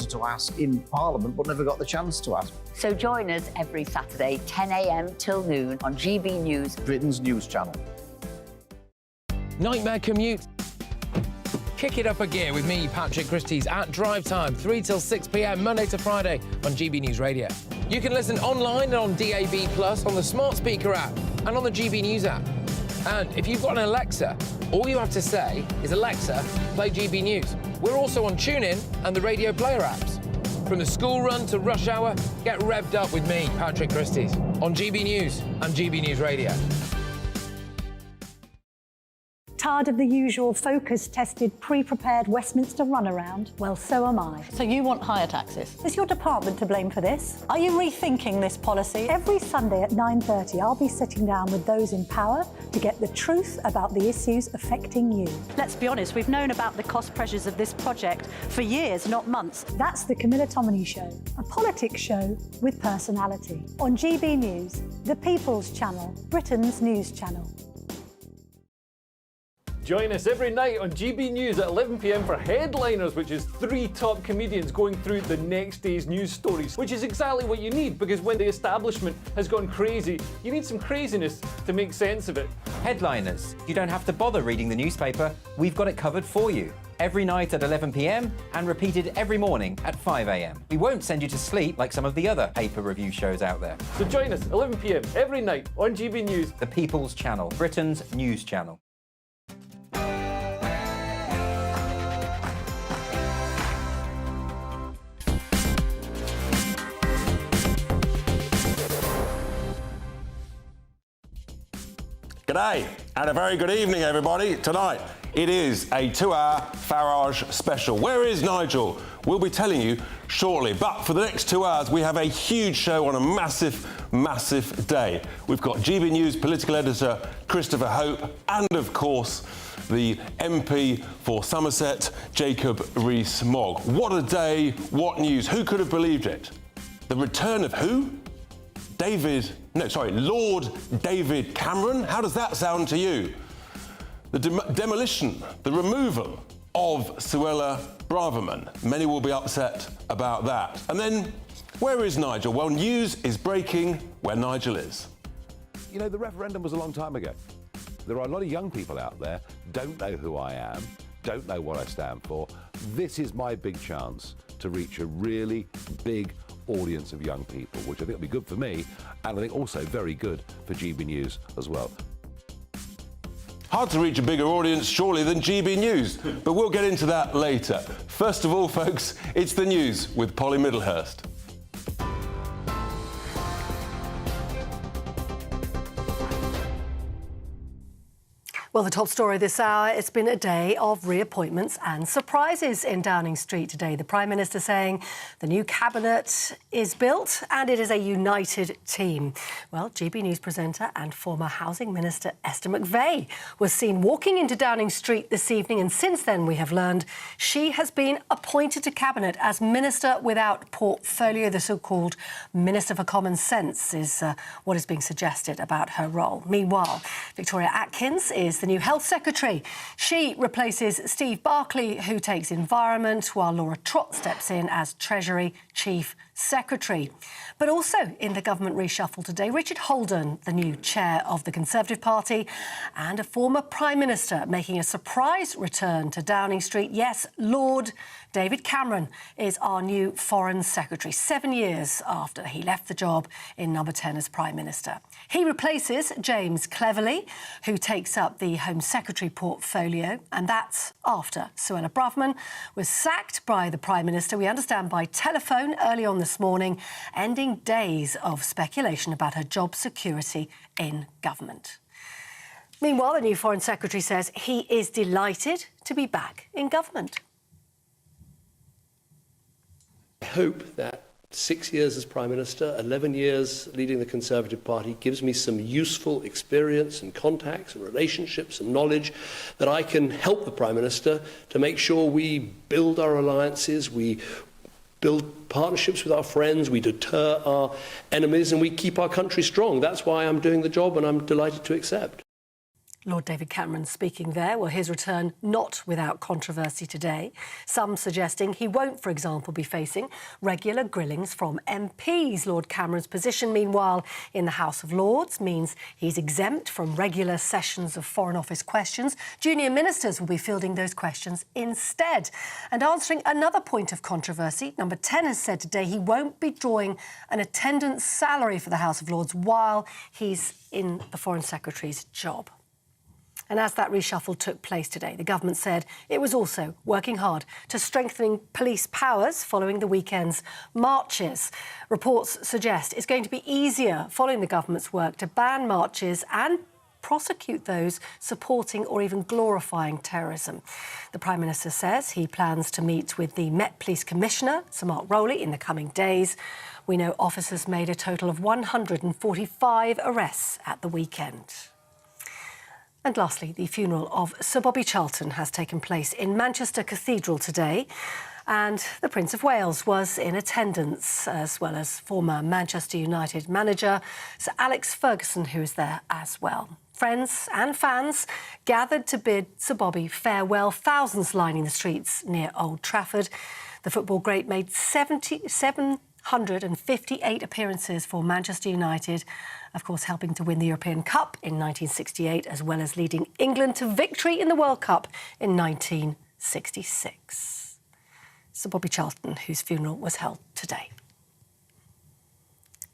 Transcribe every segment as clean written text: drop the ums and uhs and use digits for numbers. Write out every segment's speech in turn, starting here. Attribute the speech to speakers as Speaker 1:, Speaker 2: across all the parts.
Speaker 1: wanted to ask in Parliament but never got the chance to ask.
Speaker 2: So join us every Saturday, 10 a.m. till noon on GB News,
Speaker 1: Britain's news channel.
Speaker 3: Nightmare commute. Kick it up a gear with me, Patrick Christie's, at drive time, 3 till 6 p.m, Monday to Friday on GB News Radio. You can listen online and on DAB+, on the smart speaker app and on the GB News app. And if you've got an Alexa, all you have to say is, Alexa, play GB News. We're also on TuneIn and the Radio Player apps. From the school run to rush hour, get revved up with me, Patrick Christie's, on GB News and GB News Radio.
Speaker 4: Tired of the usual focus-tested, pre-prepared Westminster runaround? Well, so am I.
Speaker 5: So you want higher taxes?
Speaker 4: Is your department to blame for this? Are you rethinking this policy? Every Sunday at 9:30, I'll be sitting down with those in power to get the truth about the issues affecting you.
Speaker 5: Let's be honest, we've known about the cost pressures of this project for years, not months.
Speaker 4: That's the Camilla Tominey Show, a politics show with personality. On GB News, the People's Channel, Britain's news channel.
Speaker 6: Join us every night on GB News at 11 p.m. for Headliners, which is 3 top comedians going through the next day's news stories, which is exactly what you need, because when the establishment has gone crazy, you need some craziness to make sense of it.
Speaker 7: Headliners. You don't have to bother reading the newspaper. We've got it covered for you. Every night at 11 p.m. and repeated every morning at 5 a.m. We won't send you to sleep like some of the other paper review shows out there.
Speaker 6: So join us 11 p.m. every night on GB News.
Speaker 7: The People's Channel, Britain's news channel.
Speaker 8: G'day and a very good evening, everybody. Tonight it is a 2-hour Farage special. Where is Nigel? We'll be telling you shortly. But for the next 2 hours, we have a huge show on a massive, massive day. We've got GB News political editor Christopher Hope and, of course, the MP for Somerset, Jacob Rees-Mogg. What a day, what news. Who could have believed it? The return of who? Lord David Cameron? How does that sound to you? The demolition, the removal of Suella Braverman. Many will be upset about that. And then, where is Nigel? Well, news is breaking where Nigel is.
Speaker 9: You know, the referendum was a long time ago. There are a lot of young people out there, don't know who I am, don't know what I stand for. This is my big chance to reach a really big audience of young people, which I think will be good for me, and I think also very good for GB News as well.
Speaker 8: Hard to reach a bigger audience, surely, than GB News, but we'll get into that later. First of all, folks, it's the news with Polly Middlehurst.
Speaker 10: Well, the top story this hour, it's been a day of reappointments and surprises in Downing Street today. The Prime Minister saying the new cabinet is built and it is a united team. Well, GB News presenter and former Housing Minister Esther McVey was seen walking into Downing Street this evening, and since then we have learned she has been appointed to cabinet as Minister without portfolio. The so-called Minister for Common Sense is what is being suggested about her role. Meanwhile, Victoria Atkins is the new Health Secretary. She replaces Steve Barclay, who takes Environment, while Laura Trott steps in as Treasury Chief Secretary. But also in the government reshuffle today, Richard Holden, the new chair of the Conservative Party, and a former Prime Minister making a surprise return to Downing Street. Yes, Lord David Cameron is our new Foreign Secretary, 7 years after he left the job in Number 10 as Prime Minister. He replaces James Cleverly, who takes up the Home Secretary portfolio, and that's after Suella Braverman was sacked by the Prime Minister, we understand, by telephone early on this morning, ending days of speculation about her job security in government. Meanwhile, the new Foreign Secretary says he is delighted to be back in government.
Speaker 11: I hope that 6 years as Prime Minister, 11 years leading the Conservative Party gives me some useful experience and contacts and relationships and knowledge that I can help the Prime Minister to make sure we build our alliances, we build partnerships with our friends, we deter our enemies, and we keep our country strong. That's why I'm doing the job, and I'm delighted to accept.
Speaker 10: Lord David Cameron speaking there. Well, his return not without controversy today. Some suggesting he won't, for example, be facing regular grillings from MPs. Lord Cameron's position, meanwhile, in the House of Lords means he's exempt from regular sessions of Foreign Office questions. Junior ministers will be fielding those questions instead. And answering another point of controversy, Number 10 has said today he won't be drawing an attendance salary for the House of Lords while he's in the Foreign Secretary's job. And as that reshuffle took place today, the government said it was also working hard to strengthening police powers following the weekend's marches. Reports suggest it's going to be easier following the government's work to ban marches and prosecute those supporting or even glorifying terrorism. The Prime Minister says he plans to meet with the Met Police Commissioner, Sir Mark Rowley, in the coming days. We know officers made a total of 145 arrests at the weekend. And lastly, the funeral of Sir Bobby Charlton has taken place in Manchester Cathedral today. And the Prince of Wales was in attendance, as well as former Manchester United manager Sir Alex Ferguson, who was there as well. Friends and fans gathered to bid Sir Bobby farewell, thousands lining the streets near Old Trafford. The football great made 758 appearances for Manchester United, of course helping to win the European Cup in 1968, as well as leading England to victory in the World Cup in 1966. Sir Bobby Charlton, whose funeral was held today.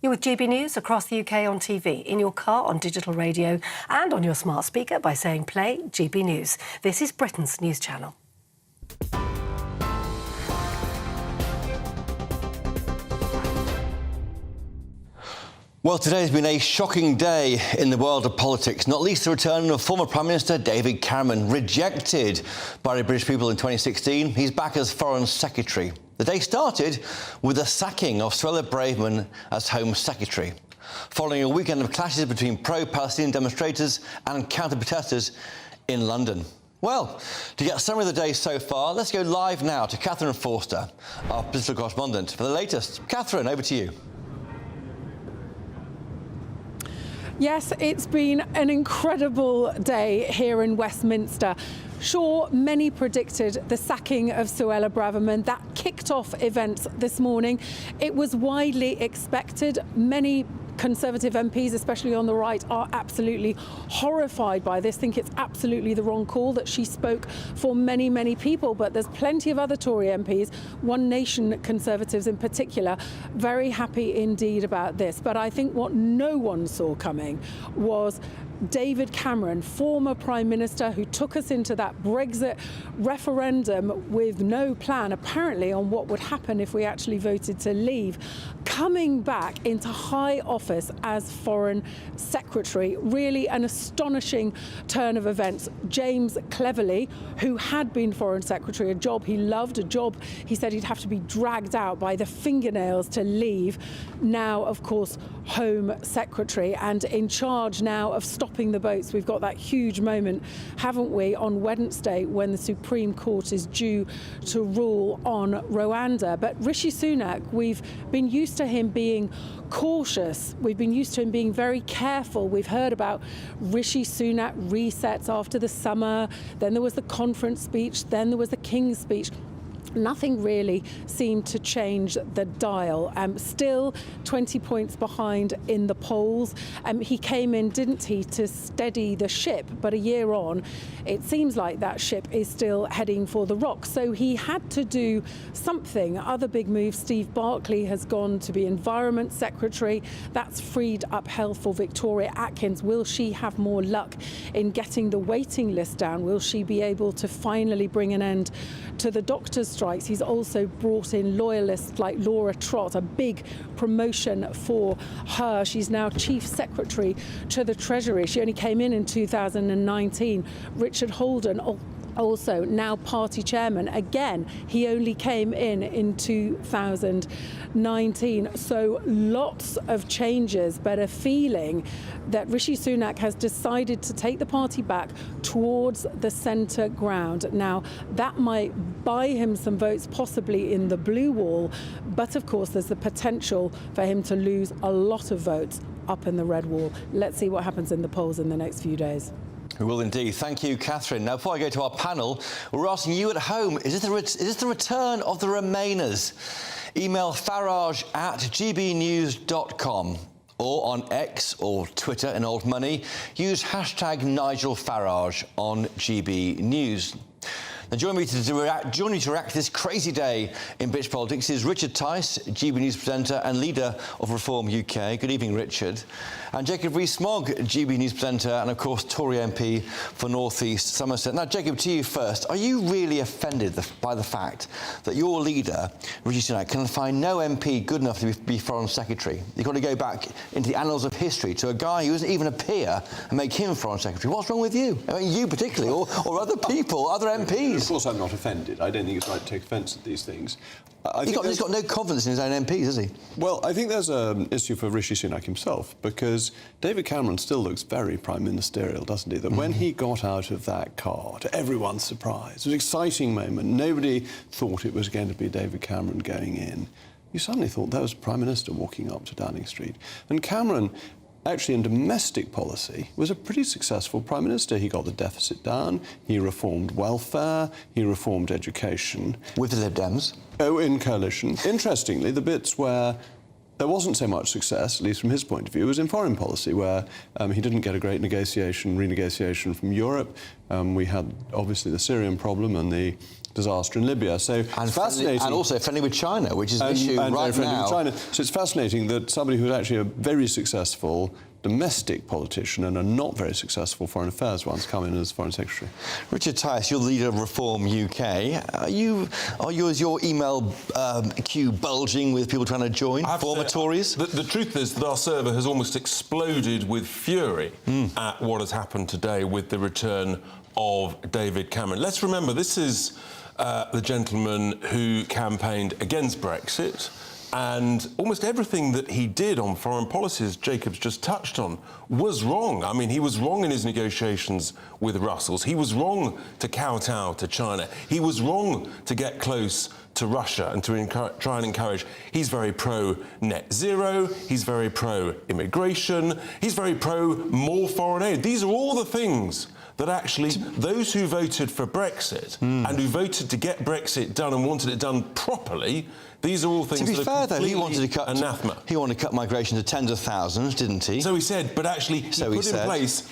Speaker 10: You're with GB News across the UK on TV, in your car, on digital radio and on your smart speaker by saying play GB News. This is Britain's news channel.
Speaker 12: Well, today has been a shocking day in the world of politics, not least the return of former Prime Minister David Cameron. Rejected by the British people in 2016, he's back as Foreign Secretary. The day started with the sacking of Suella Braverman as Home Secretary, following a weekend of clashes between pro-Palestinian demonstrators and counter-protesters in London. Well, to get a summary of the day so far, let's go live now to Catherine Forster, our political correspondent, for the latest. Catherine, over to you.
Speaker 13: Yes, it's been an incredible day here in Westminster. Sure, many predicted the sacking of Suella Braverman. That kicked off events this morning. It was widely expected. Many Conservative MPs, especially on the right, are absolutely horrified by this, think it's absolutely the wrong call, that she spoke for many, many people. But there's plenty of other Tory MPs, One Nation Conservatives in particular, very happy indeed about this. But I think what no one saw coming was David Cameron, former Prime Minister who took us into that Brexit referendum with no plan, apparently, on what would happen if we actually voted to leave, coming back into high office as Foreign Secretary. Really an astonishing turn of events. James Cleverly, who had been Foreign Secretary, a job he loved, a job he said he'd have to be dragged out by the fingernails to leave, now, of course, Home Secretary and in charge now of stopping the boats. We've got that huge moment, haven't we, on Wednesday when the Supreme Court is due to rule on Rwanda. But Rishi Sunak, we've been used to him being cautious. We've been used to him being very careful. We've heard about Rishi Sunak resets after the summer. Then there was the conference speech. Then there was the King's speech. Nothing really seemed to change the dial. Still 20 points behind in the polls. He came in, didn't he, to steady the ship. But a year on, it seems like that ship is still heading for the rocks. So he had to do something. Other big moves. Steve Barclay has gone to be Environment Secretary. That's freed up health for Victoria Atkins. Will she have more luck in getting the waiting list down? Will she be able to finally bring an end to the doctors' strike? He's also brought in loyalists like Laura Trott, a big promotion for her. She's now Chief Secretary to the Treasury. She only came in 2019. Richard Holden, also now party chairman. Again, he only came in 2019. So lots of changes, but a feeling that Rishi Sunak has decided to take the party back towards the centre ground. Now, that might buy him some votes, possibly in the blue wall, but of course there's the potential for him to lose a lot of votes up in the red wall. Let's see what happens in the polls in the next few days.
Speaker 12: We will indeed. Thank you, Catherine. Now, before I go to our panel, we're asking you at home, is this the return of the Remainers? Email farage@gbnews.com or on X or Twitter in old money. Use hashtag Nigel Farage on GB News. Now, joining me to react to this crazy day in British politics is Richard Tice, GB News presenter and leader of Reform UK. Good evening, Richard. And Jacob Rees-Mogg, GB News presenter and, of course, Tory MP for North East Somerset. Now, Jacob, to you first. Are you really offended by the fact that your leader, Rishi Sunak, can find no MP good enough to be Foreign Secretary? You've got to go back into the annals of history to a guy who isn't even a peer and make him Foreign Secretary. What's wrong with you? I mean, you particularly, or other people, other MPs?
Speaker 14: Of course I'm not offended. I don't think it's right to take offence at these things.
Speaker 12: He's got no confidence in his own MPs, has he?
Speaker 14: Well, I think there's an issue for Rishi Sunak himself, because David Cameron still looks very prime ministerial, doesn't he? That when he got out of that car, to everyone's surprise, it was an exciting moment. Nobody thought it was going to be David Cameron going in. You suddenly thought there was a Prime Minister walking up to Downing Street. And Cameron, actually in domestic policy, was a pretty successful Prime Minister. He got the deficit down, he reformed welfare, he reformed education.
Speaker 12: With the Lib Dems?
Speaker 14: Oh, in coalition. Interestingly, the bits where there wasn't so much success, at least from his point of view, was in foreign policy, where he didn't get a great renegotiation from Europe. We had, obviously, the Syrian problem and the disaster in Libya. So it's fascinating.
Speaker 12: And also friendly with China, which is an issue
Speaker 14: and
Speaker 12: right
Speaker 14: very friendly
Speaker 12: now.
Speaker 14: with China. So it's fascinating that somebody who's actually a very successful domestic politician and a not very successful foreign affairs one's come in as Foreign Secretary.
Speaker 12: Richard Tice, you're the leader of Reform UK. Is your email queue bulging with people trying to join, former Tories?
Speaker 8: The truth is that our server has almost exploded with fury at what has happened today with the return of David Cameron. Let's remember, this is the gentleman who campaigned against Brexit, and almost everything that he did on foreign policy, as Jacob's just touched on, was wrong. I mean, he was wrong in his negotiations with Brussels. He was wrong to kowtow to China. He was wrong to get close to Russia and to try and encourage. He's very pro-net zero. He's very pro-immigration. He's very pro-more foreign aid. These are all the things that actually those who voted for Brexit and who voted to get Brexit done and wanted it done properly, these are all things that are completely anathema.
Speaker 12: To be fair, though, he wanted to cut migration to tens of thousands, didn't he?
Speaker 8: So he said, but actually he put in place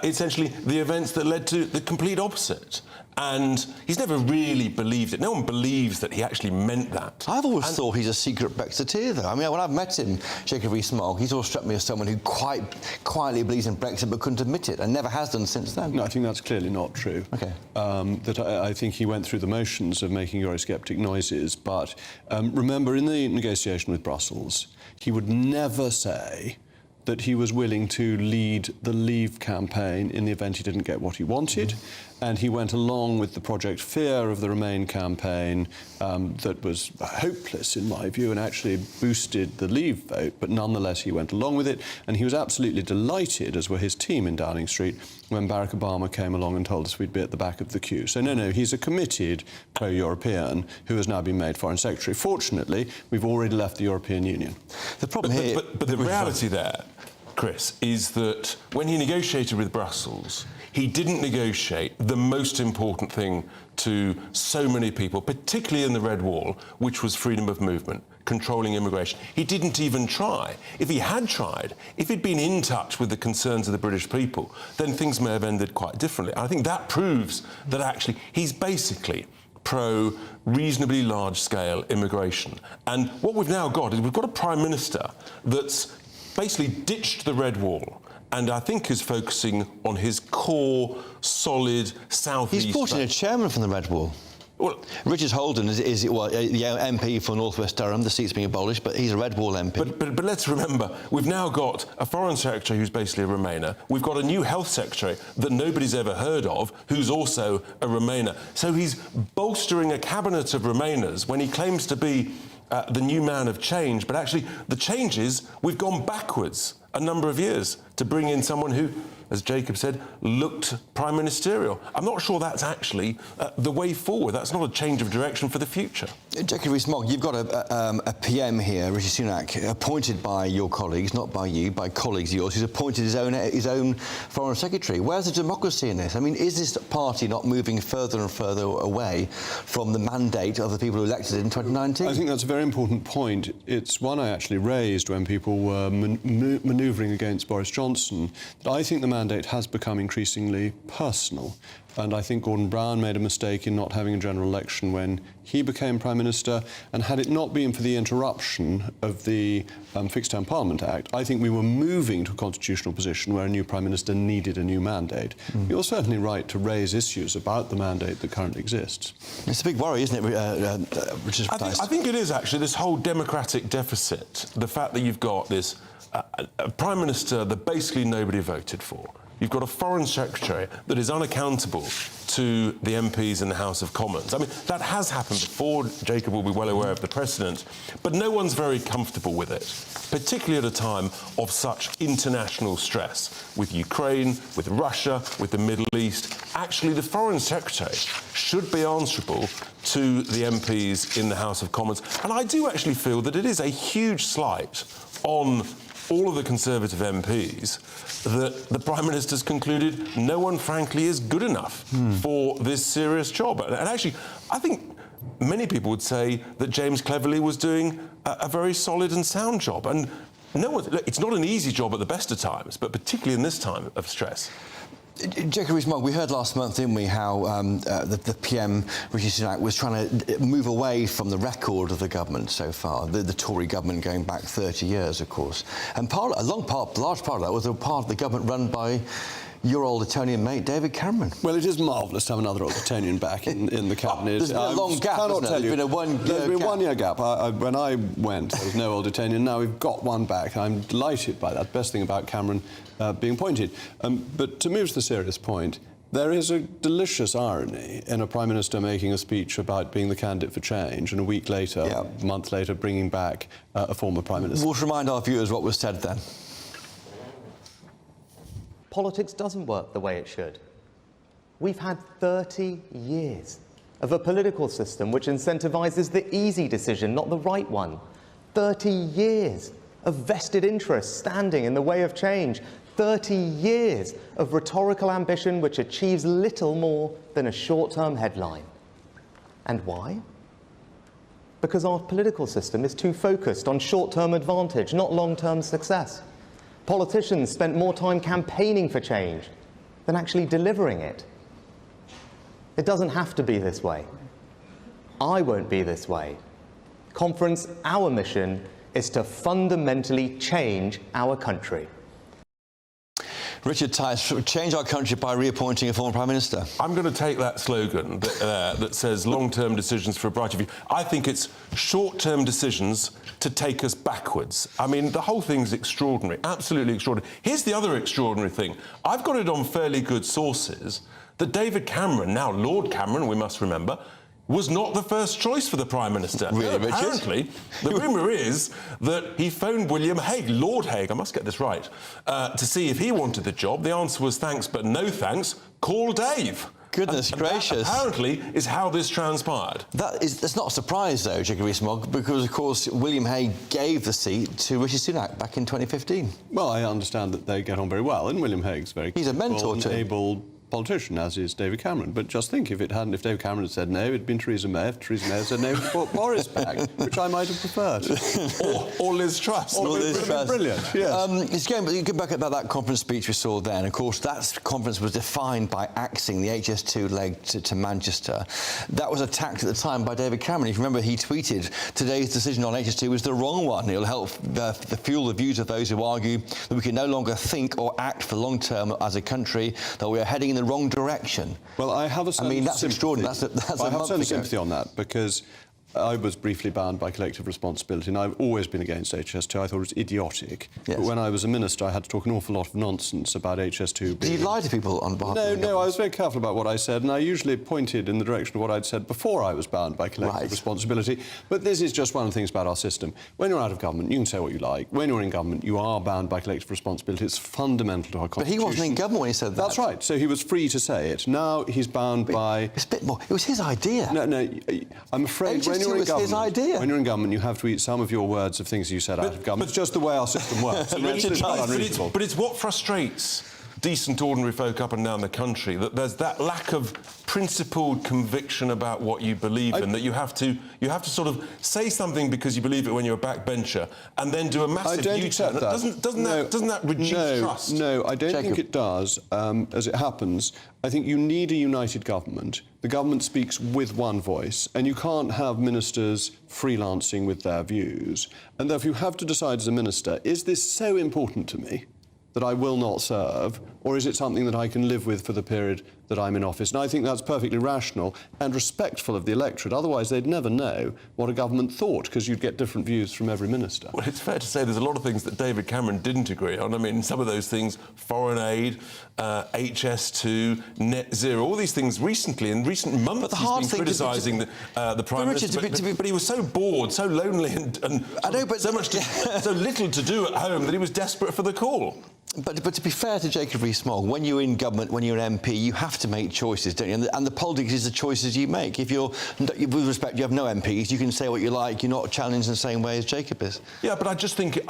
Speaker 8: essentially the events that led to the complete opposite. And he's never really believed it. No one believes that he actually meant that.
Speaker 12: I've always thought he's a secret Brexiteer, though. I mean, when I've met him, Jacob Rees-Mogg, he's always struck me as someone who quite quietly believes in Brexit but couldn't admit it, and never has done since then.
Speaker 14: No, I think that's clearly not true.
Speaker 12: OK.
Speaker 14: I think he went through the motions of making Eurosceptic noises, but remember, in the negotiation with Brussels, he would never say that he was willing to lead the Leave campaign in the event he didn't get what he wanted. And he went along with the Project Fear of the Remain campaign that was hopeless, in my view, and actually boosted the Leave vote. But nonetheless, he went along with it. And he was absolutely delighted, as were his team in Downing Street, when Barack Obama came along and told us we'd be at the back of the queue. So, no, he's a committed pro-European who has now been made Foreign Secretary. Fortunately, we've already left the European Union.
Speaker 12: The problem here...
Speaker 8: But the reality there, Chris, is that when he negotiated with Brussels, he didn't negotiate the most important thing to so many people, particularly in the Red Wall, which was freedom of movement, controlling immigration. He didn't even try. If he had tried, if he'd been in touch with the concerns of the British people, then things may have ended quite differently. I think that proves that actually he's basically pro-reasonably large-scale immigration. And what we've now got is we've got a Prime Minister that's basically ditched the Red Wall and I think is focusing on his core, solid south-east...
Speaker 12: He's brought in a chairman from the Red Wall.
Speaker 8: Well,
Speaker 12: Richard Holden is the MP for North West Durham. The seat's being abolished, but he's a Red Wall MP.
Speaker 8: But let's remember, we've now got a Foreign Secretary who's basically a Remainer. We've got a new Health Secretary that nobody's ever heard of, who's also a Remainer. So he's bolstering a cabinet of Remainers when he claims to be the new man of change. But actually, the change is we've gone backwards a number of years to bring in someone who, as Jacob said, looked prime ministerial. I'm not sure that's actually the way forward. That's not a change of direction for the future.
Speaker 12: Jackie Rees-Mogg, you've got a PM here, Rishi Sunak, appointed by your colleagues, not by you, by colleagues of yours, who's appointed his own Foreign Secretary. Where's the democracy in this? I mean, is this party not moving further and further away from the mandate of the people who elected it in 2019?
Speaker 14: I think that's a very important point. It's one I actually raised when people were manoeuvring against Boris Johnson. That I think the mandate has become increasingly personal. And I think Gordon Brown made a mistake in not having a general election when he became Prime Minister. And had it not been for the interruption of the Fixed Term Parliament Act, I think we were moving to a constitutional position where a new Prime Minister needed a new mandate. You're certainly right to raise issues about the mandate that currently exists.
Speaker 12: It's a big worry, isn't it, Richard?
Speaker 8: I think it is, actually, this whole democratic deficit, the fact that you've got this a Prime Minister that basically nobody voted for. You've got a Foreign Secretary that is unaccountable to the MPs in the House of Commons. I mean, that has happened before. Jacob will be well aware of the precedent. But no one's very comfortable with it, particularly at a time of such international stress with Ukraine, with Russia, with the Middle East. Actually, the Foreign Secretary should be answerable to the MPs in the House of Commons. And I do actually feel that it is a huge slight on all of the Conservative MPs that the Prime Minister's concluded no one, frankly, is good enough for this serious job. And actually, I think many people would say that James Cleverly was doing a very solid and sound job. And no one, look, it's not an easy job at the best of times, but particularly in this time of stress.
Speaker 12: Jackie Rees-Mogg, we heard last month, didn't we, how the PM, Rishi Sunak, was trying to move away from the record of the government so far, the Tory government going back 30 years, of course. And a large part of that was a part of the government run by your old Etonian mate, David Cameron.
Speaker 14: Well, it is marvellous to have another old Etonian back in the cabinet.
Speaker 12: There's been a long gap, hasn't there? There's been a
Speaker 14: one-year gap. When I went, there was no old Etonian. Now we've got one back. I'm delighted by that. Best thing about Cameron being appointed. But to move to the serious point, there is a delicious irony in a Prime Minister making a speech about being the candidate for change and a week later, a month later, bringing back a former Prime Minister.
Speaker 12: We'll remind our viewers what was said then.
Speaker 15: Politics doesn't work the way it should. We've had 30 years of a political system which incentivises the easy decision, not the right one. 30 years of vested interests standing in the way of change. 30 years of rhetorical ambition which achieves little more than a short-term headline. And why? Because our political system is too focused on short-term advantage, not long-term success. Politicians spent more time campaigning for change than actually delivering it. It doesn't have to be this way. I won't be this way. Conference, our mission is to fundamentally change our country.
Speaker 12: Richard Tice, change our country by reappointing a former Prime Minister.
Speaker 8: I'm going to take that slogan that says long-term decisions for a brighter future. I think it's short-term decisions to take us backwards. I mean, the whole thing's extraordinary, absolutely extraordinary. Here's the other extraordinary thing. I've got it on fairly good sources that David Cameron, now Lord Cameron, we must remember, was not the first choice for the Prime Minister.
Speaker 12: Really, Richard?
Speaker 8: Apparently, the rumour is that he phoned William Hague, Lord Hague, I must get this right, to see if he wanted the job. The answer was thanks, but no thanks. Call Dave.
Speaker 12: Goodness gracious.
Speaker 8: That apparently is how this transpired.
Speaker 12: That's not a surprise, though, Jackie Rees-Mogg, because, of course, William Hague gave the seat to Rishi Sunak back in 2015.
Speaker 14: Well, I understand that they get on very well, and William Hague's very
Speaker 12: He's a mentor to him.
Speaker 14: able politician, as is David Cameron. But just think, if David Cameron had said no, it'd been Theresa May. If Theresa May had said no, it'd brought Boris back, which I might have preferred.
Speaker 8: or Liz Truss.
Speaker 14: Or Liz Truss. Brilliant, yes.
Speaker 12: It's going back about that conference speech we saw then. Of course, that conference was defined by axing the HS2 leg to Manchester. That was attacked at the time by David Cameron. If you remember, he tweeted, today's decision on HS2 was the wrong one. It'll help fuel the views of those who argue that we can no longer think or act for long term as a country, that we are heading in the wrong direction.
Speaker 14: Well, I have a sense
Speaker 12: I mean, that's extraordinary. That's
Speaker 14: I have
Speaker 12: a
Speaker 14: some sympathy on that, because I was briefly bound by collective responsibility, and I've always been against HS2. I thought it was idiotic.
Speaker 12: Yes.
Speaker 14: But when I was a minister, I had to talk an awful lot of nonsense about HS2.
Speaker 12: Did you lie to people on behalf of the government?
Speaker 14: No, I was very careful about what I said, and I usually pointed in the direction of what I'd said before I was bound by collective responsibility. But this is just one of the things about our system. When you're out of government, you can say what you like. When you're in government, you are bound by collective responsibility. It's fundamental to our constitution.
Speaker 12: But he wasn't in government when he said that.
Speaker 14: That's right. So he was free to say it. Now he's bound by...
Speaker 12: It's a bit more... It was his idea.
Speaker 14: No, I'm afraid when when you're
Speaker 12: it was his idea.
Speaker 14: When you're in government, you have to eat some of your words of things you said out of government. It's just the way our system works.
Speaker 8: But it's what frustrates decent, ordinary folk up and down the country, that there's that lack of principled conviction about what you believe in, that you have to sort of say something because you believe it when you're a backbencher, and then do a massive
Speaker 14: I don't
Speaker 8: U-turn.
Speaker 14: accept that.
Speaker 8: Doesn't that reduce trust?
Speaker 14: No, I don't think it does. As it happens, I think you need a united government. The government speaks with one voice, and you can't have ministers freelancing with their views. And therefore, you have to decide as a minister, is this so important to me that I will not serve, or is it something that I can live with for the period that I'm in office? And I think that's perfectly rational and respectful of the electorate. Otherwise, they'd never know what a government thought, because you'd get different views from every minister.
Speaker 8: Well, it's fair to say there's a lot of things that David Cameron didn't agree on. I mean, some of those things, foreign aid, HS2, net zero, all these things recently, in recent months, he's been criticising the Prime Minister. But he was so bored, so lonely, and so little to do at home that he was desperate for the call.
Speaker 12: But to be fair to Jacob Rees-Mogg, when you're in government, when you're an MP, you have to make choices, don't you? And the politics is the choices you make. If you're, with respect, you have no MPs, you can say what you like, you're not challenged in the same way as Jacob is.
Speaker 8: Yeah, but I think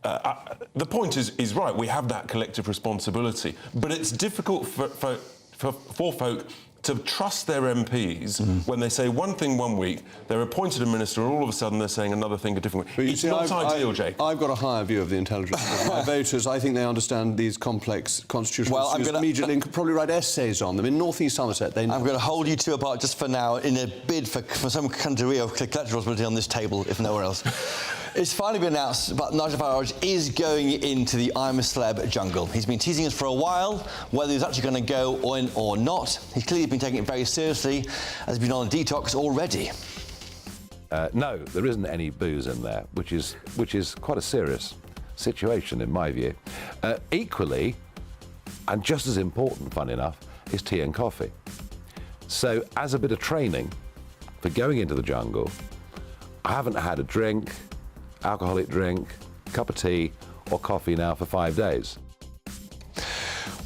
Speaker 8: the point is right, we have that collective responsibility, but it's difficult for folk to trust their MPs when they say one thing one week, they're appointed a minister, and all of a sudden they're saying another thing a different way. It's not ideal, Jake.
Speaker 14: I've got a higher view of the intelligence of my voters. I think they understand these complex constitutional issues immediately and could probably write essays on them. In North East Somerset, they know.
Speaker 12: I'm going to hold you two apart just for now in a bid for some country of collective responsibility on this table, if nowhere else. It's finally been announced that Nigel Farage is going into the I'm a Celeb jungle. He's been teasing us for a while, whether he's actually going to go in or not. He's clearly been taking it very seriously, as he's been on a detox already.
Speaker 9: No, there isn't any booze in there, which is quite a serious situation in my view. Equally, and just as important, fun enough, is tea and coffee. So, as a bit of training for going into the jungle, I haven't had a drink, alcoholic drink, cup of tea or coffee now for 5 days.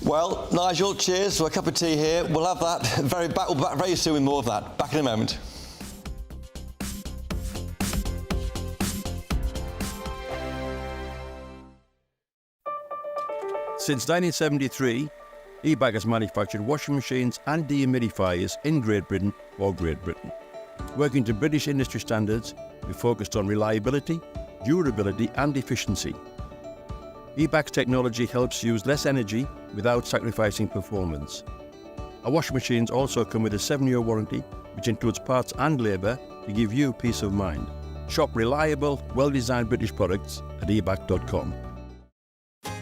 Speaker 12: Well, Nigel, cheers for a cup of tea here. We'll have that we'll be back very soon with more of that. Back in a moment.
Speaker 16: Since 1973, eBag has manufactured washing machines and dehumidifiers in Great Britain for Great Britain. Working to British industry standards, we focused on reliability, durability and efficiency. eBag's technology helps use less energy without sacrificing performance. Our washing machines also come with a 7-year warranty, which includes parts and labour to give you peace of mind. Shop reliable, well-designed British products at ebag.com.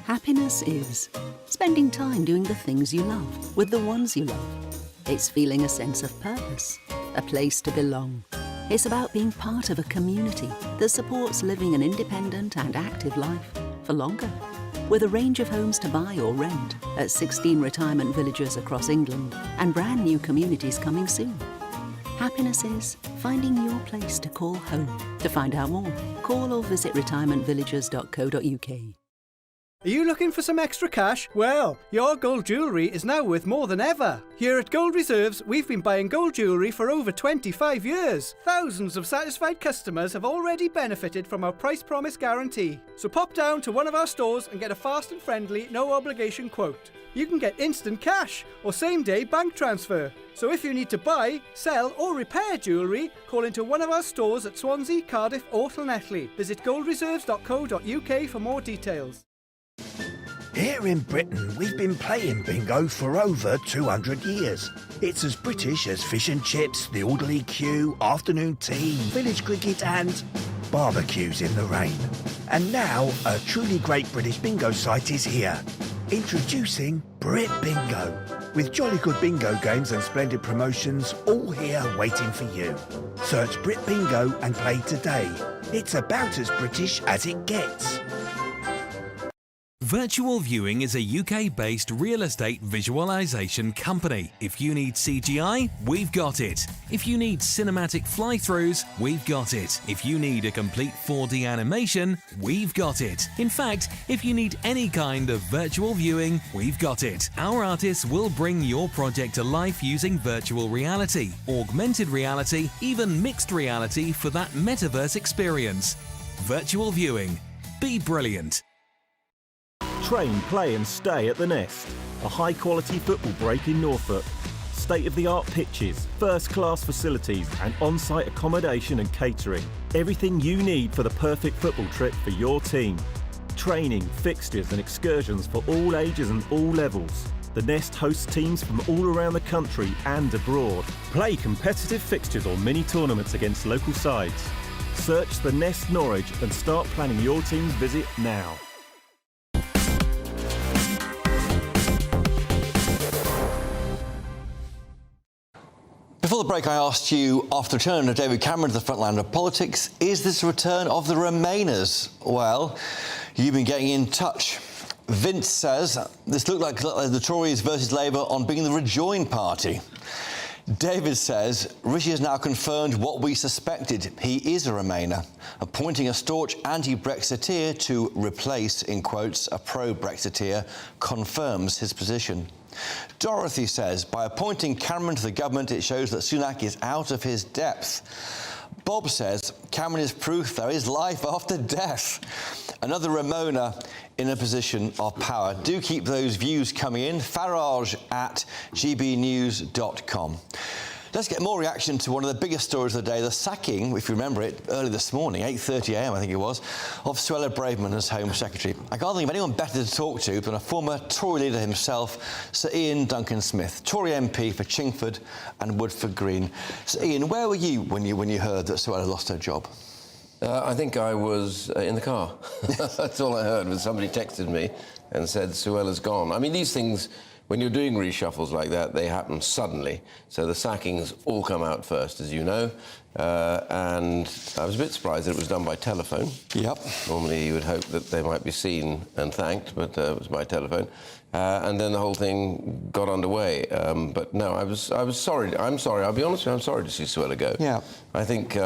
Speaker 17: Happiness is spending time doing the things you love with the ones you love. It's feeling a sense of purpose, a place to belong. It's about being part of a community that supports living an independent and active life for longer. With a range of homes to buy or rent at 16 retirement villages across England and brand new communities coming soon. Happiness is finding your place to call home. To find out more, call or visit retirementvillages.co.uk.
Speaker 18: Are you looking for some extra cash? Well, your gold jewellery is now worth more than ever. Here at Gold Reserves, we've been buying gold jewellery for over 25 years. Thousands of satisfied customers have already benefited from our price promise guarantee. So pop down to one of our stores and get a fast and friendly, no obligation quote. You can get instant cash or same-day bank transfer. So if you need to buy, sell or repair jewellery, call into one of our stores at Swansea, Cardiff or Llanelli. Visit goldreserves.co.uk for more details.
Speaker 19: Here in Britain, we've been playing bingo for over 200 years. It's as British as fish and chips, the orderly queue, afternoon tea, village cricket and barbecues in the rain. And now, a truly great British bingo site is here. Introducing Brit Bingo, with jolly good bingo games and splendid promotions all here waiting for you. Search Brit Bingo and play today. It's about as British as it gets.
Speaker 20: Virtual Viewing is a UK-based real estate visualization company. If you need CGI, we've got it. If you need cinematic fly-throughs, we've got it. If you need a complete 4D animation, we've got it. In fact, if you need any kind of virtual viewing, we've got it. Our artists will bring your project to life using virtual reality, augmented reality, even mixed reality for that metaverse experience. Virtual Viewing. Be brilliant.
Speaker 21: Train, play and stay at the Nest. A high-quality football break in Norfolk. State-of-the-art pitches, first-class facilities and on-site accommodation and catering. Everything you need for the perfect football trip for your team. Training, fixtures and excursions for all ages and all levels. The Nest hosts teams from all around the country and abroad. Play competitive fixtures or mini-tournaments against local sides. Search the Nest Norwich and start planning your team's visit now.
Speaker 12: Before the break, I asked you, after the return of David Cameron to the front line of politics, is this a return of the Remainers? Well, you've been getting in touch. Vince says this looked like the Tories versus Labour on being the rejoin party. David says Rishi has now confirmed what we suspected. He is a Remainer, appointing a staunch anti-Brexiteer to replace, in quotes, a pro-Brexiteer confirms his position. Dorothy says by appointing Cameron to the government, it shows that Sunak is out of his depth. Bob says Cameron is proof there is life after death. Another Ramona in a position of power. Do keep those views coming in. Farage at gbnews.com. Let's get more reaction to one of the biggest stories of the day, the sacking, if you remember it, early this morning, 8:30 a.m. I think it was, of Suella Braverman as Home Secretary. I can't think of anyone better to talk to than a former Tory leader himself, Sir Ian Duncan-Smith, Tory MP for Chingford and Woodford Green. Sir Ian, where were you when you heard that Suella lost her job?
Speaker 22: I think I was in the car. That's all I heard, was somebody texted me and said, Suella's gone. I mean, these things, when you're doing reshuffles like that, they happen suddenly. So the sackings all come out first, as you know. And I was a bit surprised that it was done by telephone.
Speaker 12: Yep.
Speaker 22: Normally you would hope that they might be seen and thanked, but it was by telephone. And then the whole thing got underway. But no, I was sorry. I'm sorry. I'll be honest with you, I'm sorry to see Suella go.
Speaker 12: Yeah.
Speaker 22: I think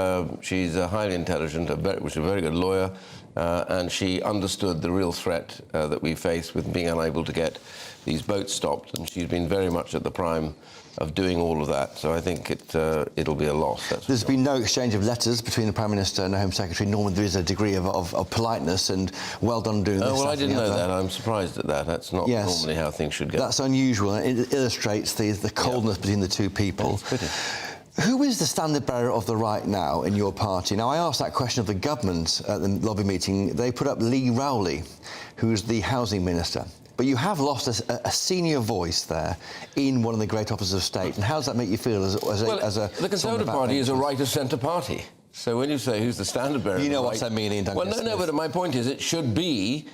Speaker 22: she's a highly intelligent, a very good lawyer, and she understood the real threat that we face with being unable to get these boats stopped, and she's been very much at the prime of doing all of that. So I think it'll be a loss.
Speaker 12: There's been no exchange of letters between the Prime Minister and the Home Secretary. Normally there is a degree of politeness and well done doing this.
Speaker 22: Oh, well, I didn't know that. I'm surprised at that. That's not normally how things should go.
Speaker 12: That's unusual, and it illustrates the coldness between the two people.
Speaker 22: It's pretty.
Speaker 12: Who is the standard bearer of the right now in your party? Now, I asked that question of the government at the lobby meeting. They put up Lee Rowley, who's the Housing Minister. But you have lost a senior voice there in one of the great offices of state. And how does that make you feel as a...
Speaker 22: The Conservative Party is a right-of-centre party. So when you say who's the standard bearer...
Speaker 12: You know what I mean, Ian Duncan.
Speaker 22: Well, no, but my point is it should be...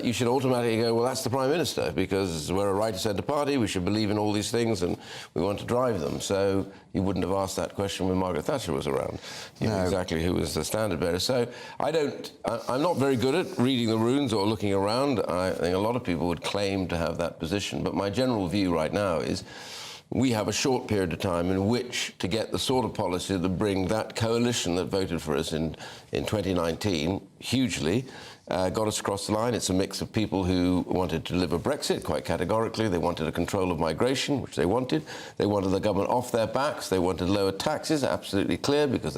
Speaker 22: you should automatically go, well, that's the Prime Minister, because we're a right-of-centre party, we should believe in all these things and we want to drive them. So you wouldn't have asked that question when Margaret Thatcher was around. You know exactly who was the standard bearer. So I'm not very good at reading the runes or looking around. I think a lot of people would claim to have that position. But my general view right now is we have a short period of time in which to get the sort of policy to bring that coalition that voted for us in 2019 hugely, got us across the line. It's a mix of people who wanted to deliver Brexit quite categorically. They wanted a control of migration, which they wanted. They wanted the government off their backs. They wanted lower taxes, absolutely clear, because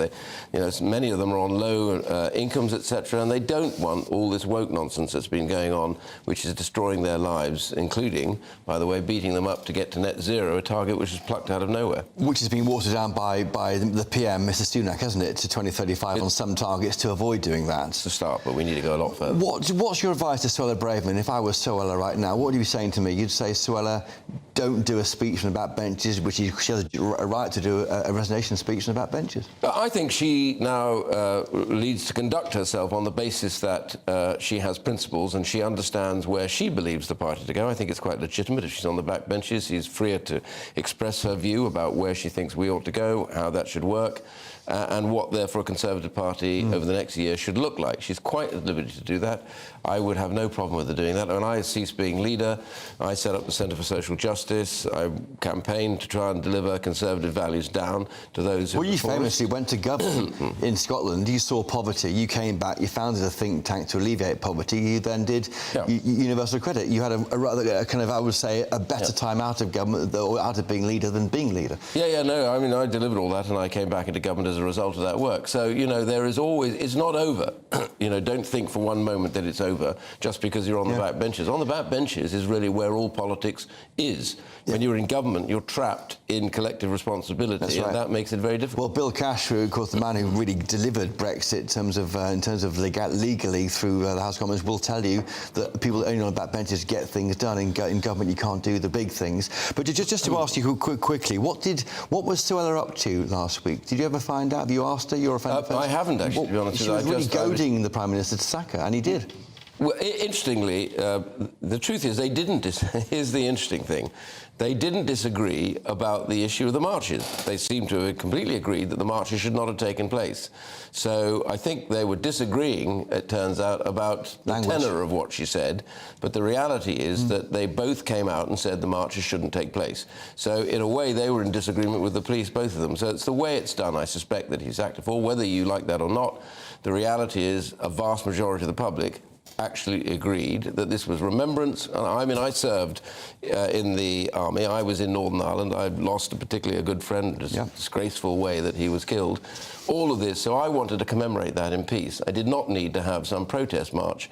Speaker 22: many of them are on low incomes, etc. And they don't want all this woke nonsense that's been going on, which is destroying their lives, including, by the way, beating them up to get to net zero, a target which is plucked out of nowhere.
Speaker 12: Which has been watered down by the PM, Mr Sunak, hasn't it, to 2035 on some targets to avoid doing that.
Speaker 22: It's a start, but we need to go a lot further.
Speaker 12: What's your advice to Suella Braverman? If I was Suella right now, what would you be saying to me? You'd say, Suella, don't do a speech on about benches, which she has a right to do a resignation speech on about benches.
Speaker 22: I think she now needs to conduct herself on the basis that she has principles and she understands where she believes the party to go. I think it's quite legitimate if she's on the back benches. She's freer to express her view about where she thinks we ought to go, how that should work, and what, therefore, a Conservative Party over the next year should look like. She's quite at liberty to do that. I would have no problem with her doing that. When I ceased being leader, I set up the Centre for Social Justice. I campaigned to try and deliver Conservative values down to those who...
Speaker 12: Well, you famously went to government in Scotland. You saw poverty. You came back. You founded a think tank to alleviate poverty. You then did universal credit. You had a rather kind of, I would say, a better time out of government or out of being leader than being leader. No, I mean, I delivered all that and I came back into government as a result of that work. So, you know, there is always... It's not over. You know, don't think for one moment that it's over just because you're on the back benches. On the back benches is really where all politics is. When you're in government, you're trapped in collective responsibility, and that makes it very difficult. Well, Bill Cash, of course, the man who really delivered Brexit in terms of legally through the House of Commons, will tell you that people only on the back benches get things done. In government, you can't do the big things. But just to ask you quickly, what was Suella up to last week? Did you ever find out? Have you asked her? You're a fan of hers?
Speaker 22: I haven't, actually, to be honest with you.
Speaker 12: She was really goading the Prime Minister to sack her, and he did.
Speaker 22: Well, interestingly, the truth is they didn't. Here's the interesting thing. They didn't disagree about the issue of the marches. They seem to have completely agreed that the marches should not have taken place. So I think they were disagreeing, it turns out, about the tenor of what she said. But the reality is that they both came out and said the marches shouldn't take place. So in a way, they were in disagreement with the police, both of them. So it's the way it's done, I suspect, that he's acted for. Whether you like that or not, the reality is a vast majority of the public actually agreed that this was remembrance. I mean, I served in the army. I was in Northern Ireland. I lost particularly a good friend in a disgraceful way that he was killed. All of this, so I wanted to commemorate that in peace. I did not need to have some protest march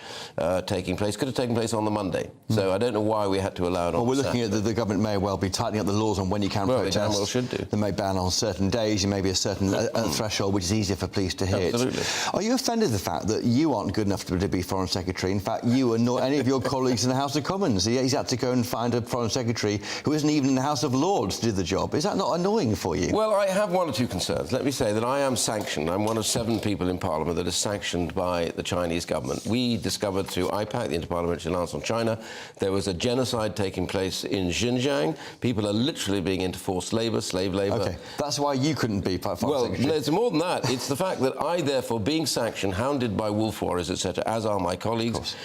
Speaker 22: taking place. Could have taken place on the Monday. So I don't know why we had to allow it on
Speaker 12: we're looking
Speaker 22: Saturday.
Speaker 12: at the government may well be tightening up the laws on when you can protest.
Speaker 22: They damn well should do.
Speaker 12: They may ban on certain days. There may be a certain threshold which is easier for police to hit.
Speaker 22: Absolutely.
Speaker 12: Are you offended at the fact that you aren't good enough to be Foreign Secretary? In fact, you and nor any of your colleagues in the House of Commons. He's had to go and find a Foreign Secretary who isn't even in the House of Lords to do the job. Is that not annoying for you?
Speaker 22: Well, I have one or two concerns. Let me say that I am sanctioned. I'm one of 7 people in Parliament that is sanctioned by the Chinese government. We discovered through IPAC, the Interparliamentary Alliance on China, there was a genocide taking place in Xinjiang. People are literally being into forced labour, slave labour.
Speaker 12: OK, that's why you couldn't be Foreign Secretary.
Speaker 22: Well, it's more than that. It's the fact that I, therefore, being sanctioned, hounded by wolf warriors, etc., as are my colleagues,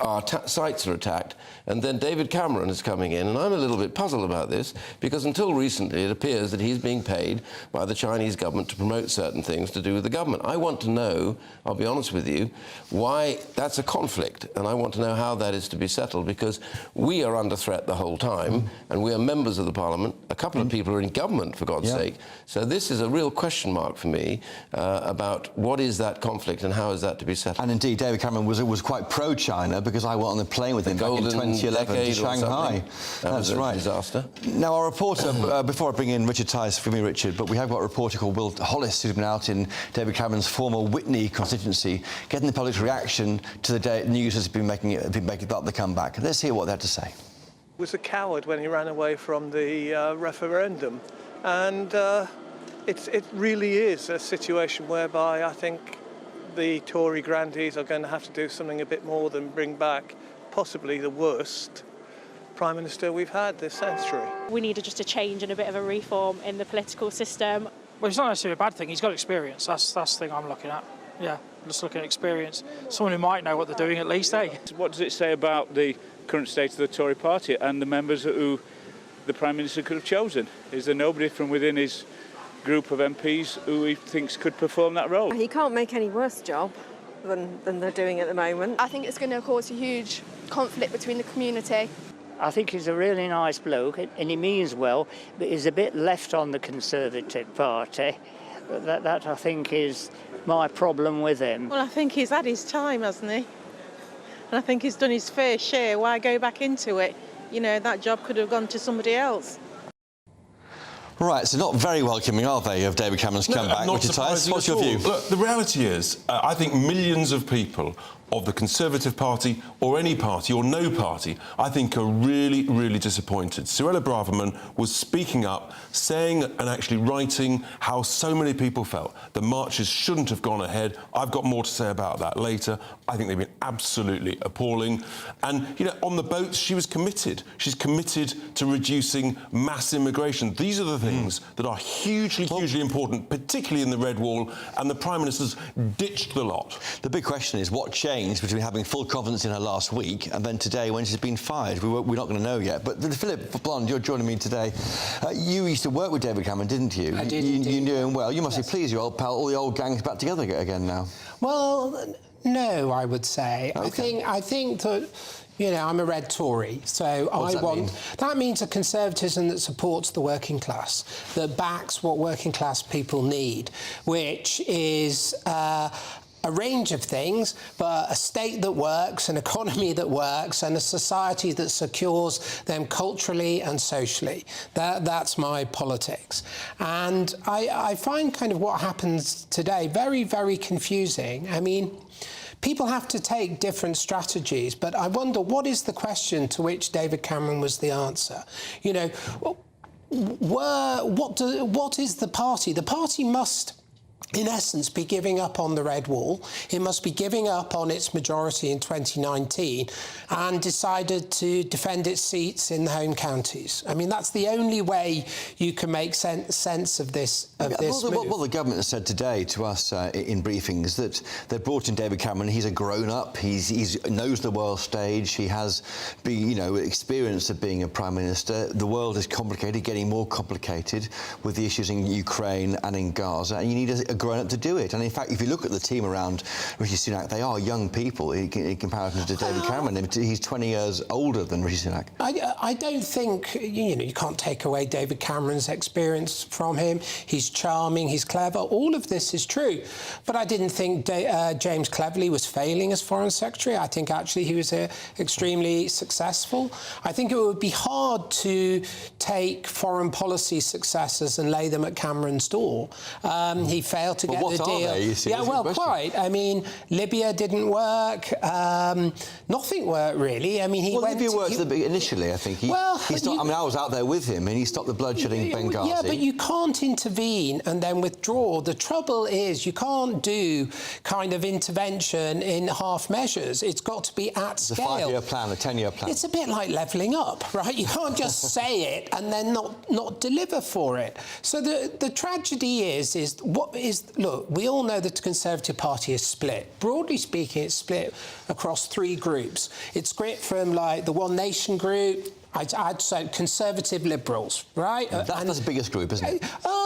Speaker 22: our sites are attacked, and then David Cameron is coming in, and I'm a little bit puzzled about this, because until recently it appears that he's being paid by the Chinese government to promote certain things to do with the government. I want to know, I'll be honest with you, why that's a conflict, and I want to know how that is to be settled, because we are under threat the whole time, and we are members of the Parliament. A couple of people are in government, for God's sake. So this is a real question mark for me about what is that conflict and how is that to be settled.
Speaker 12: And indeed, David Cameron was quite pro-China, because I went on the plane with him back in 2011 to Shanghai.
Speaker 22: That's right. Disaster.
Speaker 12: Now, our reporter, before I bring in Richard Tice, for me, Richard, but we have got a reporter called Will Hollis who's been out in David Cameron's former Witney constituency, getting the public's reaction to the news that's been making about the comeback. Let's hear what they had to say.
Speaker 1: Was a coward when he ran away from the referendum, and it really is a situation whereby I think the Tory grandees are going to have to do something a bit more than bring back possibly the worst Prime Minister we've had this century.
Speaker 2: We needed just a change and a bit of a reform in the political system.
Speaker 23: Well, it's not necessarily a bad thing. He's got experience. That's the thing I'm looking at. Yeah, just looking at experience. Someone who might know what they're doing at least, eh?
Speaker 24: What does it say about the current state of the Tory party and the members who the Prime Minister could have chosen? Is there nobody from within his group of MPs who he thinks could perform that role?
Speaker 25: He can't make any worse job than they're doing at the moment.
Speaker 26: I think it's going to cause a huge conflict between the community.
Speaker 27: I think he's a really nice bloke and he means well, but he's a bit left on the Conservative Party. That I think is my problem with him.
Speaker 28: Well, I think he's had his time, hasn't he? And I think he's done his fair share. Why go back into it? You know, that job could have gone to somebody else.
Speaker 12: Right, so not very welcoming, are they, of David Cameron's comeback?
Speaker 8: Not
Speaker 12: Richard Tice,
Speaker 8: surprising
Speaker 12: what's
Speaker 8: at
Speaker 12: your view?
Speaker 8: all. Look, the reality is, I think millions of people of the Conservative Party or any party or no party, I think are really, really disappointed. Suella Braverman was speaking up, saying and actually writing how so many people felt. The marches shouldn't have gone ahead. I've got more to say about that later. I think they've been absolutely appalling. And, you know, on the boats, she was committed. She's committed to reducing mass immigration. These are the things that are hugely important, particularly in the Red Wall, and the Prime Minister's ditched the lot.
Speaker 12: The big question is what changed between having full confidence in her last week and then today when she's been fired. We're not going to know yet. But Philip Blond, you're joining me today. You used to work with David Cameron, didn't you?
Speaker 3: I did.
Speaker 12: You knew him well. You must be pleased, your old pal, all the old gang's back together again now.
Speaker 3: Well, no, I would say.
Speaker 12: Okay.
Speaker 3: I think that, you know, I'm a red Tory, so that means a conservatism that supports the working class, that backs what working class people need, which is a range of things, but a state that works, an economy that works, and a society that secures them culturally and socially. That's my politics. And I find kind of what happens today very, very confusing. I mean, people have to take different strategies, but I wonder what is the question to which David Cameron was the answer? You know, what is the party? The party must, in essence, be giving up on the Red Wall. It must be giving up on its majority in 2019 and decided to defend its seats in the home counties. I mean, that's the only way you can make sense of this move.
Speaker 12: What the government has said today to us in briefings that they've brought in David Cameron. He's a grown-up. He knows the world stage. He has been, you know, experienced of being a Prime Minister. The world is complicated, getting more complicated with the issues in Ukraine and in Gaza, and you need a grown-up to do it. And in fact, if you look at the team around Rishi Sunak, they are young people in comparison to David Cameron. He's 20 years older than Rishi Sunak.
Speaker 3: I don't think, you know, you can't take away David Cameron's experience from him. He's charming, he's clever. All of this is true. But I didn't think James Cleverly was failing as Foreign Secretary. I think actually he was extremely successful. I think it would be hard to take foreign policy successes and lay them at Cameron's door. He failed to get the deal. Yeah, well, quite. I mean, Libya didn't work. Nothing worked really. I mean,
Speaker 12: Libya worked initially. I think he stopped. I mean, I was out there with him, and he stopped the bloodshed in Benghazi.
Speaker 3: Yeah, but you can't intervene and then withdraw. The trouble is, you can't do kind of intervention in half measures. It's got to be at scale.
Speaker 12: It's a 5-year plan, a 10-year plan.
Speaker 3: It's a bit like levelling up, right? You can't just say it and then not deliver for it. So the tragedy is look, we all know that the Conservative Party is split. Broadly speaking, it's split across 3 groups. It's split from, like, the One Nation group, I'd say Conservative Liberals, right?
Speaker 12: That's the biggest group, isn't it?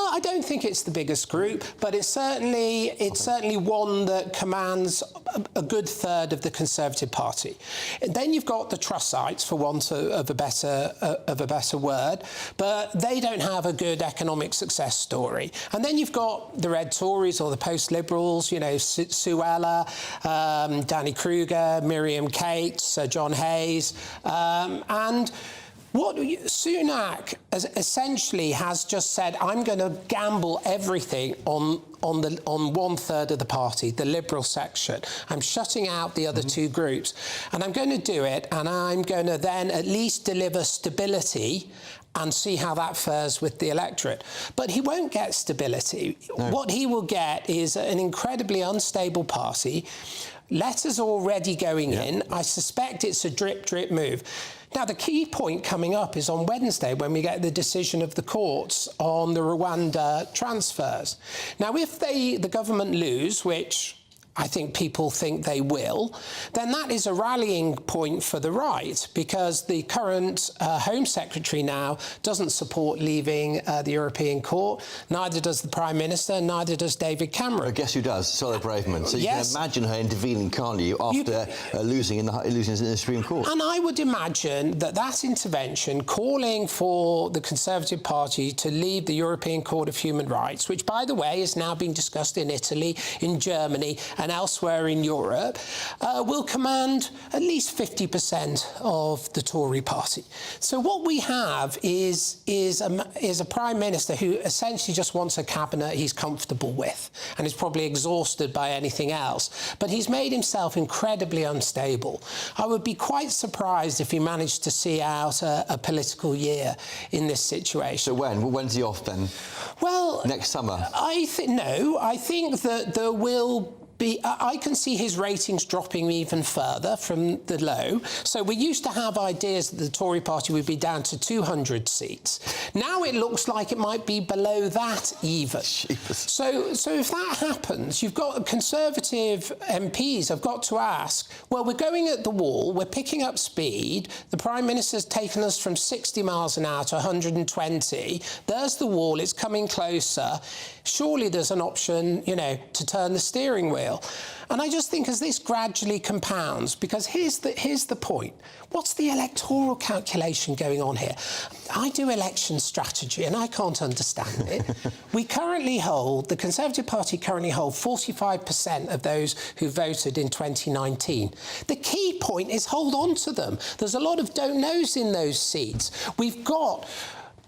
Speaker 3: I don't think it's the biggest group, but it's certainly one that commands a good third of the Conservative Party. And then you've got the Trussites, for want of a better word, but they don't have a good economic success story. And then you've got the Red Tories or the Post-Liberals, you know, Suella, Danny Kruger, Miriam Cates, Sir John Hayes, and what Sunak essentially has just said, I'm going to gamble everything on 1/3 of the party, the Liberal section. I'm shutting out the other 2 groups, and I'm going to do it, and I'm going to then at least deliver stability and see how that fares with the electorate. But he won't get stability. No. What he will get is an incredibly unstable party. Letters are already going in. I suspect it's a drip move. Now, the key point coming up is on Wednesday when we get the decision of the courts on the Rwanda transfers. Now, if the government lose, which I think people think they will, then that is a rallying point for the right, because the current Home Secretary now doesn't support leaving the European Court, neither does the Prime Minister, neither does David Cameron.
Speaker 12: I guess who does? Solid Braverman. So you can imagine her intervening, can't you, after losing in the Supreme Court?
Speaker 3: And I would imagine that intervention, calling for the Conservative Party to leave the European Court of Human Rights, which, by the way, is now being discussed in Italy, in Germany, and elsewhere in Europe, will command at least 50% of the Tory party. So what we have is a Prime Minister who essentially just wants a cabinet he's comfortable with and is probably exhausted by anything else. But he's made himself incredibly unstable. I would be quite surprised if he managed to see out a political year in this situation.
Speaker 12: So when's he off then?
Speaker 3: Well,
Speaker 12: next summer?
Speaker 3: I think that there will I can see his ratings dropping even further from the low. So we used to have ideas that the Tory party would be down to 200 seats. Now it looks like it might be below that even. So if that happens, you've got Conservative MPs have got to ask, well, we're going at the wall, we're picking up speed, the Prime Minister's taken us from 60 miles an hour to 120, there's the wall, it's coming closer. Surely there's an option, you know, to turn the steering wheel. And I just think as this gradually compounds, because here's the point. What's the electoral calculation going on here? I do election strategy and I can't understand it. The Conservative Party currently hold 45% of those who voted in 2019. The key point is hold on to them. There's a lot of don't knows in those seats. We've got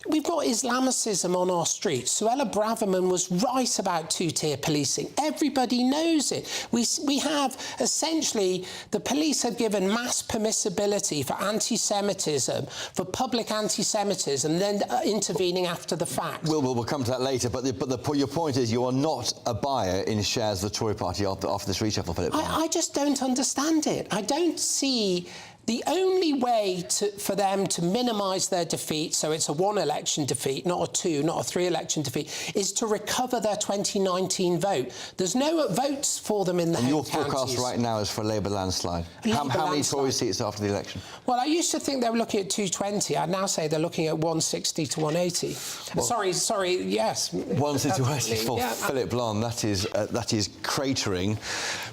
Speaker 3: Islamicism on our streets. Suella Braverman was right about two-tier policing. Everybody knows it. We have, essentially, the police have given mass permissibility for anti-Semitism, for public anti-Semitism, and then intervening after the fact.
Speaker 12: We'll come to that later, but your point is you are not a buyer in shares of the Tory party after this reshuffle, Philip.
Speaker 3: I just don't understand it. I don't see... The only way for them to minimise their defeat, so it's a one-election defeat, not a two, not a three-election defeat, is to recover their 2019 vote. There's no votes for them in the home counties.
Speaker 12: Your forecast right now is for a Labour landslide. How many Tory seats after the election?
Speaker 3: Well, I used to think they were looking at 220. I'd now say they're looking at 160 to 180. Well, sorry, yes.
Speaker 12: 160 to 180 for
Speaker 3: yeah,
Speaker 12: Philip Blanc. That is cratering.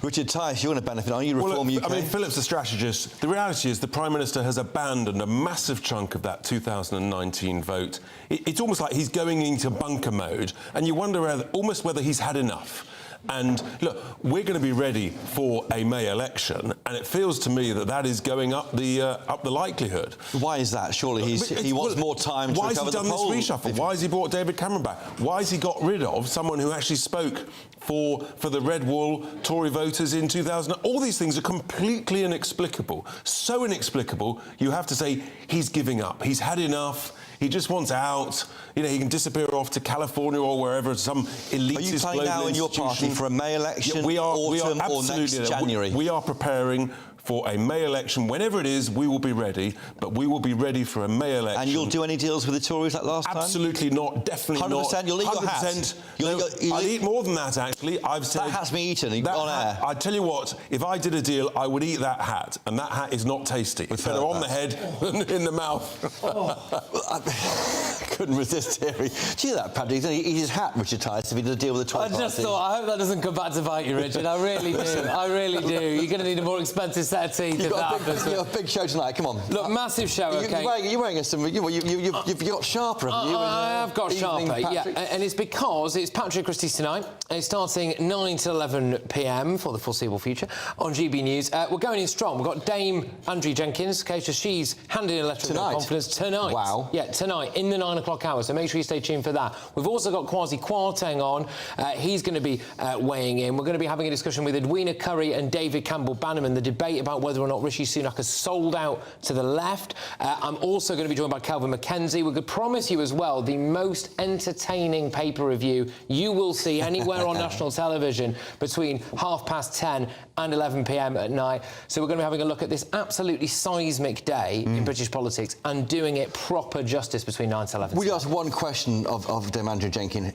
Speaker 12: Richard Tice, you're going to benefit, aren't you? Reform UK?
Speaker 8: I mean, Philip's a strategist. The reality is the Prime Minister has abandoned a massive chunk of that 2019 vote. It's almost like he's going into bunker mode, and you wonder almost whether he's had enough. And look, we're going to be ready for a May election, and it feels to me that is going up the likelihood.
Speaker 12: Why is that? Surely he wants more time to recover the polls.
Speaker 8: Why has he done this reshuffle? Why has he brought David Cameron back? Why has he got rid of someone who actually spoke for the Red Wall Tory voters in 2000? All these things are completely inexplicable. So inexplicable, you have to say he's giving up. He's had enough. He just wants out. You know, he can disappear off to California or wherever, some elitist.
Speaker 12: Are you playing now in your party for a May election,
Speaker 8: yeah,
Speaker 12: autumn or next January?
Speaker 8: We are preparing for a May election. Whenever it is, we will be ready, but we will be ready for a May election.
Speaker 12: And you'll do any deals with the Tories like last time?
Speaker 8: Absolutely not, definitely 100%,
Speaker 12: not. 100%, you'll eat
Speaker 8: 100%,
Speaker 12: your hat.
Speaker 8: I'll eat more than that, actually. I've said...
Speaker 12: That hat's been eaten on air.
Speaker 8: I tell you what, if I did a deal, I would eat that hat, and that hat is not tasty. It's better on the head than in the mouth.
Speaker 12: I couldn't resist hearing. Do you hear that, Paddy? He's going to eat his hat, Richard Tice, if he did a deal with the Tory party.
Speaker 4: I just thought, I hope that doesn't come back to bite you, Richard. I really do. I really do. You're going to need a more expensive set of teeth if that happens.
Speaker 12: You've got a big show tonight, come on.
Speaker 4: Look, massive show, OK?
Speaker 12: You're wearing you've got sharper, haven't you?
Speaker 4: I have got sharper, yeah. And it's because it's Patrick Christie's tonight. It's starting 9 to 11 p.m. for the foreseeable future on GB News. We're going in strong. We've got Dame Andrea Jenkins, so she's handing a letter of confidence tonight.
Speaker 12: Wow.
Speaker 4: Yeah, tonight, in the 9 o'clock hour, so make sure you stay tuned for that. We've also got Kwasi Kwarteng on. He's going to be weighing in. We're going to be having a discussion with Edwina Curry and David Campbell-Bannerman, the debate about whether or not Rishi Sunak has sold out to the left. I'm also going to be joined by Kelvin McKenzie. We could promise you as well the most entertaining pay-per-view you will see anywhere on national television between 10:30 and 11 p.m. at night. So we're going to be having a look at this absolutely seismic day in British politics and doing it proper justice between 9 to 11.
Speaker 12: We asked one question of Dame Andrea Jenkins.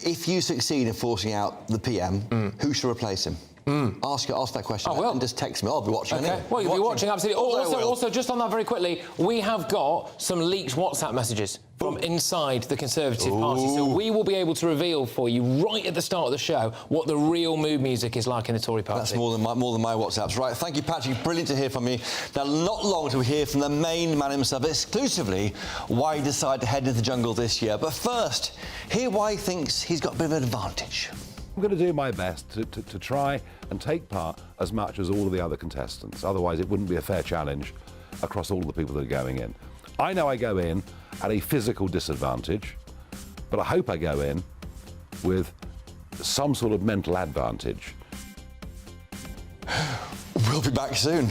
Speaker 12: If you succeed in forcing out the PM, who should replace him? Ask that question and just text me. I'll be watching.
Speaker 4: Okay. Well, you'll be watching, absolutely. Also, just on that very quickly, we have got some leaked WhatsApp messages from inside the Conservative Party. So we will be able to reveal for you right at the start of the show what the real mood music is like in the Tory Party.
Speaker 12: That's more than my WhatsApps. Right, thank you, Patrick. Brilliant to hear from you. Now, not long till we hear from the main man himself, exclusively why he decided to head into the jungle this year. But first, hear why he thinks he's got a bit of an advantage.
Speaker 9: I'm going to do my best to try and take part as much as all of the other contestants. Otherwise, it wouldn't be a fair challenge across all of the people that are going in. I know I go in at a physical disadvantage, but I hope I go in with some sort of mental advantage.
Speaker 12: We'll be back soon.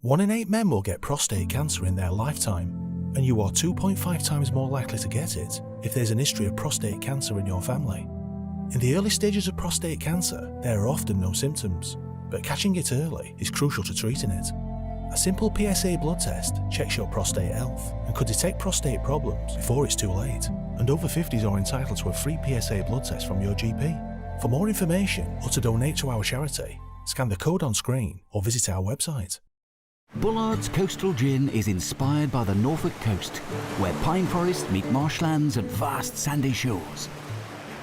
Speaker 5: 1 in 8 men will get prostate cancer in their lifetime, and you are 2.5 times more likely to get it if there's an history of prostate cancer in your family. In the early stages of prostate cancer, there are often no symptoms, but catching it early is crucial to treating it. A simple PSA blood test checks your prostate health and could detect prostate problems before it's too late. And over 50s are entitled to a free PSA blood test from your GP. For more information or to donate to our charity, scan the code on screen or visit our website.
Speaker 6: Bullard's Coastal Gin is inspired by the Norfolk coast, where pine forests meet marshlands and vast sandy shores.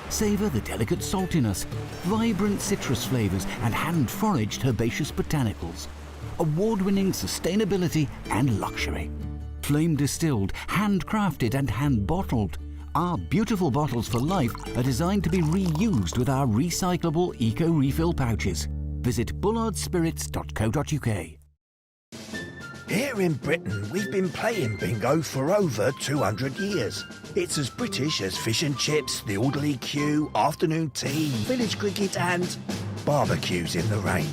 Speaker 6: Savour the delicate saltiness, vibrant citrus flavours and hand-foraged herbaceous botanicals. Award-winning sustainability and luxury. Flame distilled, handcrafted and hand-bottled. Our beautiful bottles for life are designed to be reused with our recyclable eco-refill pouches. Visit bullardspirits.co.uk.
Speaker 19: Here in Britain, we've been playing bingo for over 200 years. It's as British as fish and chips, the orderly queue, afternoon tea, village cricket and barbecues in the rain.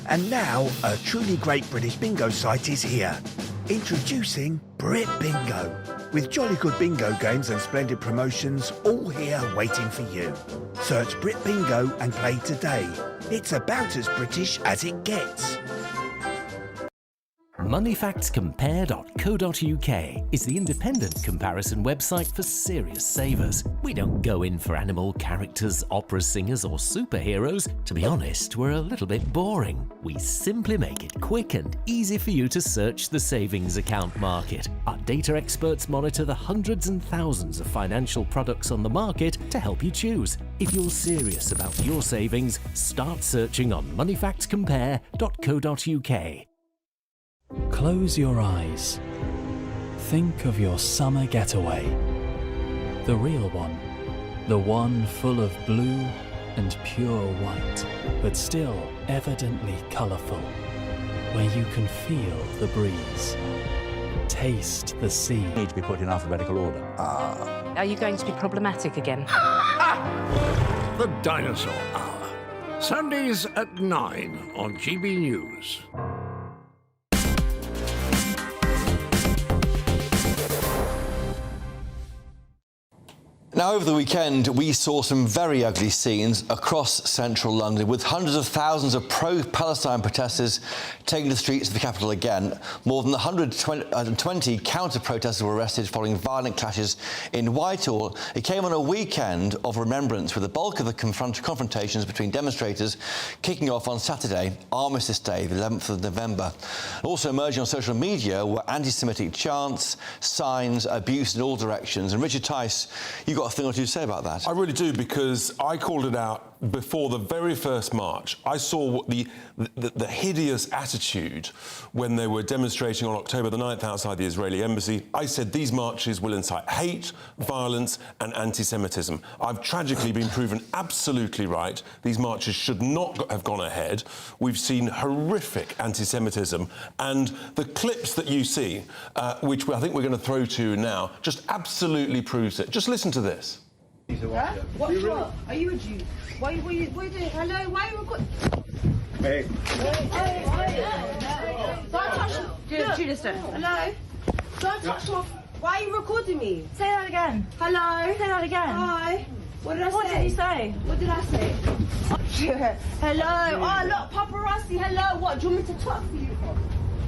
Speaker 19: And now, a truly great British bingo site is here. Introducing Brit Bingo, with jolly good bingo games and splendid promotions all here waiting for you. Search Brit Bingo and play today. It's about as British as it gets.
Speaker 7: Moneyfactscompare.co.uk is the independent comparison website for serious savers. We don't go in for animal characters, opera singers or superheroes. To be honest, we're a little bit boring. We simply make it quick and easy for you to search the savings account market. Our data experts monitor the hundreds and thousands of financial products on the market to help you choose. If you're serious about your savings, start searching on moneyfactscompare.co.uk.
Speaker 10: Close your eyes. Think of your summer getaway. The real one. The one full of blue and pure white, but still evidently colourful. Where you can feel the breeze. Taste the sea.
Speaker 11: Need to be put in alphabetical order.
Speaker 13: Are you going to be problematic again?
Speaker 14: The Dinosaur Hour. Sundays at 9 on GB News.
Speaker 12: Now, over the weekend, we saw some very ugly scenes across central London, with hundreds of thousands of pro-Palestine protesters taking the streets of the capital again. More than 120 counter-protesters were arrested following violent clashes in Whitehall. It came on a weekend of remembrance, with the bulk of the confrontations between demonstrators kicking off on Saturday, Armistice Day, the 11th of November. Also emerging on social media were anti-Semitic chants, signs, abuse in all directions. And Richard Tice, you got a thing or two to say about that?
Speaker 8: I really do, because I called it out before the very first march. I saw the hideous attitude when they were demonstrating on October the 9th outside the Israeli embassy. I said these marches will incite hate, violence and anti-Semitism. I've tragically been proven absolutely right. These marches should not have gone ahead. We've seen horrific anti-Semitism, and the clips that you see, which I think we're going to throw to now, just absolutely proves it. Just listen to this.
Speaker 15: Huh? What? Are you a Jew? Why are you doing? Hello? Why are you recording?
Speaker 14: Hey.
Speaker 15: Don't touch me. Do this then. Hello? Don't touch me. Why are you recording me? Say that again. Hello? Say that again. Hi. What did I say? What did you say? What did I say? Hello? Oh, look, paparazzi. Hello? What? Do you want me to talk for you?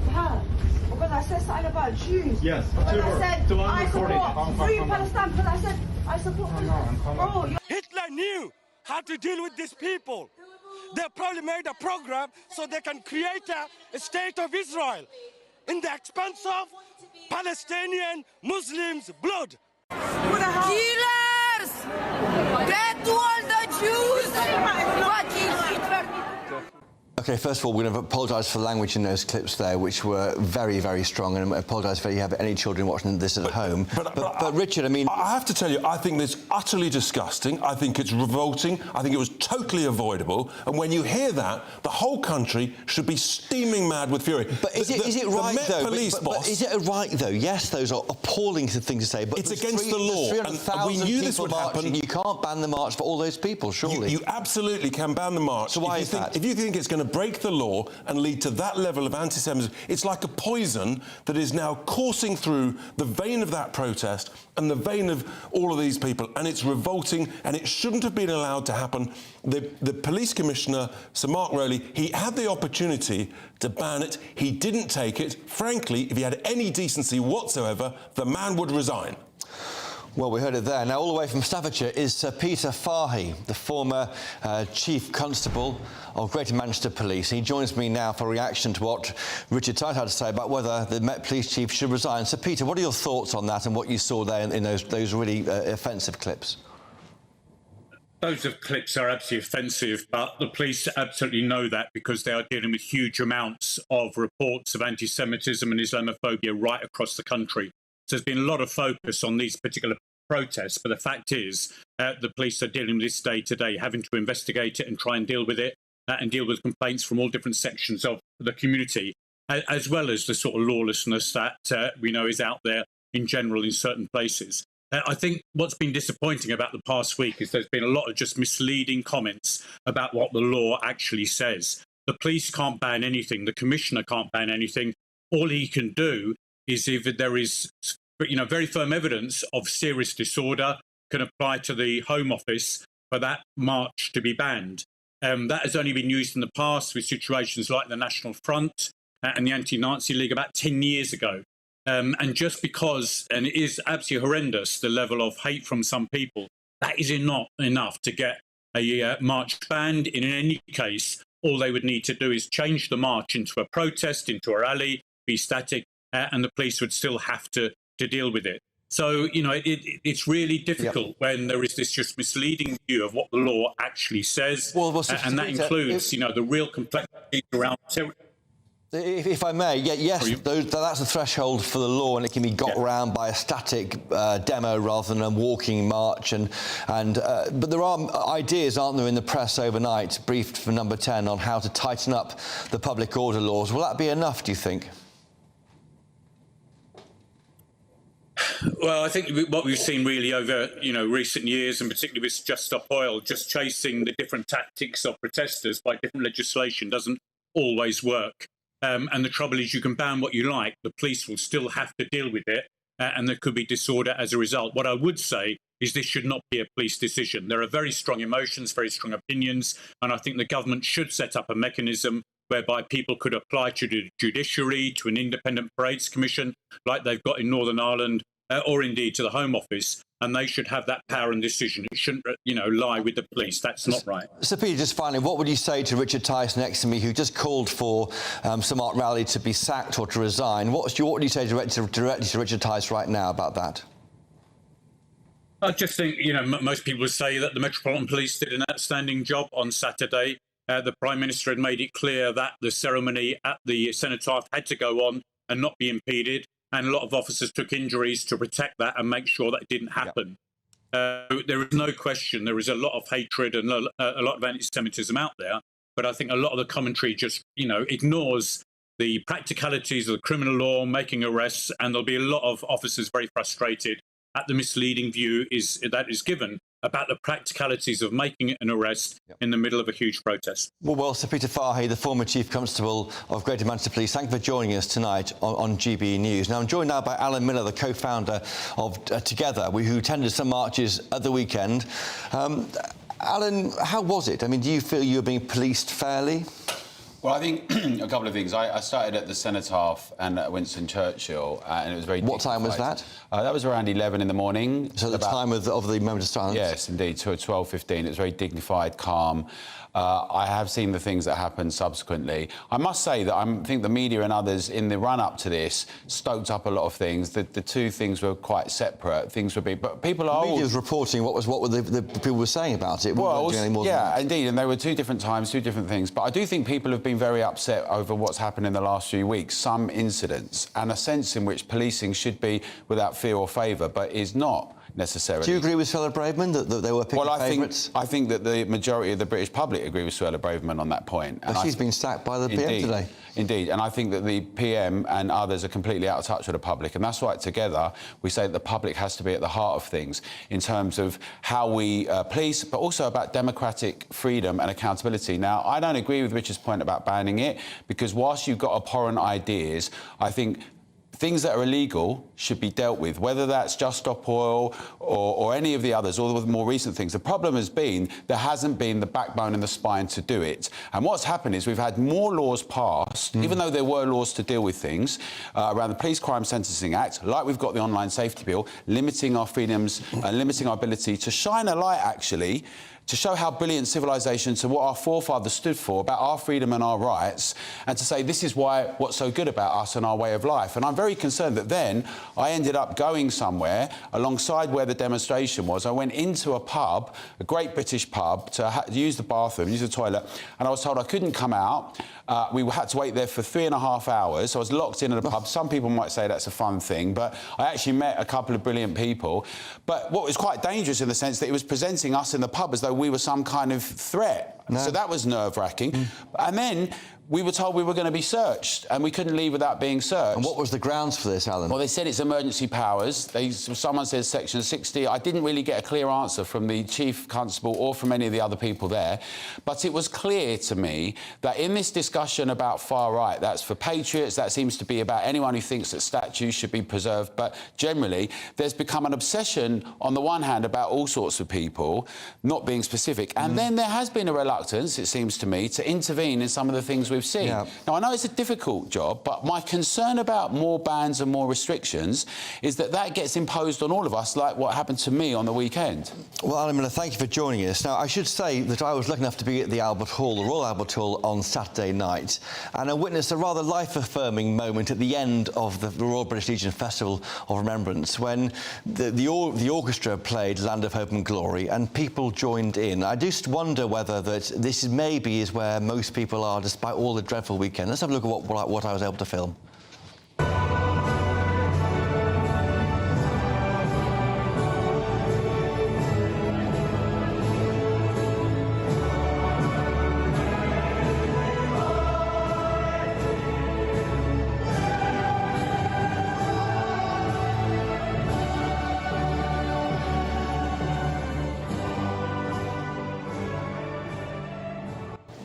Speaker 15: For her? Because I said something about Jews.
Speaker 14: Yes.
Speaker 15: Because I said I support free Palestine. Because I said I support Palestine. Bro,
Speaker 29: Hitler knew how to deal with these people. They probably made a program so they can create a state of Israel in the expense of Palestinian Muslims' blood.
Speaker 15: Killers! Dead to all the Jews! Fucking Hitler!
Speaker 12: OK, first of all, we're going to apologise for language in those clips there, which were very, very strong, and apologise if you have any children watching this at home. But Richard, I mean...
Speaker 8: I have to tell you, I think this is utterly disgusting. I think it's revolting. I think it was totally avoidable. And when you hear that, the whole country should be steaming mad with fury.
Speaker 12: But is it right, though?
Speaker 8: Police boss...
Speaker 12: But is it right, though? Yes, those are appalling things to say, but
Speaker 8: it's against the law.
Speaker 12: And we knew this would happen. You can't ban the march for all those people, surely.
Speaker 8: You absolutely can ban the march.
Speaker 12: So why is that?
Speaker 8: If you think it's going to break the law and lead to that level of anti-Semitism. It's like a poison that is now coursing through the vein of that protest and the vein of all of these people, and it's revolting, and it shouldn't have been allowed to happen. The police commissioner, Sir Mark Rowley, he had the opportunity to ban it. He didn't take it. Frankly, if he had any decency whatsoever, the man would resign.
Speaker 12: Well, we heard it there. Now, all the way from Staffordshire is Sir Peter Fahey, the former Chief Constable of Greater Manchester Police. He joins me now for a reaction to what Richard Tice had to say about whether the Met Police Chief should resign. Sir Peter, what are your thoughts on that and what you saw there in those really offensive clips?
Speaker 1: Those clips are absolutely offensive, but the police absolutely know that because they are dealing with huge amounts of reports of anti-Semitism and Islamophobia right across the country. So there's been a lot of focus on these particular protests, but the fact is the police are dealing with this day to day, having to investigate it and try and deal with it and deal with complaints from all different sections of the community, as well as the sort of lawlessness that we know is out there in general in certain places. I think what's been disappointing about the past week is there's been a lot of just misleading comments about what the law actually says. The police can't ban anything. The commissioner can't ban anything. All he can do is if there is, very firm evidence of serious disorder, can apply to the Home Office for that march to be banned. That has only been used in the past with situations like the National Front and the Anti-Nazi League about 10 years ago. And just because, and it is absolutely horrendous, the level of hate from some people, that is not enough to get a march banned. In any case, all they would need to do is change the march into a protest, into a rally, be static, and the police would still have to deal with it. So, it's really difficult when there is this just misleading view of what the law actually says. And that includes, the real complexities around
Speaker 12: If I may, yes, that's a threshold for the law, and it can be got around by a static demo rather than a walking march. But there are ideas, aren't there, in the press overnight, briefed for Number 10, on how to tighten up the public order laws. Will that be enough, do you think?
Speaker 1: Well, I think what we've seen really over, recent years, and particularly with Just Stop Oil, just chasing the different tactics of protesters by different legislation doesn't always work. And the trouble is you can ban what you like, the police will still have to deal with it, and there could be disorder as a result. What I would say is this should not be a police decision. There are very strong emotions, very strong opinions, and I think the government should set up a mechanism whereby people could apply to the judiciary, to an independent parades commission, like they've got in Northern Ireland, or indeed to the Home Office, and they should have that power and decision. It shouldn't, lie with the police. That's not right.
Speaker 12: Sir Peter, just finally, what would you say to Richard Tice next to me, who just called for Sir Mark Rowley to be sacked or to resign? What would you say directly to Richard Tice right now about that?
Speaker 1: I just think, most people would say that the Metropolitan Police did an outstanding job on Saturday. The Prime Minister had made it clear that the ceremony at the Cenotaph had to go on and not be impeded. And a lot of officers took injuries to protect that and make sure that it didn't happen. There is no question there is a lot of hatred and a lot of anti-Semitism out there, but I think a lot of the commentary just, ignores the practicalities of the criminal law, making arrests, and there'll be a lot of officers very frustrated at the misleading view that is given about the practicalities of making an arrest in the middle of a huge protest.
Speaker 12: Well, Sir Peter Fahey, the former Chief Constable of Greater Manchester Police, thank you for joining us tonight on GB News. Now, I'm joined now by Alan Miller, the co-founder of Together, who attended some marches at the weekend. Alan, how was it? I mean, do you feel you were being policed fairly?
Speaker 2: Well, I think a couple of things. I started at the Cenotaph and at Winston Churchill, and it was very...
Speaker 12: What time was that?
Speaker 2: That was around 11 in the morning.
Speaker 12: So the time of the moment of silence?
Speaker 2: Yes, indeed, to 12:15. It was very dignified, calm. I have seen the things that happened subsequently. I must say that I think the media and others in the run-up to this stoked up a lot of things. The two things were quite separate. Things would be... But people are...
Speaker 12: The media was reporting what the people were saying about it.
Speaker 2: Well, yeah, indeed, and they were two different times, two different things. But I do think people have been very upset over what's happened in the last few weeks, some incidents, and a sense in which policing should be without fear or favour, but is not necessarily.
Speaker 12: Do you agree with Suella Braverman that they were picking favourites?
Speaker 2: I think that the majority of the British public agree with Suella Braverman on that point.
Speaker 12: But she's been sacked by the PM today.
Speaker 2: Indeed, and I think that the PM and others are completely out of touch with the public, and that's why together we say that the public has to be at the heart of things in terms of how we police, but also about democratic freedom and accountability. Now, I don't agree with Richard's point about banning it, because whilst you've got abhorrent ideas, I think things that are illegal should be dealt with, whether that's Just Stop Oil or any of the others, or the more recent things. The problem has been there hasn't been the backbone and the spine to do it. And what's happened is we've had more laws passed, even though there were laws to deal with things, around the Police Crime Sentencing Act, like we've got the Online Safety Bill, limiting our freedoms and limiting our ability to shine a light, actually, to show how brilliant civilization, to what our forefathers stood for, about our freedom and our rights, and to say this is what's so good about us and our way of life. And I'm very concerned that then I ended up going somewhere alongside where the demonstration was. I went into a pub, a great British pub, to use the bathroom, use the toilet, and I was told I couldn't come out. We had to wait there for 3.5 hours. So I was locked in at a pub. Some people might say that's a fun thing, but I actually met a couple of brilliant people. But what was quite dangerous in the sense that it was presenting us in the pub as though we were some kind of threat.
Speaker 12: No.
Speaker 2: So that was nerve-wracking. And then we were told we were going to be searched, and we couldn't leave without being searched.
Speaker 12: And what was the grounds for this, Alan?
Speaker 2: Well, they said it's emergency powers. Someone says Section 60. I didn't really get a clear answer from the Chief Constable or from any of the other people there. But it was clear to me that in this discussion about far right, that's for patriots, that seems to be about anyone who thinks that statues should be preserved. But generally, there's become an obsession, on the one hand, about all sorts of people, not being specific. And then there has been a reluctance, it seems to me, to intervene in some of the things we've seen. Yeah. Now, I know it's a difficult job, but my concern about more bans and more restrictions is that that gets imposed on all of us, like what happened to me on the weekend.
Speaker 12: Well, Alan Miller, thank you for joining us. Now, I should say that I was lucky enough to be at the Albert Hall, the Royal Albert Hall, on Saturday night, and I witnessed a rather life-affirming moment at the end of the Royal British Legion Festival of Remembrance, when the orchestra played Land of Hope and Glory, and people joined in. I just wonder whether that this maybe is where most people are, despite all the dreadful weekend. Let's have a look at what I was able to film.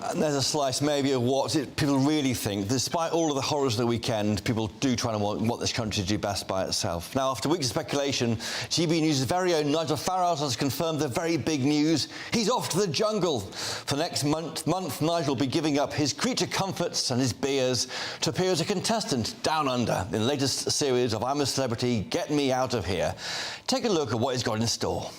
Speaker 12: And there's a slice maybe of what people really think. Despite all of the horrors of the weekend, people do try and want this country to do best by itself. Now, after weeks of speculation, GB News' very own Nigel Farage has confirmed the very big news. He's off to the jungle. For next month, Nigel will be giving up his creature comforts and his beers to appear as a contestant down under in the latest series of I'm a Celebrity, Get Me Out of Here. Take a look at what he's got in store.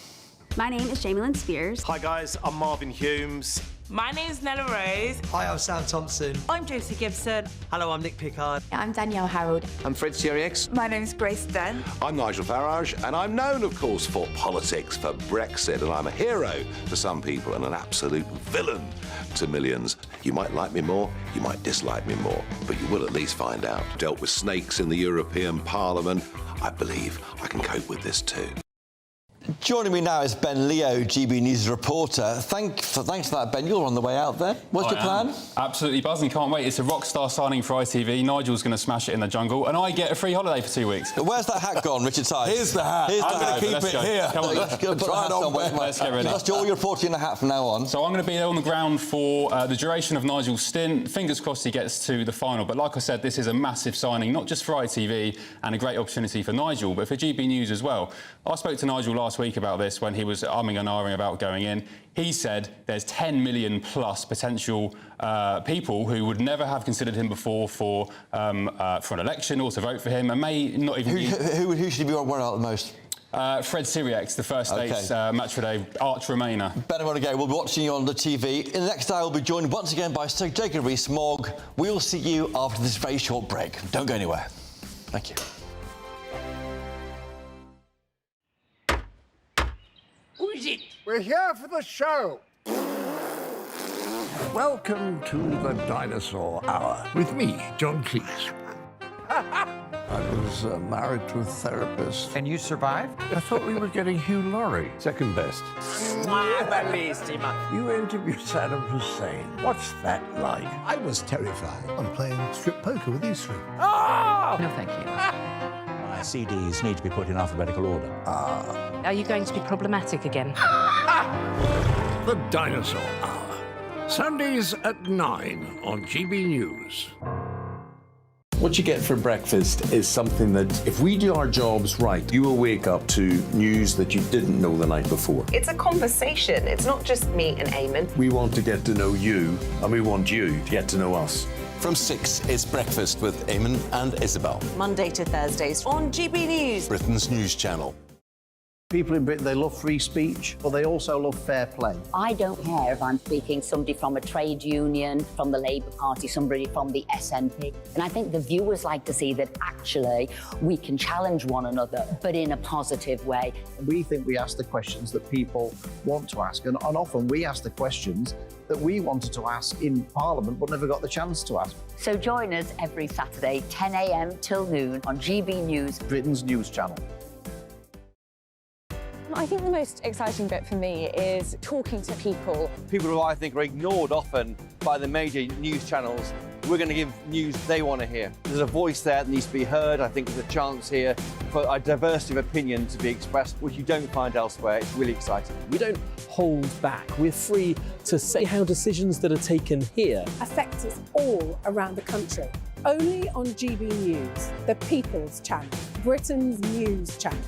Speaker 11: My name is Jamie Lynn Spears.
Speaker 16: Hi guys, I'm Marvin Humes.
Speaker 17: My name's Nella Rose.
Speaker 16: Hi, I'm Sam Thompson.
Speaker 17: I'm Josie Gibson.
Speaker 16: Hello, I'm Nick Pickard.
Speaker 11: I'm Danielle Harold.
Speaker 16: I'm Fred Siriex.
Speaker 17: My name's Grace Dent.
Speaker 9: I'm Nigel Farage, and I'm known, of course, for politics, for Brexit, and I'm a hero to some people and an absolute villain to millions. You might like me more, you might dislike me more, but you will at least find out. Dealt with snakes in the European Parliament. I believe I can cope with this too.
Speaker 12: Joining me now is Ben Leo, GB News reporter. Thanks for that, Ben. You're on the way out there. What's your plan?
Speaker 18: Absolutely buzzing. Can't wait. It's a rock star signing for ITV. Nigel's going to smash it in the jungle, and I get a free holiday for 2 weeks.
Speaker 12: Where's that hat gone, Richard Tice?
Speaker 9: Here's the hat.
Speaker 12: I'm
Speaker 9: going to keep it here.
Speaker 18: Come on,
Speaker 12: let's go. Try it on.
Speaker 18: Let's get ready.
Speaker 12: Just all your reporting in a hat from now on.
Speaker 18: So I'm going to be there on the ground for the duration of Nigel's stint. Fingers crossed he gets to the final. But like I said, this is a massive signing, not just for ITV and a great opportunity for Nigel, but for GB News as well. I spoke to Nigel last week about this when he was umming and ahhing about going in. He said there's 10 million plus potential people who would never have considered him before for an election or to vote for him, and may not even.
Speaker 12: Who should he be worried about the most?
Speaker 18: Fred Siriex, the First State's Match of the Day arch Remainer.
Speaker 12: Ben, we'll be watching you on the TV. In the next hour, we'll be joined once again by Sir Jacob Rees-Mogg. We'll see you after this very short break. Don't go anywhere. Thank you.
Speaker 14: Who is it? We're here for the show. Welcome to the Dinosaur Hour with me, John Cleese. I was married to a therapist.
Speaker 16: And you survived?
Speaker 14: I thought we were getting Hugh Laurie.
Speaker 9: Second best.
Speaker 14: You interviewed Saddam Hussein. What's that like?
Speaker 5: I was terrified. I'm playing strip poker with these three.
Speaker 16: Oh! No, thank you.
Speaker 20: My CDs need to be put in alphabetical order.
Speaker 13: Are you going to be problematic again?
Speaker 14: The Dinosaur Hour. Sundays at 9 on GB News.
Speaker 21: What you get for breakfast is something that, if we do our jobs right, you will wake up to news that you didn't know the night before.
Speaker 22: It's a conversation. It's not just me and Eamon.
Speaker 21: We want to get to know you, and we want you to get to know us.
Speaker 23: From 6, it's Breakfast with Eamon and Isabel.
Speaker 22: Monday to Thursdays on GB News.
Speaker 23: Britain's news channel.
Speaker 24: People in Britain, they love free speech, but they also love fair play.
Speaker 25: I don't care if I'm speaking somebody from a trade union, from the Labour Party, somebody from the SNP. And I think the viewers like to see that actually we can challenge one another, but in a positive way.
Speaker 24: We think we ask the questions that people want to ask, and often we ask the questions that we wanted to ask in Parliament but never got the chance to ask.
Speaker 25: So join us every Saturday, 10 a.m. till noon on GB News,
Speaker 24: Britain's news channel.
Speaker 26: I think the most exciting bit for me is talking to people.
Speaker 12: People who I think are ignored often by the major news channels, we're going to give news they want to hear. There's a voice there that needs to be heard. I think there's a chance here for a diversity of opinion to be expressed, which you don't find elsewhere. It's really exciting.
Speaker 27: We don't hold back. We're free to say how decisions that are taken here
Speaker 29: affect us all around the country. Only on GB News, the People's Channel, Britain's news channel.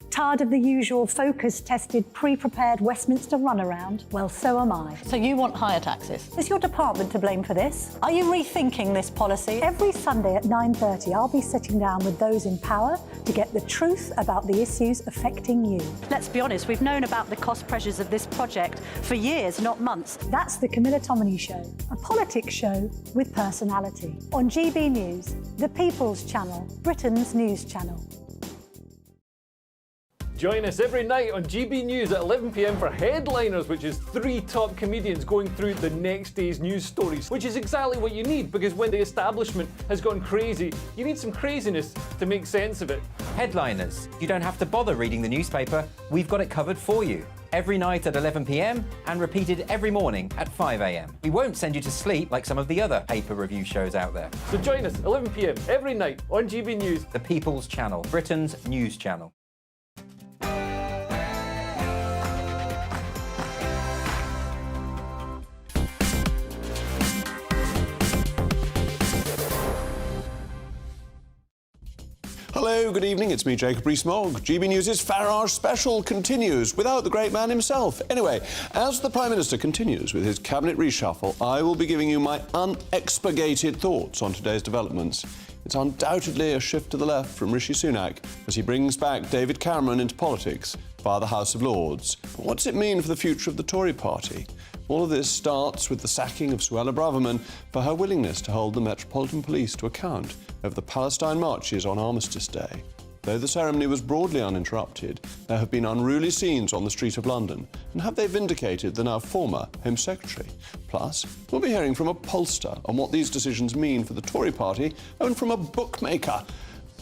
Speaker 28: Tired of the usual focus-tested, pre-prepared Westminster runaround? Well, so am I.
Speaker 30: So you want higher taxes?
Speaker 28: Is your department to blame for this? Are you rethinking this policy? Every Sunday at 9:30, I'll be sitting down with those in power to get the truth about the issues affecting you.
Speaker 30: Let's be honest, we've known about the cost pressures of this project for years, not months.
Speaker 28: That's the Camilla Tominey Show, a politics show with personality. On GB News, the People's Channel, Britain's news channel.
Speaker 27: Join us every night on GB News at 11 p.m. for Headliners, which is 3 top comedians going through the next day's news stories, which is exactly what you need, because when the establishment has gone crazy, you need some craziness to make sense of it.
Speaker 16: Headliners. You don't have to bother reading the newspaper. We've got it covered for you. Every night at 11 p.m. and repeated every morning at 5 a.m. We won't send you to sleep like some of the other paper review shows out there.
Speaker 27: So join us 11 p.m. every night on GB News.
Speaker 16: The People's Channel, Britain's news channel.
Speaker 31: Hello, good evening, it's me, Jacob Rees-Mogg. GB News' Farage special continues without the great man himself. Anyway, as the Prime Minister continues with his cabinet reshuffle, I will be giving you my unexpurgated thoughts on today's developments. It's undoubtedly a shift to the left from Rishi Sunak as he brings back David Cameron into politics via the House of Lords. But what does it mean for the future of the Tory party? All of this starts with the sacking of Suella Braverman for her willingness to hold the Metropolitan Police to account over the Palestine marches on Armistice Day. Though the ceremony was broadly uninterrupted, there have been unruly scenes on the street of London, and have they vindicated the now former Home Secretary? Plus, we'll be hearing from a pollster on what these decisions mean for the Tory party, and from a bookmaker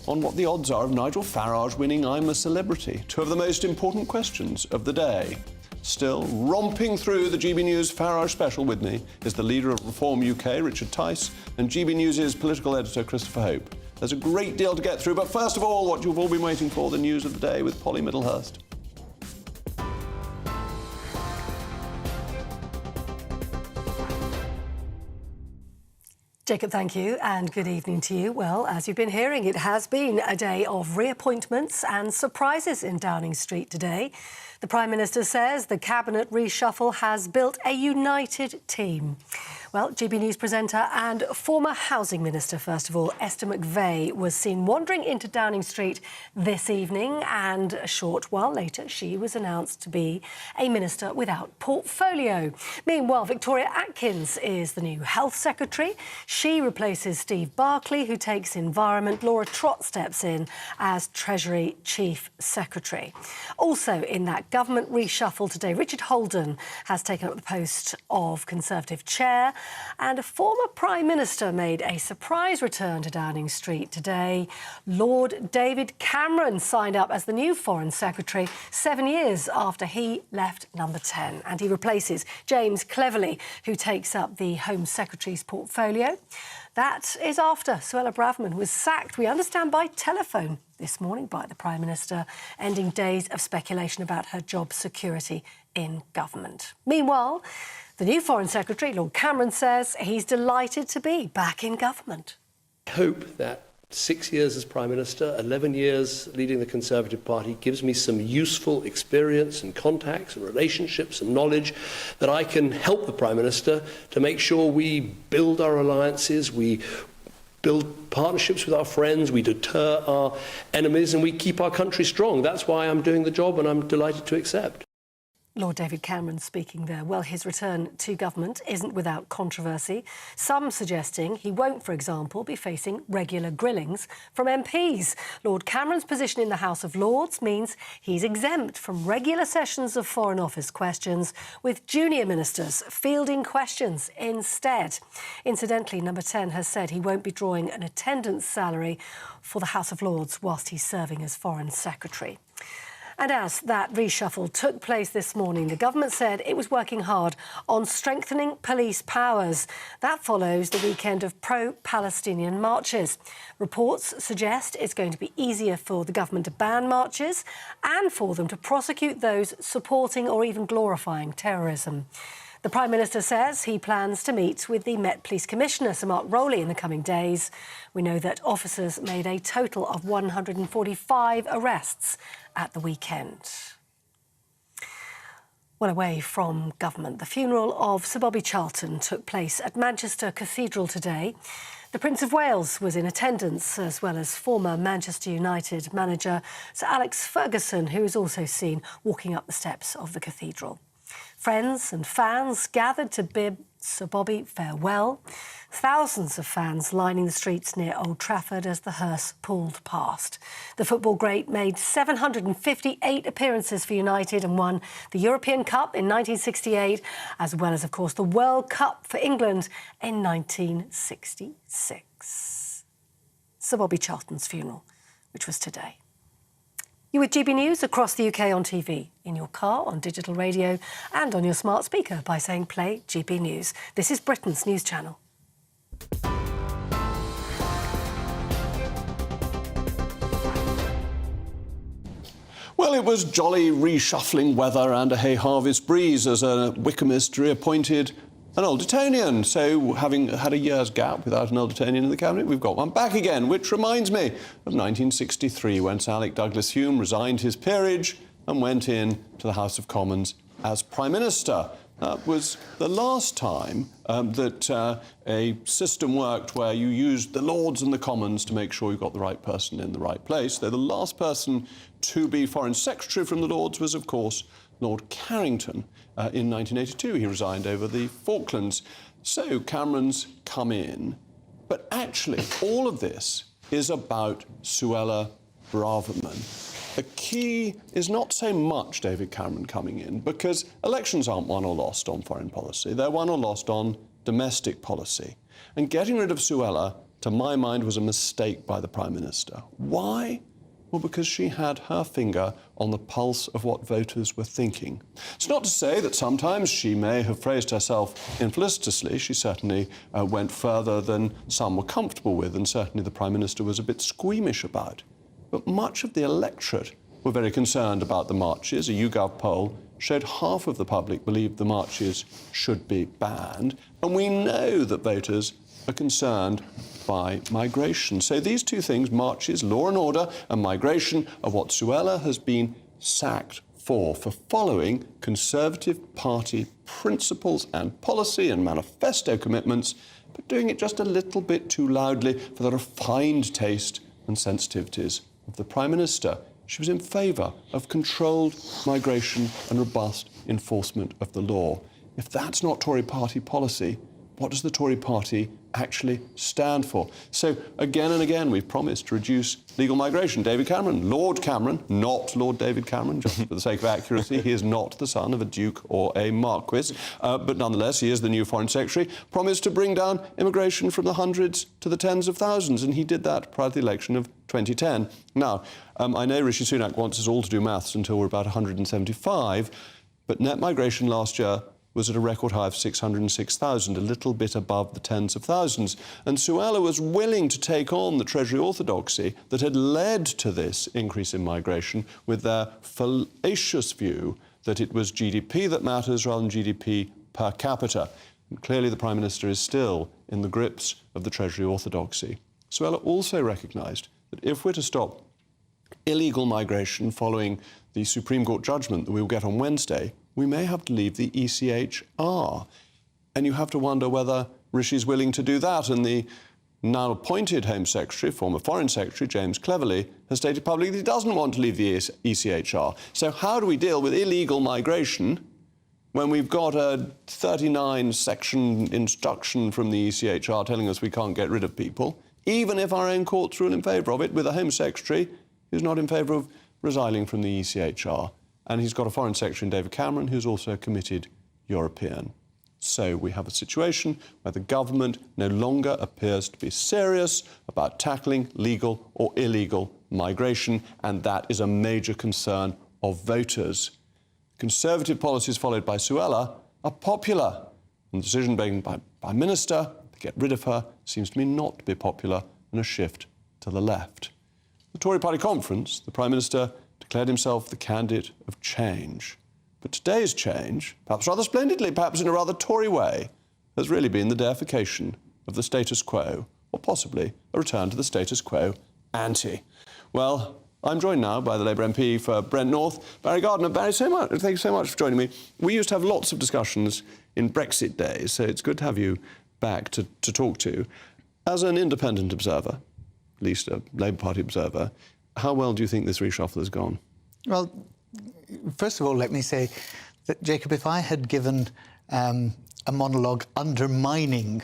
Speaker 31: on what the odds are of Nigel Farage winning I'm a Celebrity, 2 of the most important questions of the day. Still, romping through the GB News Farage special with me is the leader of Reform UK, Richard Tice, and GB News' political editor, Christopher Hope. There's a great deal to get through, but first of all, what you've all been waiting for, the news of the day with Polly Middlehurst.
Speaker 28: Jacob, thank you, and good evening to you. Well, as you've been hearing, it has been a day of reappointments and surprises in Downing Street today. The Prime Minister says the cabinet reshuffle has built a united team. Well, GB News presenter and former Housing Minister, first of all, Esther McVey, was seen wandering into Downing Street this evening, and a short while later she was announced to be a minister without portfolio. Meanwhile, Victoria Atkins is the new Health Secretary. She replaces Steve Barclay, who takes Environment. Laura Trott steps in as Treasury Chief Secretary. Also in that government reshuffle today, Richard Holden has taken up the post of Conservative Chair. And a former Prime Minister made a surprise return to Downing Street today. Lord David Cameron signed up as the new Foreign Secretary 7 years after he left Number 10. And he replaces James Cleverly, who takes up the Home Secretary's portfolio. That is after Suella Braverman was sacked, we understand, by telephone this morning by the Prime Minister, ending days of speculation about her job security in government. Meanwhile, the new Foreign Secretary, Lord Cameron, says he's delighted to be back in government.
Speaker 1: I hope that 6 years as Prime Minister, 11 years leading the Conservative Party gives me some useful experience and contacts and relationships and knowledge that I can help the Prime Minister to make sure we build our alliances, we build partnerships with our friends, we deter our enemies and we keep our country strong. That's why I'm doing the job and I'm delighted to accept.
Speaker 28: Lord David Cameron speaking there. Well, his return to government isn't without controversy. Some suggesting he won't, for example, be facing regular grillings from MPs. Lord Cameron's position in the House of Lords means he's exempt from regular sessions of Foreign Office questions, with junior ministers fielding questions instead. Incidentally, Number 10 has said he won't be drawing an attendance salary for the House of Lords whilst he's serving as Foreign Secretary. And as that reshuffle took place this morning, the government said it was working hard on strengthening police powers. That follows the weekend of pro-Palestinian marches. Reports suggest it's going to be easier for the government to ban marches and for them to prosecute those supporting or even glorifying terrorism. The Prime Minister says he plans to meet with the Met Police Commissioner, Sir Mark Rowley, in the coming days. We know that officers made a total of 145 arrests at the weekend. Well, away from government, the funeral of Sir Bobby Charlton took place at Manchester Cathedral today. The Prince of Wales was in attendance, as well as former Manchester United manager Sir Alex Ferguson, who was also seen walking up the steps of the cathedral. Friends and fans gathered to bid Sir Bobby farewell. Thousands of fans lining the streets near Old Trafford as the hearse pulled past. The football great made 758 appearances for United and won the European Cup in 1968, as well as, of course, the World Cup for England in 1966. Sir Bobby Charlton's funeral, which was today. You with GB News across the UK on TV, in your car, on digital radio and on your smart speaker by saying play GB News. This is Britain's news channel.
Speaker 31: Well, it was jolly reshuffling weather and a hay harvest breeze as a Wycomist reappointed an Aldertonian. So, having had a year's gap without an Aldertonian in the Cabinet, we've got one back again, which reminds me of 1963, when Sir Alec Douglas-Home resigned his peerage and went in to the House of Commons as Prime Minister. That was the last time that a system worked where you used the Lords and the Commons to make sure you got the right person in the right place. Though the last person to be Foreign Secretary from the Lords was, of course, Lord Carrington. In 1982, he resigned over the Falklands. So Cameron's come in. But actually, all of this is about Suella Braverman. The key is not so much David Cameron coming in, because elections aren't won or lost on foreign policy. They're won or lost on domestic policy. And getting rid of Suella, to my mind, was a mistake by the Prime Minister. Why? Well, because she had her finger on the pulse of what voters were thinking. It's not to say that sometimes she may have phrased herself infelicitously. She certainly went further than some were comfortable with, and certainly the Prime Minister was a bit squeamish about. But much of the electorate were very concerned about the marches. A YouGov poll showed half of the public believed the marches should be banned. And we know that voters are concerned by migration. So these two things, marches, law and order, and migration, are what Suella has been sacked for following Conservative Party principles and policy and manifesto commitments, but doing it just a little bit too loudly for the refined taste and sensitivities of the Prime Minister. She was in favour of controlled migration and robust enforcement of the law. If that's not Tory party policy, what does the Tory party actually stand for. So again and again we've promised to reduce legal migration. David Cameron, Lord Cameron, not Lord David Cameron, just for the sake of accuracy, he is not the son of a duke or a marquis, but nonetheless he is the new Foreign Secretary, promised to bring down immigration from the hundreds to the tens of thousands, and he did that prior to the election of 2010. Now, I know Rishi Sunak wants us all to do maths until we're about 175, but net migration last year was at a record high of 606,000, a little bit above the tens of thousands. And Suella was willing to take on the Treasury orthodoxy that had led to this increase in migration with their fallacious view that it was GDP that matters rather than GDP per capita. And clearly the Prime Minister is still in the grips of the Treasury orthodoxy. Suella also recognised that if we're to stop illegal migration following the Supreme Court judgment that we will get on Wednesday, we may have to leave the ECHR. And you have to wonder whether Rishi's willing to do that. And the now appointed Home Secretary, former Foreign Secretary, James Cleverly, has stated publicly that he doesn't want to leave the ECHR. So how do we deal with illegal migration when we've got a 39-section instruction from the ECHR telling us we can't get rid of people, even if our own courts rule in favour of it, with a Home Secretary who's not in favour of resigning from the ECHR? And he's got a Foreign Secretary in David Cameron who's also a committed European. So we have a situation where the government no longer appears to be serious about tackling legal or illegal migration, and that is a major concern of voters. Conservative policies followed by Suella are popular, and the decision made by Prime Minister to get rid of her seems to me not to be popular, and a shift to the left. At the Tory party conference, the Prime Minister declared himself the candidate of change. But today's change, perhaps rather splendidly, perhaps in a rather Tory way, has really been the deification of the status quo, or possibly a return to the status quo ante. Well, I'm joined now by the Labour MP for Brent North, Barry Gardiner. Barry, thank you so much for joining me. We used to have lots of discussions in Brexit days, so it's good to have you back to talk to. As an independent observer, at least a Labour Party observer, how well do you think this reshuffle has gone?
Speaker 2: Well, first of all, let me say that, Jacob, if I had given a monologue undermining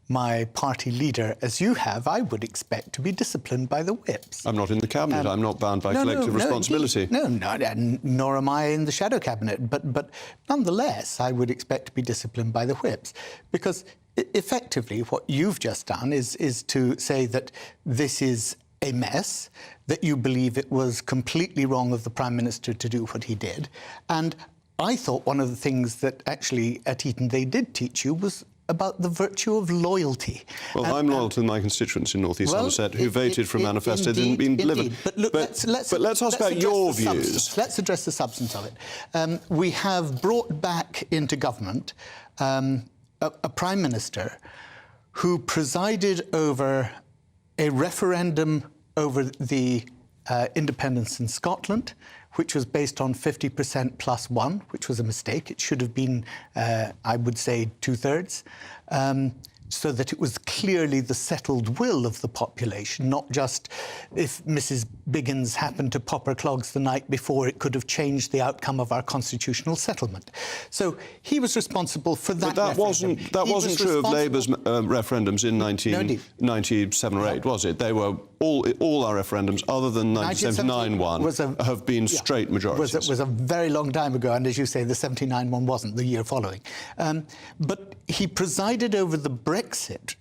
Speaker 2: my party leader, as you have, I would expect to be disciplined by the whips.
Speaker 31: I'm not in the cabinet. I'm not bound by collective responsibility.
Speaker 2: No, nor am I in the shadow cabinet. But nonetheless, I would expect to be disciplined by the whips, because effectively what you've just done is to say that this is a mess, that you believe it was completely wrong of the Prime Minister to do what he did. And I thought one of the things that actually at Eton they did teach you was about the virtue of loyalty.
Speaker 31: Well, I'm loyal to my constituents in North East Somerset who voted for a manifesto that didn't been delivered.
Speaker 2: But look, let's
Speaker 31: ask about your views.
Speaker 2: Let's address the substance of it. We have brought back into government a Prime Minister who presided over a referendum over the independence in Scotland, which was based on 50% plus one, which was a mistake. It should have been, I would say, 2/3, so that it was clearly the settled will of the population, not just if Mrs. Biggins happened to pop her clogs the night before, it could have changed the outcome of our constitutional settlement. So he was responsible for that.
Speaker 31: But that wasn't true of Labour's referendums in 1997 or 8, was it? They were all our referendums, other than 1979 one, have been straight majorities.
Speaker 2: Was a very long time ago, and as you say, the 79 one wasn't the year following. But he presided over the Brexit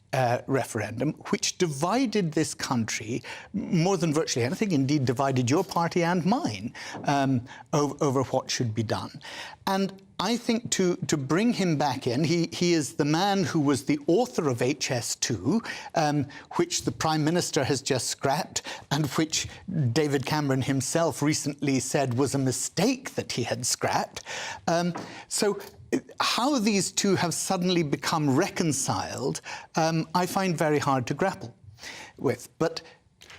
Speaker 2: referendum, which divided this country more than virtually anything, indeed divided your party and mine over what should be done. And I think to bring him back in, he is the man who was the author of HS2, which the Prime Minister has just scrapped, and which David Cameron himself recently said was a mistake that he had scrapped. So how these two have suddenly become reconciled, I find very hard to grapple with. But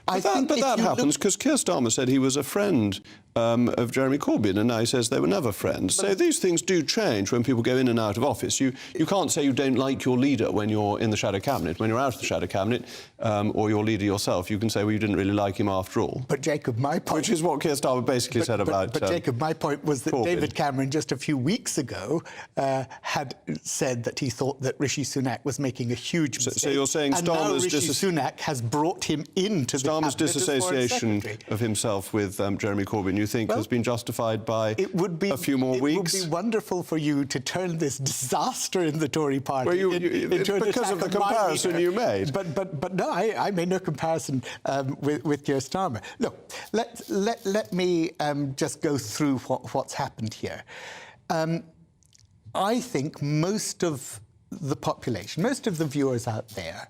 Speaker 31: that happens because Keir Starmer said he was a friend of Jeremy Corbyn, and now he says they were never friends. So these things do change when people go in and out of office. You can't say you don't like your leader when you're in the shadow cabinet. When you're out of the shadow cabinet, or your leader yourself, you can say, well, you didn't really like him after all.
Speaker 2: But Jacob, my point...
Speaker 31: Which is what Keir Starmer basically said about
Speaker 2: But Jacob, my point was that
Speaker 31: Corbyn.
Speaker 2: David Cameron just a few weeks ago had said that he thought that Rishi Sunak was making a huge mistake.
Speaker 31: So you're saying
Speaker 2: and now Rishi Sunak has brought him into the
Speaker 31: Starmer's
Speaker 2: cabinet as Foreign
Speaker 31: disassociation
Speaker 2: Secretary.
Speaker 31: of himself with Jeremy Corbyn, you think, has been justified by a few more weeks?
Speaker 2: It would be wonderful for you to turn this disaster in the Tory party into an
Speaker 31: because of the
Speaker 2: attack on my
Speaker 31: comparison
Speaker 2: leader.
Speaker 31: you made.
Speaker 2: But no, I made no comparison with Keir Starmer. Look, let me just go through what's happened here. I think most of the population, most of the viewers out there,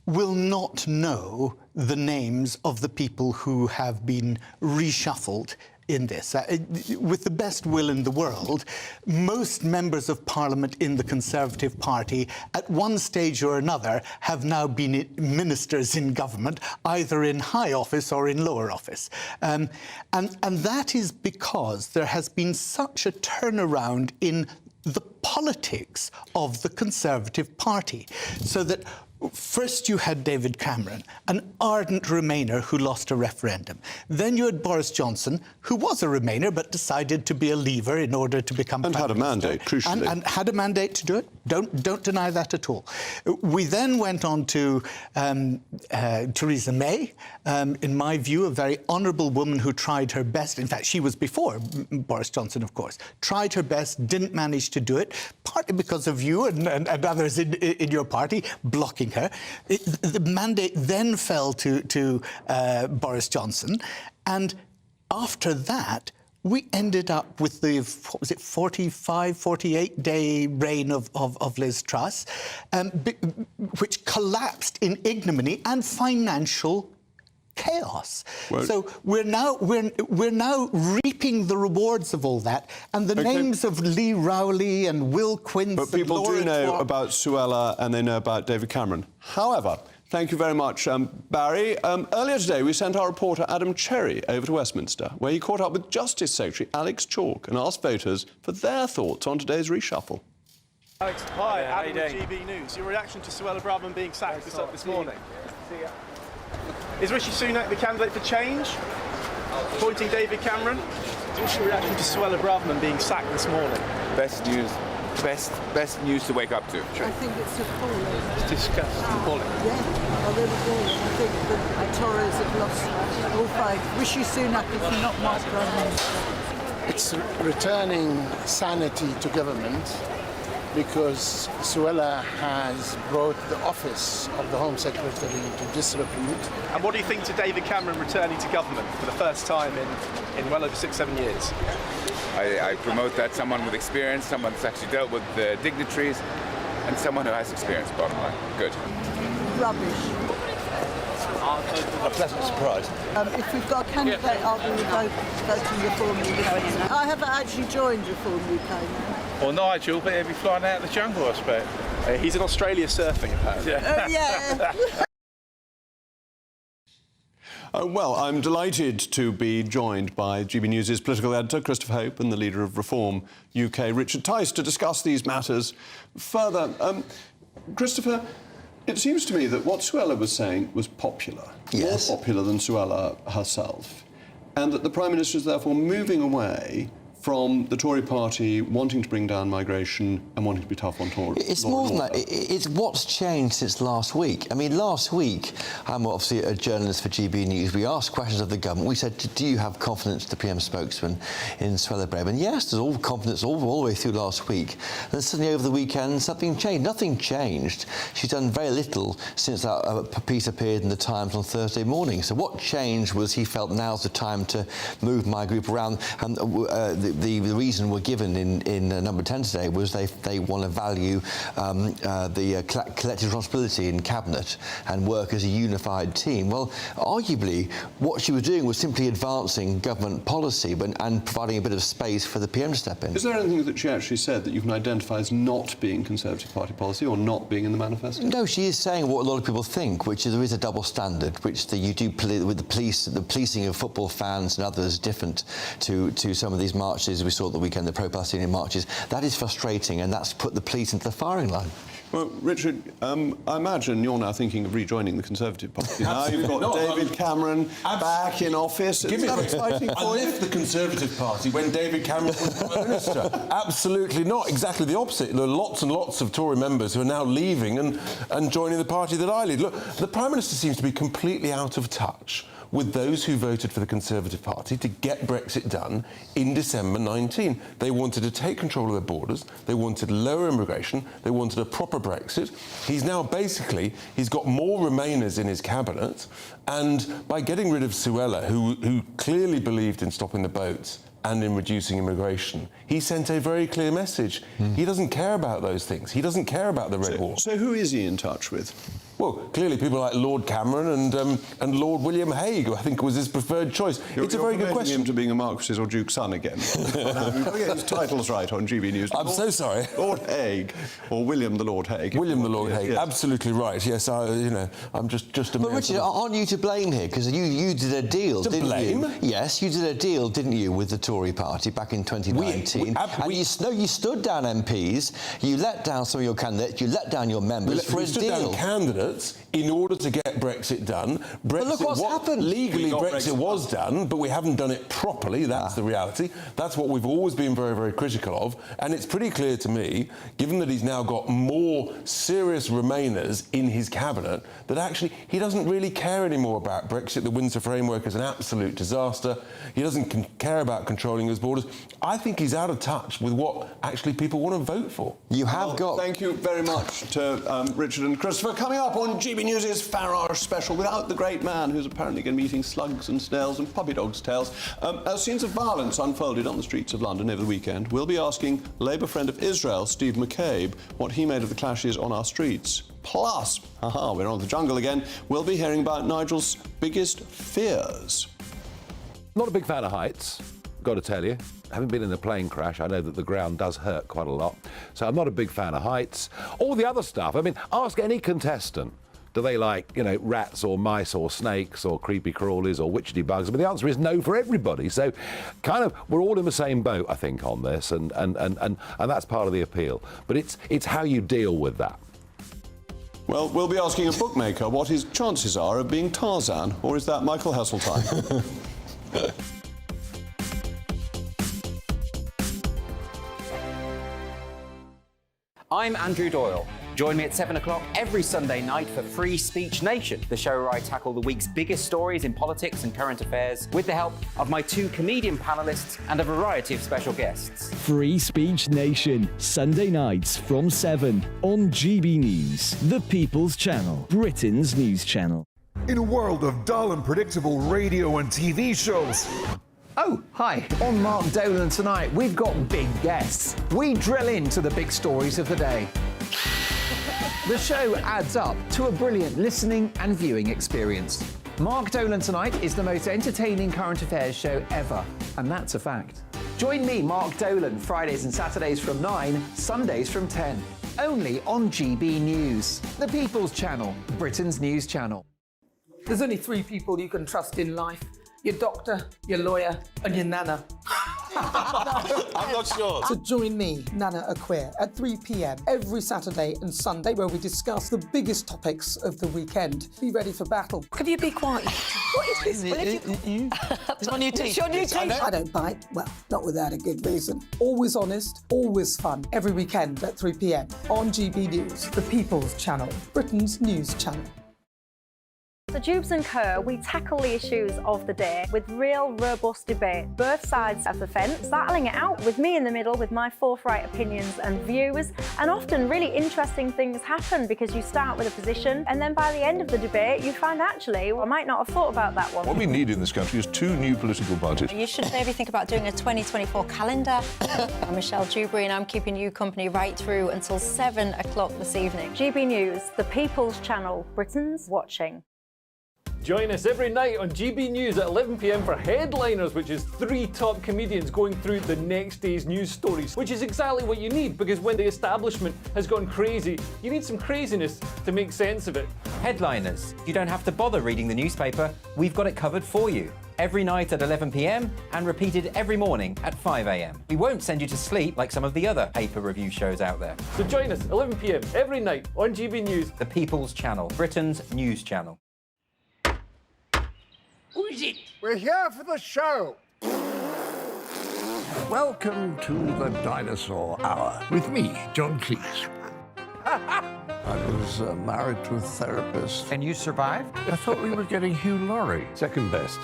Speaker 2: will not know the names of the people who have been reshuffled in this. With the best will in the world, most members of Parliament in the Conservative Party, at one stage or another, have now been ministers in government, either in high office or in lower office. And that is because there has been such a turnaround in the politics of the Conservative Party, so that first you had David Cameron, an ardent Remainer who lost a referendum. Then you had Boris Johnson, who was a Remainer but decided to be a Leaver in order to become Prime Minister.
Speaker 31: And had a mandate, crucially.
Speaker 2: And had a mandate to do it. Don't deny that at all. We then went on to Theresa May, in my view, a very honourable woman who tried her best. In fact, she was before Boris Johnson, of course. Tried her best, didn't manage to do it, partly because of you and others in your party blocking her. The mandate then fell to Boris Johnson, and after that we ended up with the, 48-day reign of Liz Truss, which collapsed in ignominy and financial chaos.
Speaker 31: Well,
Speaker 2: so we're now reaping the rewards of all that, and the names of Lee Rowley and Will Quince.
Speaker 31: But people do know about Suella and they know about David Cameron. However, thank you very much, Barry. Earlier today, we sent our reporter Adam Cherry over to Westminster, where he caught up with Justice Secretary Alex Chalk and asked voters for their thoughts on today's reshuffle.
Speaker 3: Alex, hi, Adam with GB News. Your reaction to Suella Braverman being sacked this morning? Is Rishi Sunak the candidate for change? Appointing David Cameron? What's your reaction to Suella Braverman being sacked this morning?
Speaker 4: Best news to wake up to.
Speaker 6: I think it's appalling.
Speaker 3: It's disgusting. Appalling.
Speaker 6: Yeah, I really do. I think the Tories have lost all faith. Rishi Sunak is not my Prime Minister.
Speaker 7: It's returning sanity to government, because Suella has brought the office of the Home Secretary into disrepute.
Speaker 3: And what do you think to David Cameron returning to government for the first time in well over 6-7 years?
Speaker 4: I promote that, someone with experience, someone that's actually dealt with the dignitaries, and someone who has experience, bottom line. Good.
Speaker 6: Rubbish.
Speaker 4: A pleasant surprise.
Speaker 6: If we've got a candidate, I'll be voting Reform UK. I haven't actually joined Reform UK now.
Speaker 4: Or Nigel, but he'll be flying out of the jungle, I expect.
Speaker 3: He's in Australia surfing, apparently.
Speaker 6: Yeah.
Speaker 31: Well, I'm delighted to be joined by GB News' political editor, Christopher Hope, and the leader of Reform UK, Richard Tice, to discuss these matters further. Christopher, it seems to me that what Suella was saying was popular, more popular than Suella herself, and that the Prime Minister is therefore moving away from the Tory party wanting to bring down migration and wanting to be tough on Tory.
Speaker 12: It's more than that. It's what's changed since last week. I mean, last week, I'm obviously a journalist for GB News. We asked questions of the government. We said, do you have confidence, the PM spokesman, in Suella Braverman? Yes, there's all confidence all the way through last week. Then suddenly over the weekend, something changed. Nothing changed. She's done very little since that piece appeared in the Times on Thursday morning. So what changed was he felt now's the time to move my group around. And the reason we're given in number 10 today was they want to value the collective responsibility in cabinet and work as a unified team. Well, arguably, what she was doing was simply advancing government policy and providing a bit of space for the PM to step in.
Speaker 31: Is there anything that she actually said that you can identify as not being Conservative Party policy or not being in the manifesto?
Speaker 12: No, she is saying what a lot of people think, which is there is a double standard, which you do with the police. The policing of football fans and others different to some of these marches we saw at the weekend, the pro-Palestinian marches. That is frustrating, and that's put the police into the firing line.
Speaker 31: Well, Richard, I imagine you're now thinking of rejoining the Conservative Party. Now you've got David Cameron back in office. Isn't that exciting
Speaker 5: I
Speaker 31: for you?
Speaker 5: left the Conservative Party when David Cameron was Prime Minister. Absolutely not. Exactly the opposite. There are lots and lots of Tory members who are now leaving and joining the party that I lead. Look, the Prime Minister seems to be completely out of touch with those who voted for the Conservative Party to get Brexit done in December 19. They wanted to take control of their borders, they wanted lower immigration, they wanted a proper Brexit. He's now he's got more Remainers in his cabinet, and by getting rid of Suella, who clearly believed in stopping the boats and in reducing immigration, he sent a very clear message. He doesn't care about those things. He doesn't care about the Red Wall.
Speaker 31: So who is he in touch with?
Speaker 5: Well, clearly people like Lord Cameron and Lord William Hague, who I think was his preferred choice. It's a very good question.
Speaker 31: Him to being a Marquess's or Duke's son again. We've got to get his titles right on GB News.
Speaker 5: I'm so sorry.
Speaker 31: Lord Hague, or William the Lord Hague.
Speaker 5: William the Lord Hague, yes. Absolutely right. Yes, I'm just a...
Speaker 12: But Richard, aren't you to blame here? Because you did a deal, didn't you? Yes, you did a deal, didn't you, with the Tory party back in 2019. You stood down MPs, you let down some of your candidates, you let down your members for a deal.
Speaker 5: We stood down candidates in order to get Brexit done.
Speaker 12: But look what's happened.
Speaker 5: Legally, Brexit was done, but we haven't done it properly. That's the reality. That's what we've always been very, very critical of. And it's pretty clear to me, given that he's now got more serious Remainers in his cabinet, that actually he doesn't really care anymore about Brexit. The Windsor Framework is an absolute disaster. He doesn't care about controlling his borders. I think he's out of touch with what actually people want to vote for.
Speaker 12: You have got...
Speaker 31: Thank you very much to Richard and Christopher. Coming up on GB News' Farage special, without the great man who's apparently going to be eating slugs and snails and puppy dogs' tails. As scenes of violence unfolded on the streets of London over the weekend, we'll be asking Labour friend of Israel, Steve McCabe, what he made of the clashes on our streets. Plus, we're on the jungle again, we'll be hearing about Nigel's biggest fears.
Speaker 8: Not a big fan of heights, got to tell you. Having been in a plane crash, I know that the ground does hurt quite a lot. So I'm not a big fan of heights. All the other stuff, I mean, ask any contestant. Do they like, rats or mice or snakes or creepy crawlies or witchetty bugs? I mean, the answer is no for everybody. So kind of we're all in the same boat, I think, on this, and that's part of the appeal. But it's how you deal with that.
Speaker 31: Well, we'll be asking a bookmaker what his chances are of being Tarzan, or is that Michael Heseltine?
Speaker 16: I'm Andrew Doyle. Join me at 7 o'clock every Sunday night for Free Speech Nation, the show where I tackle the week's biggest stories in politics and current affairs with the help of my two comedian panellists and a variety of special guests.
Speaker 9: Free Speech Nation, Sunday nights from 7 on GB News, the People's Channel, Britain's news channel.
Speaker 10: In a world of dull and predictable radio and TV shows.
Speaker 24: Oh, hi. On Mark Dolan tonight, we've got big guests. We drill into the big stories of the day. The show adds up to a brilliant listening and viewing experience. Mark Dolan Tonight is the most entertaining current affairs show ever, and that's a fact. Join me, Mark Dolan, Fridays and Saturdays from 9, Sundays from 10. Only on GB News, the People's Channel, Britain's news channel.
Speaker 11: There's only 3 people you can trust in life. Your doctor, your lawyer, and your nana.
Speaker 5: I'm not sure.
Speaker 11: So join me, Nana Aquare, at 3 p.m. every Saturday and Sunday, where we discuss the biggest topics of the weekend. Be ready for battle.
Speaker 13: Could you be quiet? What is this? It's my new teeth.
Speaker 11: It's your new teeth. I don't bite. Well, not without a good reason. Always honest, always fun. Every weekend at 3 p.m. on GB News, the People's Channel, Britain's news channel.
Speaker 15: The
Speaker 14: the Jubes and Kerr, we tackle the issues of the day with real, robust debate. Both sides of the fence, battling it out with me in the middle with my forthright opinions and views. And often really interesting things happen because you start with a position and then by the end of the debate you find actually, well, I might not have thought about that one.
Speaker 10: What we need in this country is 2 new political parties.
Speaker 13: You should maybe think about doing a 2024 calendar. I'm Michelle Dewberry and I'm keeping you company right through until 7 o'clock this evening.
Speaker 14: GB News, the People's Channel, Britain's watching.
Speaker 27: Join us every night on GB News at 11 p.m. for Headliners, which is 3 top comedians going through the next day's news stories, which is exactly what you need, because when the establishment has gone crazy, you need some craziness to make sense of it.
Speaker 16: Headliners. You don't have to bother reading the newspaper. We've got it covered for you. Every night at 11 p.m. and repeated every morning at 5 a.m. We won't send you to sleep like some of the other paper review shows out there.
Speaker 27: So join us 11 p.m. every night on GB News.
Speaker 16: The People's Channel, Britain's news channel.
Speaker 15: Who is it? We're here for the show. Welcome to the Dinosaur Hour with me, John Cleese. I was married to a therapist.
Speaker 24: And you survived?
Speaker 15: I thought we were getting Hugh Laurie.
Speaker 10: Second best.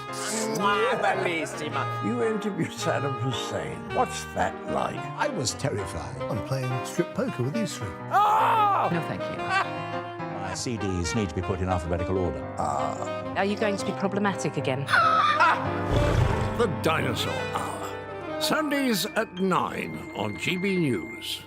Speaker 15: You interviewed Saddam Hussein. What's that like?
Speaker 17: I was terrified. I'm playing strip poker with these 3.
Speaker 24: Oh!
Speaker 18: No, thank you.
Speaker 17: My CDs need to be put in alphabetical order.
Speaker 18: Are you going to be problematic again?
Speaker 15: The Dinosaur Hour. Sundays at 9 on GB News.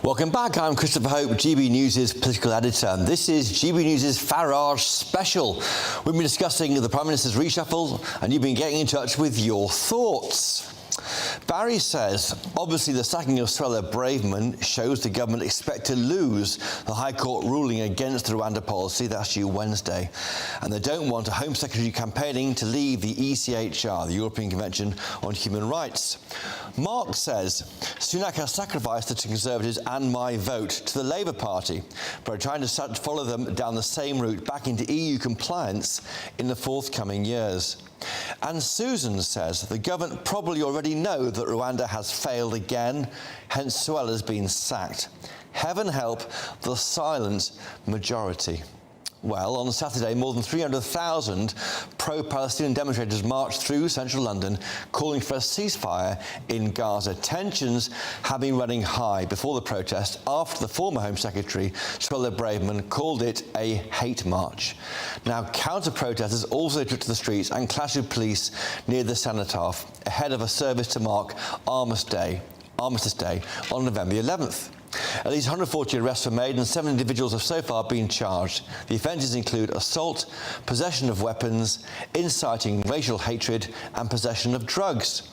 Speaker 12: Welcome back. I'm Christopher Hope, GB News' political editor. This is GB News' Farage Special. We've been discussing the Prime Minister's reshuffle, and you've been getting in touch with your thoughts. Barry says, obviously the sacking of Suella Braverman shows the government expect to lose the High Court ruling against the Rwanda policy. That's due Wednesday. And they don't want a Home Secretary campaigning to leave the ECHR, the European Convention on Human Rights. Mark says, Sunak has sacrificed the Conservatives and my vote to the Labour Party, but are trying to follow them down the same route back into EU compliance in the forthcoming years. And Susan says the government probably already know that Rwanda has failed again, hence Suella's been sacked. Heaven help the silent majority. Well, on Saturday, more than 300,000 pro-Palestinian demonstrators marched through central London, calling for a ceasefire in Gaza. Tensions have been running high before the protest after the former Home Secretary, Suella Braverman, called it a hate march. Now, counter-protesters also took to the streets and clashed with police near the Cenotaph ahead of a service to mark Armistice Day on November 11th. At least 140 arrests were made and 7 individuals have so far been charged. The offences include assault, possession of weapons, inciting racial hatred and possession of drugs.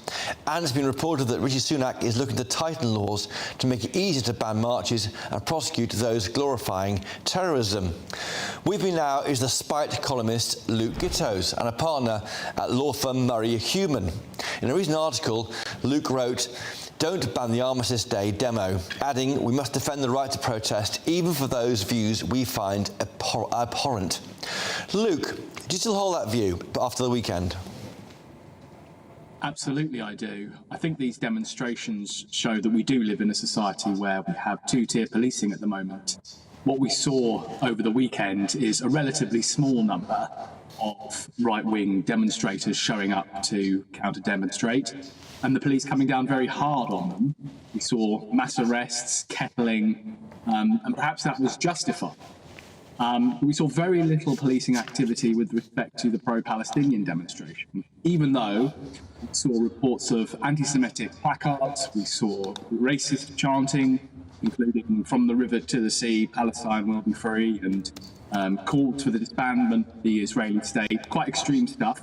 Speaker 12: And it's been reported that Rishi Sunak is looking to tighten laws to make it easier to ban marches and prosecute those glorifying terrorism. With me now is the Spite columnist Luke Gittos and a partner at law firm Murray Human. In a recent article, Luke wrote, "Don't ban the Armistice Day demo," adding, "We must defend the right to protest, even for those views we find abhorrent." Luke, do you still hold that view after the weekend?
Speaker 19: Absolutely, I do. I think these demonstrations show that we do live in a society where we have two-tier policing at the moment. What we saw over the weekend is a relatively small number of right-wing demonstrators showing up to counter-demonstrate, and the police coming down very hard on them. We saw mass arrests, kettling, and perhaps that was justified. We saw very little policing activity with respect to the pro-Palestinian demonstration, even though we saw reports of anti-Semitic placards, we saw racist chanting, including "From the river to the sea, Palestine will be free," and calls for the disbandment of the Israeli state, quite extreme stuff.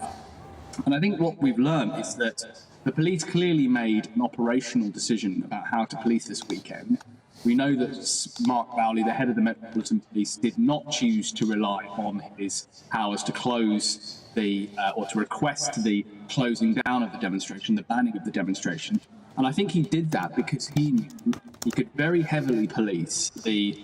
Speaker 19: And I think what we've learned is that the police clearly made an operational decision about how to police this weekend. We know that Mark Rowley, the head of the Metropolitan Police, did not choose to rely on his powers to close or to request the closing down of the demonstration, the banning of the demonstration. And I think he did that because he knew he could very heavily police the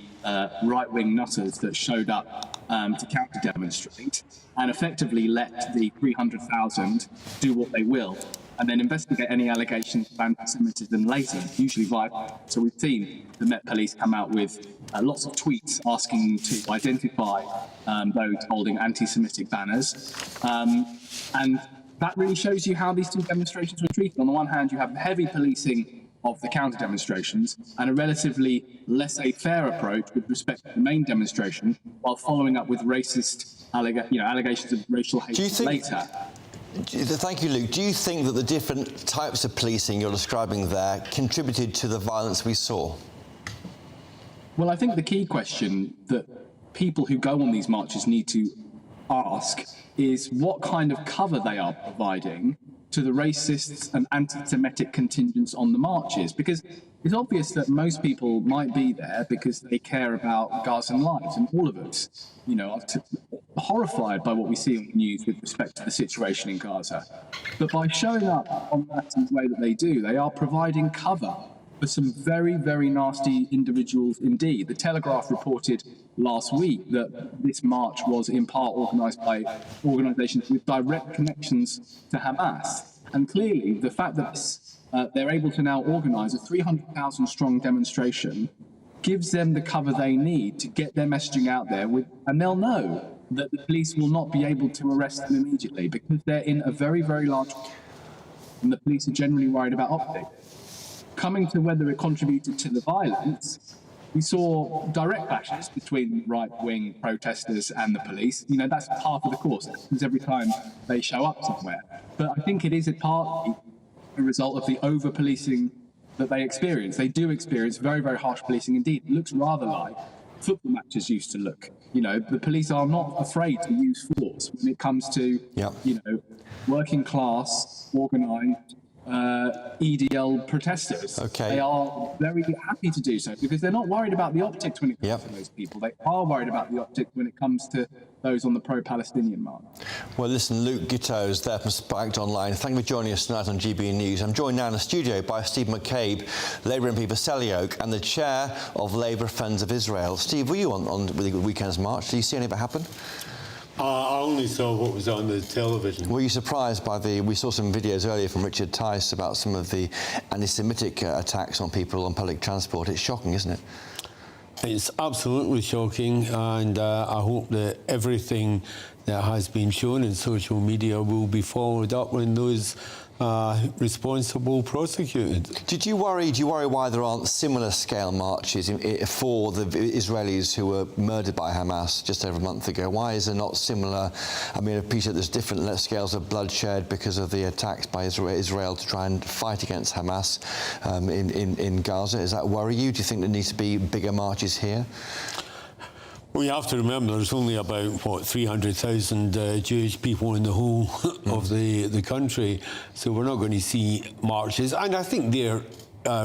Speaker 19: right-wing nutters that showed up to counter-demonstrate and effectively let the 300,000 do what they will. and then investigate any allegations of anti-Semitism later, usually via. So we've seen the Met Police come out with lots of tweets asking to identify those holding anti-Semitic banners. And that really shows you how these two demonstrations were treated. On the one hand, you have heavy policing of the counter demonstrations and a relatively laissez-faire approach with respect to the main demonstration, while following up with racist allegations of racial hate later.
Speaker 12: Thank you, Luke. Do you think that the different types of policing you're describing there contributed to the violence we saw?
Speaker 19: Well, I think the key question that people who go on these marches need to ask is what kind of cover they are providing to the racists and anti-Semitic contingents on the marches, because it's obvious that most people might be there because they care about Gazan lives, and all of us, are horrified by what we see on the news with respect to the situation in Gaza. But by showing up on that in the way that they do, they are providing cover for some very, very nasty individuals indeed. The Telegraph reported last week that this march was in part organised by organisations with direct connections to Hamas. And clearly, the fact that they're able to now organise a 300,000 strong demonstration gives them the cover they need to get their messaging out there, and they'll know that the police will not be able to arrest them immediately because they're in a very, very large and the police are generally worried about optics. Coming to whether it contributed to the violence, we saw direct clashes between right-wing protesters and the police. That's part of the course, because every time they show up somewhere. But I think it is partly a result of the over-policing that they experience. They do experience very, very harsh policing indeed. It looks rather like football matches used to look. The police are not afraid to use force when it comes to, working class, organised, EDL protesters.
Speaker 12: Okay.
Speaker 19: They are very happy to do so because they're not worried about the optics when it comes to those people. They are worried about the optics when it comes to those on the pro-Palestinian march.
Speaker 12: Well, listen, Luke Gittoes there from Spiked Online. Thank you for joining us tonight on GB News. I'm joined now in the studio by Steve McCabe, Labour MP for Selly-Oak and the chair of Labour Friends of Israel. Steve, were you on the weekend's march? Did you see any of it happen?
Speaker 1: I only saw what was on the television.
Speaker 12: Were you surprised by we saw some videos earlier from Richard Tice about some of the anti-Semitic attacks on people on public transport. It's shocking, isn't it?
Speaker 1: It's absolutely shocking, and I hope that everything that has been shown in social media will be followed up when those responsible prosecuted.
Speaker 12: Do you worry why there aren't similar scale marches for the Israelis who were murdered by Hamas just over a month ago? Why is there not similar? I mean, I appreciate there's different scales of bloodshed because of the attacks by Israel to try and fight against Hamas in Gaza. Does that worry you? Do you think there needs to be bigger marches here?
Speaker 1: Well, you have to remember there's only about, 300,000 Jewish people in the whole of the country, so we're not going to see marches. And I think their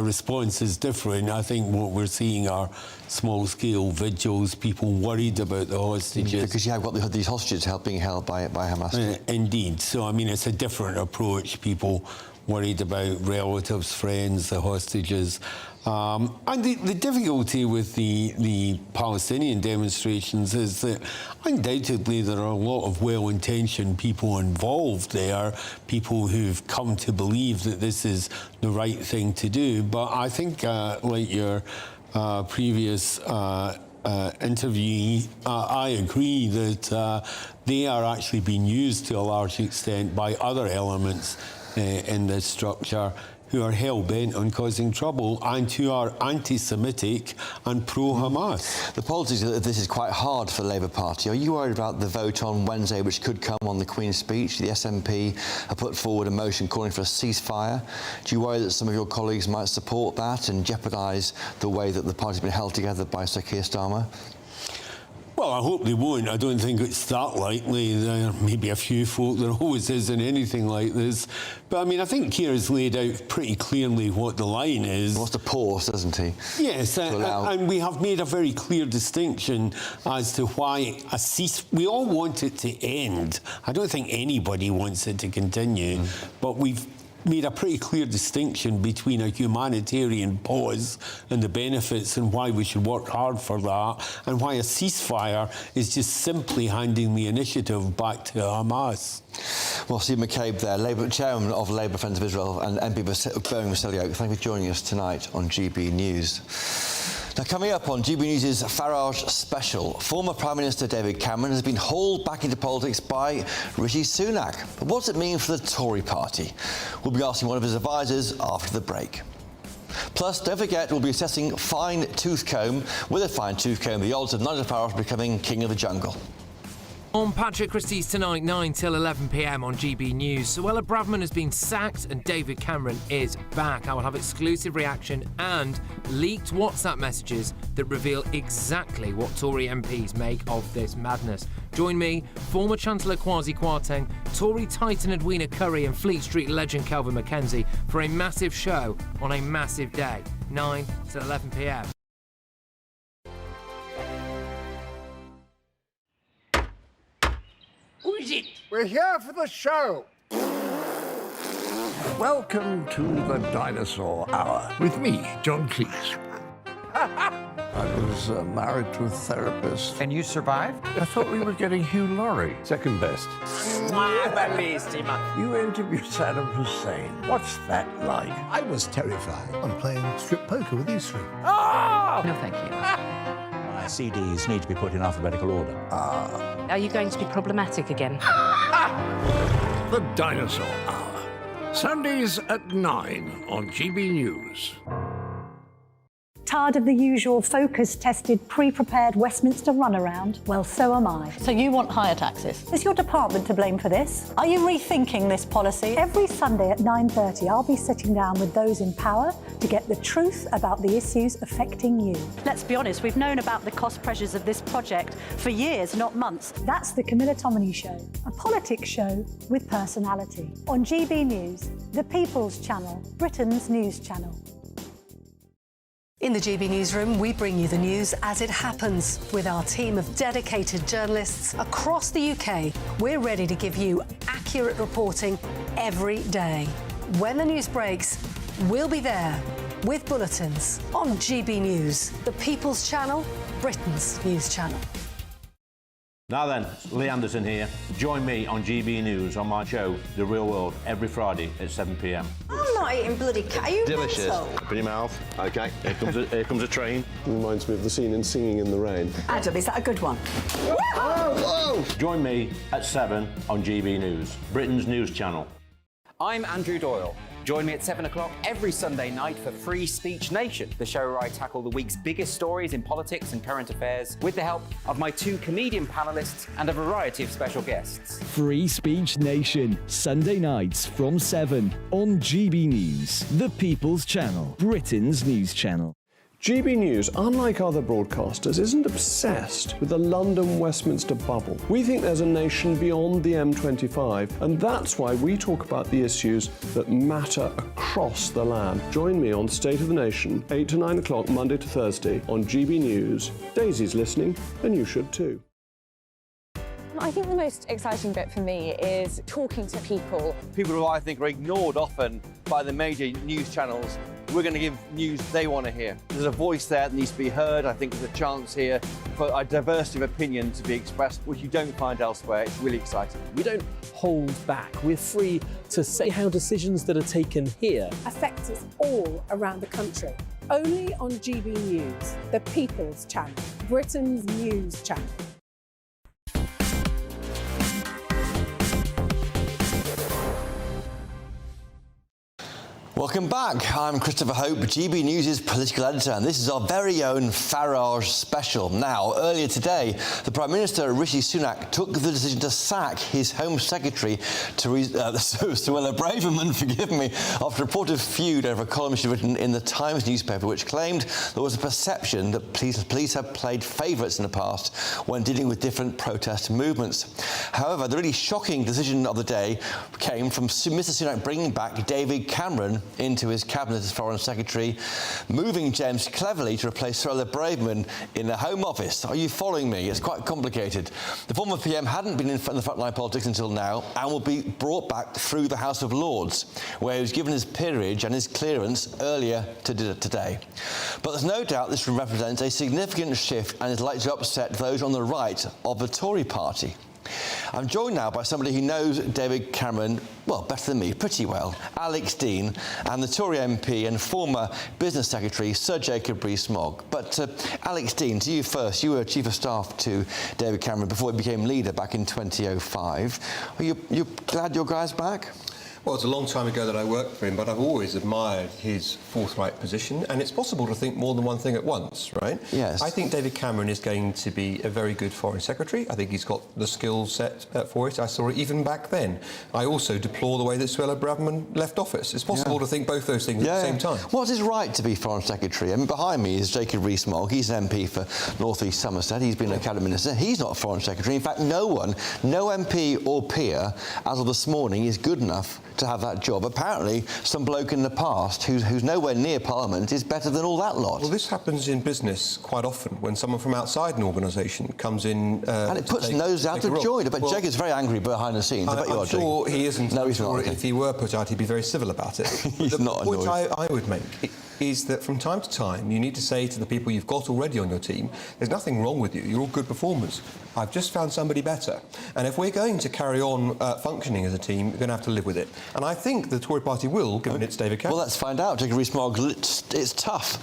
Speaker 1: response is different. I think what we're seeing are small-scale vigils, people worried about the hostages.
Speaker 12: Because you have got these hostages being held by Hamas.
Speaker 1: Indeed. So, I mean, it's a different approach. People worried about relatives, friends, the hostages. And the difficulty with the Palestinian demonstrations is that undoubtedly there are a lot of well-intentioned people involved there, people who've come to believe that this is the right thing to do. But I think, like your previous interviewee, I agree that they are actually being used to a large extent by other elements in this structure who are hell-bent on causing trouble and who are anti-Semitic and pro-Hamas.
Speaker 12: The politics of this is quite hard for the Labour Party. Are you worried about the vote on Wednesday which could come on the Queen's speech? The SNP have put forward a motion calling for a ceasefire. Do you worry that some of your colleagues might support that and jeopardise the way that the party's been held together by Sir Keir Starmer?
Speaker 1: Well, I hope they won't. I don't think it's that likely. There may be a few folk, there always is in anything like this. But, I mean, I think Keir has laid out pretty clearly what the line is.
Speaker 12: He wants to pause, doesn't he?
Speaker 1: Yes, and we have made a very clear distinction as to why we all want it to end. I don't think anybody wants it to continue, but we've made a pretty clear distinction between a humanitarian pause and the benefits and why we should work hard for that, and why a ceasefire is just simply handing the initiative back to Hamas.
Speaker 12: Well, Steve McCabe there, Chairman of Labour Friends of Israel and MP Birmingham Selly Oak. Thank you for joining us tonight on GB News. Now, coming up on GB News' Farage special, former Prime Minister David Cameron has been hauled back into politics by Rishi Sunak. But what does it mean for the Tory party? We'll be asking one of his advisors after the break. Plus, don't forget, we'll be assessing fine-tooth comb. With a fine-tooth comb, the odds of Nigel Farage becoming king of the jungle.
Speaker 2: On Patrick Christie's tonight, 9 till 11 p.m. on GB News, Suella Braverman has been sacked and David Cameron is back. I will have exclusive reaction and leaked WhatsApp messages that reveal exactly what Tory MPs make of this madness. Join me, former Chancellor Kwasi Kwarteng, Tory titan Edwina Curry and Fleet Street legend Calvin Mackenzie for a massive show on a massive day, 9 till 11 p.m.
Speaker 15: Who is it? We're here for the show. Welcome to the Dinosaur Hour with me, John Cleese. I was married to a therapist.
Speaker 24: And you survived?
Speaker 15: I thought we were getting Hugh Laurie.
Speaker 31: Second best.
Speaker 15: You interviewed Saddam Hussein. What's that like?
Speaker 17: I was terrified. I'm playing strip poker with these three.
Speaker 18: No, thank you.
Speaker 7: My CDs need to be put in alphabetical order.
Speaker 18: Are you going to be problematic again?
Speaker 15: The Dinosaur Hour. Sundays at 9 on GB News.
Speaker 20: Tired of the usual focus-tested, pre-prepared Westminster runaround? Well, so am I.
Speaker 21: So you want higher taxes?
Speaker 20: Is your department to blame for this? Are you rethinking this policy? Every Sunday at 9:30, I'll be sitting down with those in power to get the truth about the issues affecting you.
Speaker 21: Let's be honest, we've known about the cost pressures of this project for years, not months.
Speaker 20: That's the Camilla Tominey Show, a politics show with personality. On GB News, the People's Channel, Britain's news channel.
Speaker 22: In the GB Newsroom, we bring you the news as it happens. With our team of dedicated journalists across the UK, we're ready to give you accurate reporting every day. When the news breaks, we'll be there with bulletins on GB News, the People's Channel, Britain's news channel.
Speaker 7: Now then, Lee Anderson here. Join me on GB News on my show, The Real World, every Friday at 7 p.m.
Speaker 23: I'm not eating bloody cat. Are you
Speaker 7: Delicious.
Speaker 23: mental?
Speaker 7: Open your mouth. OK, here comes a train.
Speaker 31: Reminds me of the scene in Singing in the Rain.
Speaker 20: Adam, is that a good one?
Speaker 7: Whoa! Join me at 7 on GB News, Britain's news channel.
Speaker 16: I'm Andrew Doyle. Join me at 7 o'clock every Sunday night for Free Speech Nation, the show where I tackle the week's biggest stories in politics and current affairs with the help of my two comedian panellists and a variety of special guests.
Speaker 9: Free Speech Nation, Sunday nights from 7 on GB News, the People's Channel, Britain's news channel.
Speaker 31: GB News, unlike other broadcasters, isn't obsessed with the London-Westminster bubble. We think there's a nation beyond the M25, and that's why we talk about the issues that matter across the land. Join me on State of the Nation, 8 to 9 o'clock, Monday to Thursday, on GB News. Daisy's listening, and you should too.
Speaker 25: I think the most exciting bit for me is talking to people.
Speaker 26: People who I think are ignored often by the major news channels. We're going to give news they want to hear. There's a voice there that needs to be heard. I think there's a chance here for a diversity of opinion to be expressed, which you don't find elsewhere. It's really exciting.
Speaker 28: We don't hold back. We're free to say how decisions that are taken here
Speaker 29: affect us all around the country. Only on GB News, the People's Channel, Britain's news channel.
Speaker 12: Welcome back. I'm Christopher Hope, GB News' political editor, and this is our very own Farage special. Now, earlier today, the Prime Minister, Rishi Sunak, took the decision to sack his Home Secretary, Suella Braverman, forgive me, after a reported feud over a column she'd written in the Times newspaper, which claimed there was a perception that police have played favourites in the past when dealing with different protest movements. However, the really shocking decision of the day came from Mr. Sunak bringing back David Cameron into his cabinet as Foreign Secretary, moving James cleverly to replace Suella Braverman in the Home Office. Are you following me? It's quite complicated. The former PM hadn't been in the frontline politics until now and will be brought back through the House of Lords, where he was given his peerage and his clearance earlier today. But there's no doubt this represents a significant shift and is likely to upset those on the right of the Tory party. I'm joined now by somebody who knows David Cameron, well, better than me, pretty well, Alex Dean, and the Tory MP and former Business Secretary, Sir Jacob Rees-Mogg. But Alex Dean, to you first. You were Chief of Staff to David Cameron before he became leader back in 2005. Are you glad your guy's back?
Speaker 3: Well, it's a long time ago that I worked for him, but I've always admired his forthright position, and it's possible to think more than one thing at once, right?
Speaker 12: Yes.
Speaker 3: I think David Cameron is going to be a very good Foreign Secretary. I think he's got the skill set for it. I saw it even back then. I also deplore the way that Suella Braverman left office. It's possible to think both those things at the same time.
Speaker 12: What's his right to be Foreign Secretary? I mean, behind me is Jacob Rees-Mogg. He's an MP for North East Somerset. He's been a cabinet minister. He's not a Foreign Secretary. In fact, no MP or peer, as of this morning, is good enough to have that job. Apparently, some bloke in the past who's nowhere near Parliament is better than all that lot.
Speaker 3: Well, this happens in business quite often when someone from outside an organisation comes in
Speaker 12: and it puts nose out of joint. But Jacob's very angry behind the scenes.
Speaker 3: I'm sure he isn't.
Speaker 12: No, he's not.
Speaker 3: If he were put out, he'd be very civil about it.
Speaker 12: He's not annoyed.
Speaker 3: The point I would make is that from time to time you need to say to the people you've got already on your team, there's nothing wrong with you, you're all good performers. I've just found somebody better. And if we're going to carry on functioning as a team, we're going to have to live with it. And I think the Tory party will, given it's David Cameron.
Speaker 12: Well, let's find out. Jacob Rees-Mogg, it's tough.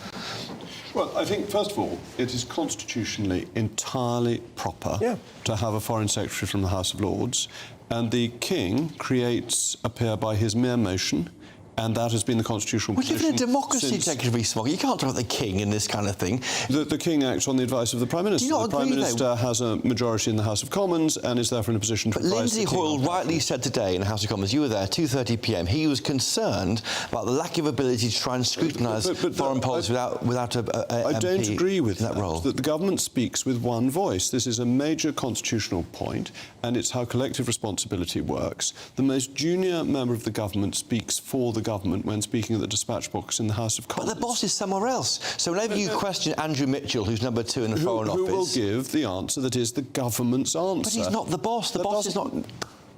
Speaker 31: Well, I think, first of all, it is constitutionally entirely proper to have a Foreign Secretary from the House of Lords, and the King creates a peer by his mere motion, and that has been the constitutional position.
Speaker 12: We live in a democracy, Jacob Rees-Mogg. You can't talk about the King in this kind of thing.
Speaker 31: The King acts on the advice of the Prime Minister.
Speaker 12: Do you not
Speaker 31: the Prime
Speaker 12: agree,
Speaker 31: Minister has a majority in the House of Commons and is therefore in a position to advise
Speaker 12: Lindsay
Speaker 31: the King.
Speaker 12: Hoyle rightly said today in the House of Commons, you were there, 2:30 p.m, he was concerned about the lack of ability to try and scrutinise foreign policy without a
Speaker 31: I
Speaker 12: MP
Speaker 31: don't agree with
Speaker 12: that role.
Speaker 31: That the government speaks with one voice. This is a major constitutional point, and it's how collective responsibility works. The most junior member of the government speaks for the government when speaking at the dispatch box in the House of Commons.
Speaker 12: But the boss is somewhere else. So whenever you question Andrew Mitchell, who's number 2 in the Foreign Office...
Speaker 31: Who will give the answer that is the government's answer.
Speaker 12: But he's not the boss. The boss is not...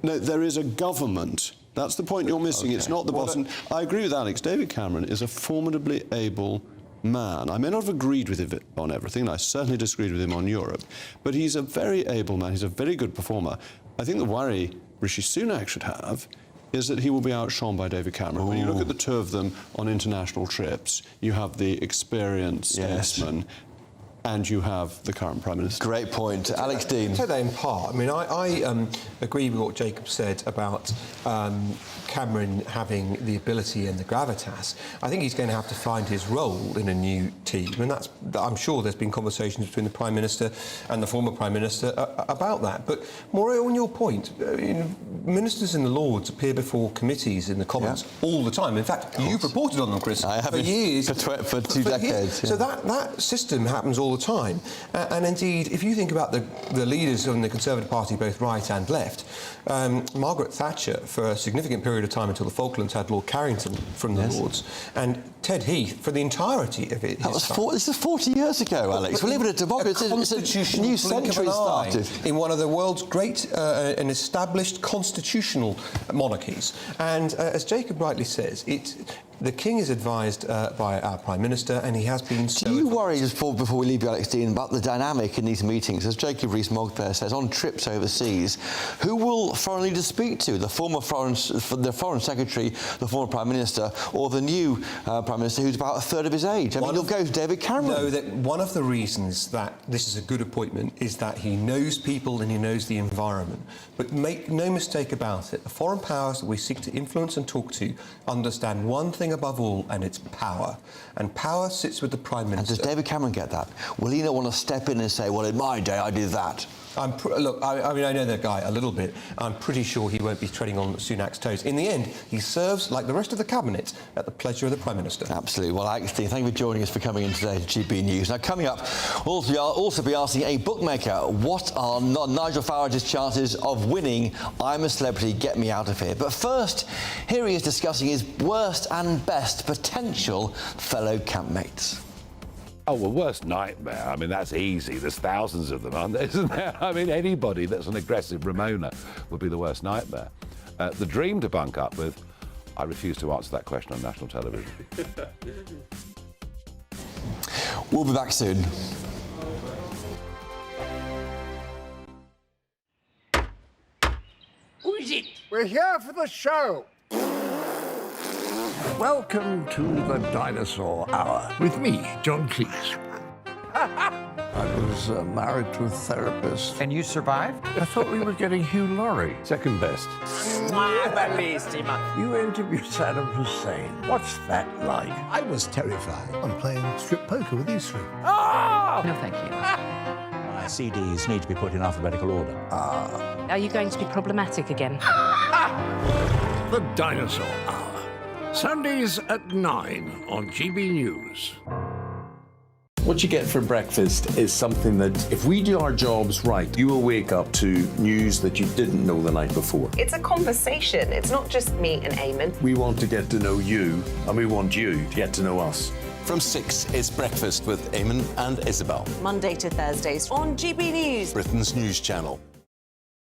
Speaker 31: No, there is a government. That's the point you're missing. Okay. It's not the boss. And I agree with Alex. David Cameron is a formidably able man. I may not have agreed with him on everything, and I certainly disagreed with him on Europe, but he's a very able man. He's a very good performer. I think the worry Rishi Sunak should have is that he will be outshone by David Cameron. Ooh. When you look at the two of them on international trips, you have the experienced statesman and you have the current Prime Minister.
Speaker 12: Great point. Alex Dean.
Speaker 3: I'd say that in part. I mean, I agree with what Jacob said about Cameron having the ability and the gravitas. I think he's going to have to find his role in a new team, and I'm sure there's been conversations between the Prime Minister and the former Prime Minister about that. But more on your point, ministers in the Lords appear before committees in the Commons all the time. In fact, you've reported on them, Chris,
Speaker 12: I have
Speaker 3: for years.
Speaker 12: For 2 decades.
Speaker 3: So that system happens all the time. And indeed, if you think about the leaders of the Conservative Party, both right and left, Margaret Thatcher, for a significant period of time until the Falklands, had Lord Carrington from the Lords, and Ted Heath for the entirety of it.
Speaker 12: This is 40 years ago, Alex. We live in a democracy. It's a new century started.
Speaker 3: In one of the world's great and established constitutional monarchies. And as Jacob rightly says, the King is advised by our Prime Minister, and he has been so...
Speaker 12: Do you worry, just before we leave you, Alex Dean, about the dynamic in these meetings? As Jacob Rees-Mogg there says, on trips overseas, who will foreign leaders speak to? The former Foreign Secretary, the former Prime Minister, or the new Prime Minister, who's about a third of his age? I mean, you'll go to David Cameron.
Speaker 3: No, that one of the reasons that this is a good appointment is that he knows people and he knows the environment. But make no mistake about it, the foreign powers that we seek to influence and talk to understand one thing above all, and it's power. And power sits with the Prime Minister.
Speaker 12: And does David Cameron get that? Will he not want to step in and say, well, in my day, I did that?
Speaker 3: Look, I mean, I know the guy a little bit. I'm pretty sure he won't be treading on Sunak's toes. In the end, he serves, like the rest of the cabinet, at the pleasure of the Prime Minister.
Speaker 12: Absolutely. Well, Steve, thank you for joining us for coming in today to GB News. Now, coming up, we'll also be asking a bookmaker, what are Nigel Farage's chances of winning I'm a Celebrity, Get Me Out of Here? But first, here he is discussing his worst and best potential fellow campmates.
Speaker 4: Oh, well, worst nightmare. I mean, that's easy. There's thousands of them, aren't there? Isn't there? I mean, anybody that's an aggressive Ramona would be the worst nightmare. The dream to bunk up with, I refuse to answer that question on national television.
Speaker 12: We'll be back soon.
Speaker 15: Who is it? We're here for the show. Welcome to the Dinosaur Hour with me, John Cleese. I was married to a therapist.
Speaker 16: And you survived?
Speaker 15: I thought we were getting Hugh Laurie.
Speaker 4: Second best.
Speaker 15: You interviewed Saddam Hussein. What's that like?
Speaker 17: I was terrified. I'm playing strip poker with these three.
Speaker 18: No, thank you.
Speaker 5: My CDs need to be put in alphabetical order.
Speaker 18: Are you going to be problematic again?
Speaker 15: The Dinosaur Hour. Sundays at 9 on GB News.
Speaker 6: What you get for breakfast is something that, if we do our jobs right, you will wake up to news that you didn't know the night before.
Speaker 8: It's a conversation. It's not just me and Eamon.
Speaker 6: We want to get to know you, and we want you to get to know us.
Speaker 10: From 6, it's Breakfast with Eamon and Isabel.
Speaker 8: Monday to Thursdays on GB News.
Speaker 10: Britain's news channel.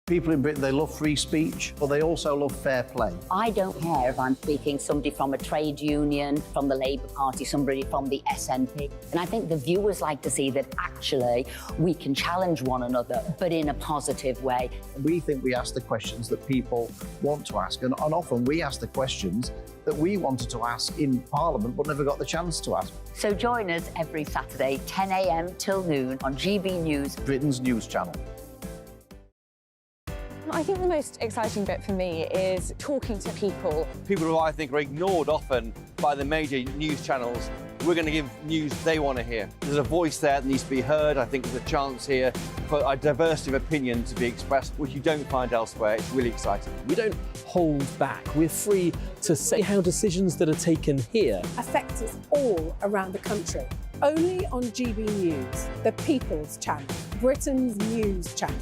Speaker 5: People in Britain, they love free speech, but they also love fair play.
Speaker 11: I don't care if I'm speaking somebody from a trade union, from the Labour Party, somebody from the SNP. And I think the viewers like to see that actually we can challenge one another, but in a positive way.
Speaker 5: We think we ask the questions that people want to ask, and often we ask the questions that we wanted to ask in Parliament but never got the chance to ask.
Speaker 11: So join us every Saturday, 10 a.m. till noon on GB News,
Speaker 5: Britain's news channel.
Speaker 25: I think the most exciting bit for me is talking to people.
Speaker 26: People who I think are ignored often by the major news channels. We're going to give news they want to hear. There's a voice there that needs to be heard. I think there's a chance here for a diversity of opinion to be expressed, which you don't find elsewhere. It's really exciting.
Speaker 28: We don't hold back. We're free to say how decisions that are taken here
Speaker 29: affect us all around the country. Only on GB News, the People's Channel, Britain's news channel.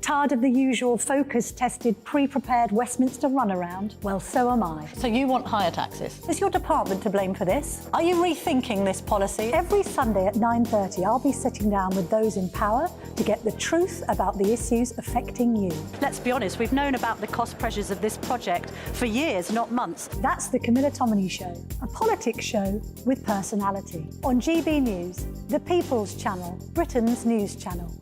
Speaker 20: Tired of the usual focus-tested, pre-prepared Westminster runaround? Well, so am I.
Speaker 21: So you want higher taxes?
Speaker 20: Is your department to blame for this? Are you rethinking this policy? Every Sunday at 9:30, I'll be sitting down with those in power to get the truth about the issues affecting you.
Speaker 21: Let's be honest, we've known about the cost pressures of this project for years, not months.
Speaker 20: That's the Camilla Tominey Show, a politics show with personality. On GB News, the People's Channel, Britain's news channel.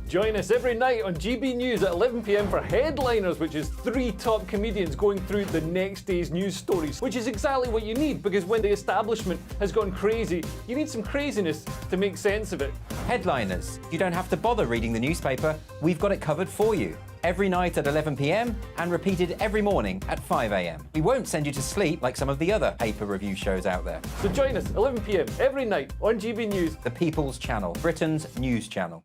Speaker 13: Join us every night on GB News at 11 p.m. for Headliners, which is 3 top comedians going through the next day's news stories, which is exactly what you need, because when the establishment has gone crazy, you need some craziness to make sense of it.
Speaker 16: Headliners. You don't have to bother reading the newspaper. We've got it covered for you. Every night at 11 p.m. and repeated every morning at 5 a.m. We won't send you to sleep like some of the other paper review shows out there.
Speaker 13: So join us 11 p.m. every night on GB News.
Speaker 16: The People's Channel, Britain's news channel.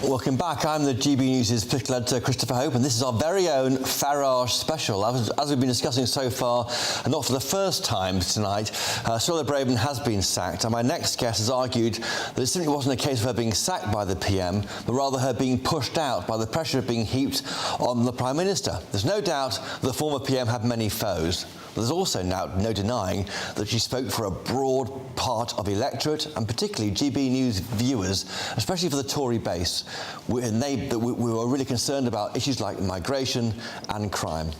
Speaker 12: Welcome back. I'm the GB News' political editor, Christopher Hope, and this is our very own Farage special. As we've been discussing so far, and not for the first time tonight, Suella Braverman has been sacked, and my next guest has argued that it simply wasn't a case of her being sacked by the PM, but rather her being pushed out by the pressure being heaped on the Prime Minister. There's no doubt the former PM had many foes. There's also now no denying that she spoke for a broad part of the electorate, and particularly GB News viewers, especially for the Tory base, we were really concerned about issues like migration and crime.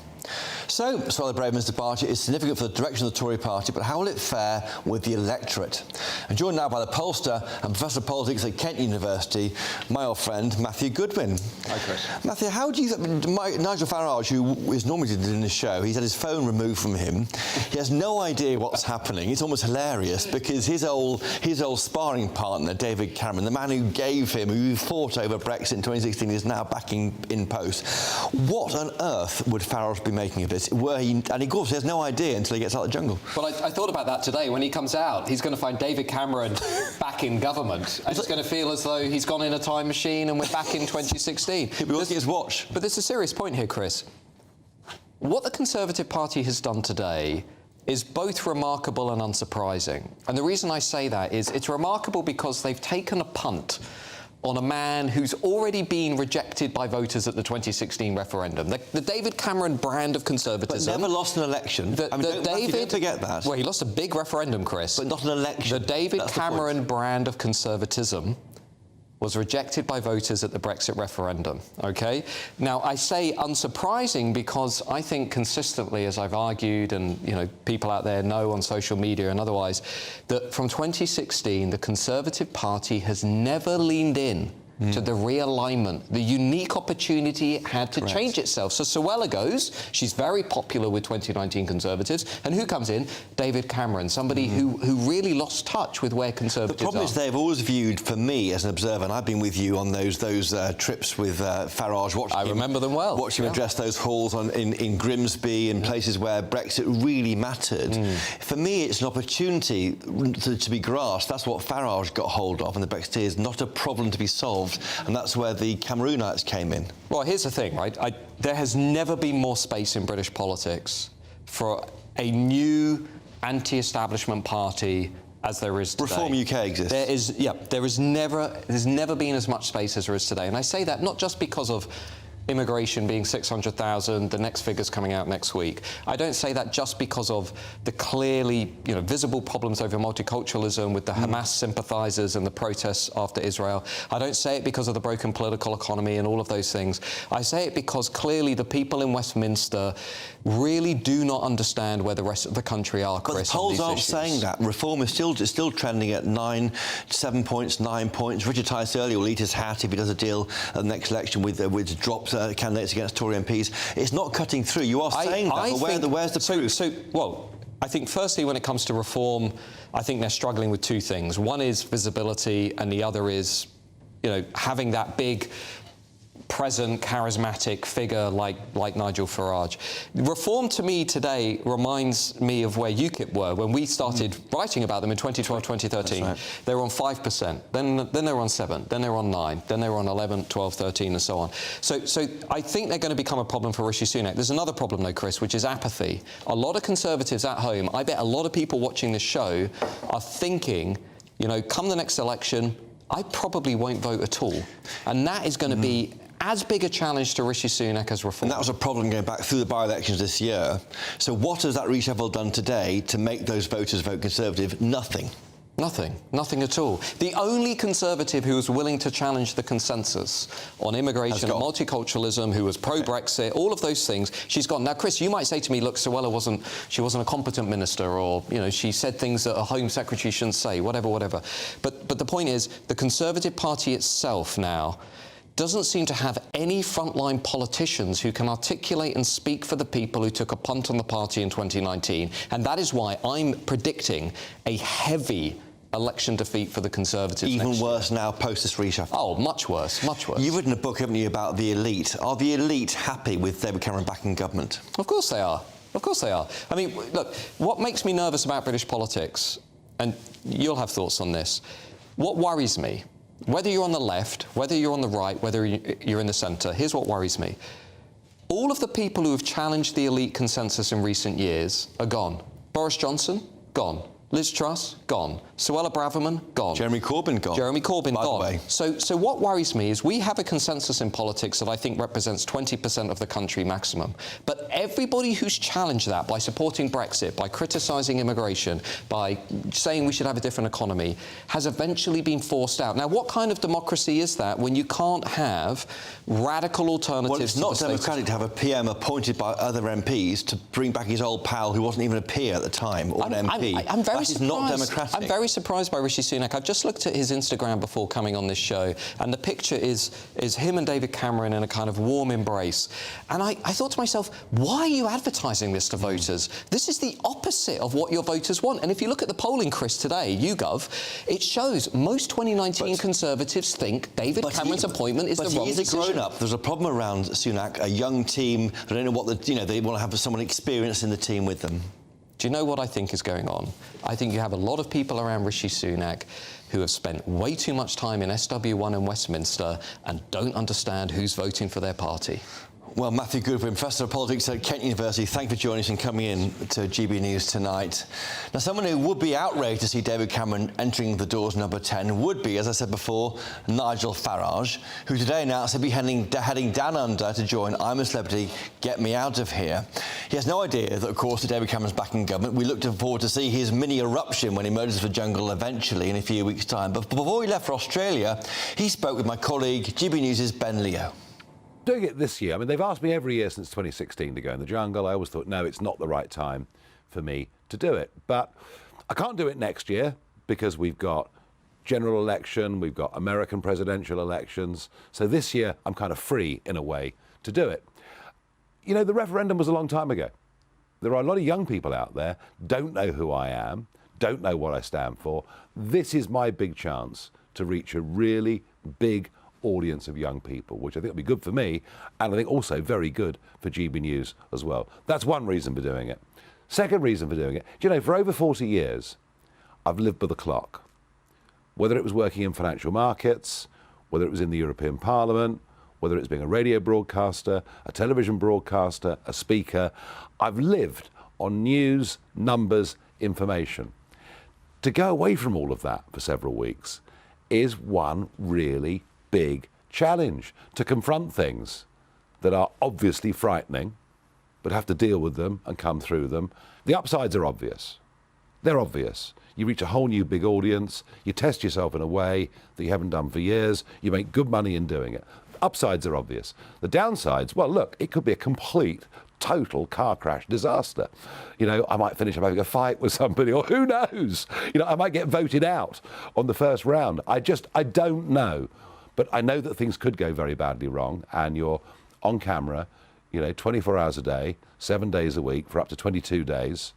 Speaker 12: So, Suella Braverman's departure is significant for the direction of the Tory party, but how will it fare with the electorate? I'm joined now by the pollster and Professor of Politics at Kent University, my old friend Matthew Goodwin.
Speaker 14: Hi, Chris.
Speaker 12: Matthew, how do you... Nigel Farage, who is normally in the show, he's had his phone removed from him. He has no idea what's happening. It's almost hilarious because his old sparring partner, David Cameron, the man who fought over Brexit in 2016, is now back in post. What on earth would Farage be making of it, and of course he has no idea until he gets out of the jungle.
Speaker 1: Well, I thought about that today. When he comes out, he's going to find David Cameron back in government, and it's going to feel as though he's gone in a time machine and we're back in 2016.
Speaker 12: He'll be looking at his watch.
Speaker 1: But there's a serious point here, Chris. What the Conservative Party has done today is both remarkable and unsurprising. And the reason I say that is it's remarkable because they've taken a punt on a man who's already been rejected by voters at the 2016 referendum. The David Cameron brand of conservatism.
Speaker 12: But never lost an election. Don't forget that.
Speaker 1: Well, he lost a big referendum, Chris.
Speaker 12: But not an election.
Speaker 1: The David Cameron brand of conservatism was rejected by voters at the Brexit referendum, OK? Now, I say unsurprising because I think consistently, as I've argued, and, you know, people out there know on social media and otherwise, that from 2016, the Conservative Party has never leaned in to the realignment, the unique opportunity it had to change itself. So Suella goes, she's very popular with 2019 Conservatives, and who comes in? David Cameron, somebody who really lost touch with where Conservatives
Speaker 12: The problem
Speaker 1: are.
Speaker 12: is they've always viewed, for me as an observer, and I've been with you on those trips with Farage, watching
Speaker 1: I remember them well.
Speaker 12: Watching him address those halls in Grimsby and places where Brexit really mattered. For me, it's an opportunity to be grasped. That's what Farage got hold of, and the Brexiteers, not a problem to be solved. And that's where the Cameroonites came in.
Speaker 1: Well, here's the thing, right? There has never been more space in British politics for a new anti-establishment party as there is today.
Speaker 12: Reform UK exists.
Speaker 1: There's never been as much space as there is today. And I say that not just because of immigration being 600,000, the next figure's coming out next week. I don't say that just because of the clearly, you know, visible problems over multiculturalism with the Hamas sympathisers and the protests after Israel. I don't say it because of the broken political economy and all of those things. I say it because clearly the people in Westminster really do not understand where the rest of the country are, Chris.
Speaker 12: But the polls aren't
Speaker 1: issues.
Speaker 12: saying that. Reform is still trending at 7 points, 9 points. Richard Tice earlier will eat his hat if he does a deal at the next election with dropped candidates against Tory MPs. It's not cutting through. You are saying that, but where's the proof?
Speaker 1: Well, I think firstly, when it comes to reform, I think they're struggling with two things. One is visibility, and the other is, you know, having that big, present, charismatic figure like Nigel Farage. Reform to me today reminds me of where UKIP were when we started writing about them in 2012, 2013.
Speaker 12: Right.
Speaker 1: They were on 5%, then they were on 7%, then they were on 9%, then they were on 11%, 12%, 13%, and so on. So I think they're going to become a problem for Rishi Sunak. There's another problem, though, Chris, which is apathy. A lot of Conservatives at home, I bet a lot of people watching this show are thinking, you know, come the next election, I probably won't vote at all. And that is going to be as big a challenge to Rishi Sunak as reform.
Speaker 12: And that was a problem going back through the by-elections this year. So what has that reshuffle done today to make those voters vote Conservative? Nothing.
Speaker 1: Nothing at all. The only Conservative who was willing to challenge the consensus on immigration and multiculturalism, who was pro-Brexit, all of those things, she's gone. Now, Chris, you might say to me, look, Suella wasn't a competent minister, or, you know, she said things that a Home Secretary shouldn't say, whatever. But the point is, the Conservative Party itself now doesn't seem to have any frontline politicians who can articulate and speak for the people who took a punt on the party in 2019. And that is why I'm predicting a heavy election defeat for the Conservatives.
Speaker 12: Even worse now, post this reshuffle.
Speaker 1: Oh, much worse, much worse.
Speaker 12: You've written a book, haven't you, about the elite. Are the elite happy with David Cameron back in government?
Speaker 1: Of course they are. Of course they are. I mean, look, what makes me nervous about British politics, and you'll have thoughts on this, what worries me, whether you're on the left, whether you're on the right, whether you're in the centre, here's what worries me. All of the people who have challenged the elite consensus in recent years are gone. Boris Johnson, gone. Liz Truss, gone. Suella Braverman, gone.
Speaker 12: Jeremy Corbyn, gone.
Speaker 1: Jeremy Corbyn,
Speaker 12: By
Speaker 1: gone.
Speaker 12: the way.
Speaker 1: So what worries me is we have a consensus in politics that I think represents 20% of the country maximum. But everybody who's challenged that by supporting Brexit, by criticising immigration, by saying we should have a different economy, has eventually been forced out. Now, what kind of democracy is that when you can't have radical alternatives?
Speaker 12: Well, it's not democratic to have a PM appointed by other MPs to bring back his old pal who wasn't even a peer at the time, or an MP.
Speaker 1: I'm very
Speaker 12: Party is not democratic.
Speaker 1: I'm very surprised by Rishi Sunak. I've just looked at his Instagram before coming on this show, and the picture is him and David Cameron in a kind of warm embrace. And I thought to myself, why are you advertising this to voters? This is the opposite of what your voters want. And if you look at the polling, Chris, today, YouGov, it shows most 2019 Conservatives think David Cameron's appointment is the wrong decision.
Speaker 12: But he's a grown-up. There's a problem around Sunak, a young team. They don't know what they want to have someone experienced in the team with them.
Speaker 1: Do you know what I think is going on? I think you have a lot of people around Rishi Sunak who have spent way too much time in SW1 and Westminster and don't understand who's voting for their party.
Speaker 12: Well, Matthew Goodwin, Professor of Politics at Kent University, thank you for joining us and coming in to GB News tonight. Now, someone who would be outraged to see David Cameron entering the doors number 10 would be, as I said before, Nigel Farage, who today announced he'd be heading down under to join I'm a Celebrity, Get Me Out of Here. He has no idea that, of course, that David Cameron's back in government. We look forward to see his mini eruption when he emerges from the jungle eventually in a few weeks' time. But before he left for Australia, he spoke with my colleague, GB News' Ben Leo.
Speaker 4: Doing it this year, I mean, they've asked me every year since 2016 to go in the jungle. I always thought, no, it's not the right time for me to do it. But I can't do it next year because we've got general election, we've got American presidential elections. So this year, I'm kind of free, in a way, to do it. You know, the referendum was a long time ago. There are a lot of young people out there, don't know who I am, don't know what I stand for. This is my big chance to reach a really big audience of young people, which I think will be good for me, and I think also very good for GB News as well. That's one reason for doing it. Second reason for doing it, do you know, for over 40 years, I've lived by the clock. Whether it was working in financial markets, whether it was in the European Parliament, whether it's being a radio broadcaster, a television broadcaster, a speaker, I've lived on news, numbers, information. To go away from all of that for several weeks is one really big challenge, to confront things that are obviously frightening, but have to deal with them and come through them. The upsides are obvious. They're obvious. You reach a whole new big audience, you test yourself in a way that you haven't done for years, you make good money in doing it. Upsides are obvious. The downsides, well, look, it could be a complete, total car crash disaster. You know, I might finish up having a fight with somebody, or who knows? You know, I might get voted out on the first round. I don't know. But I know that things could go very badly wrong, and you're on camera, you know, 24 hours a day, 7 days a week, for up to 22 days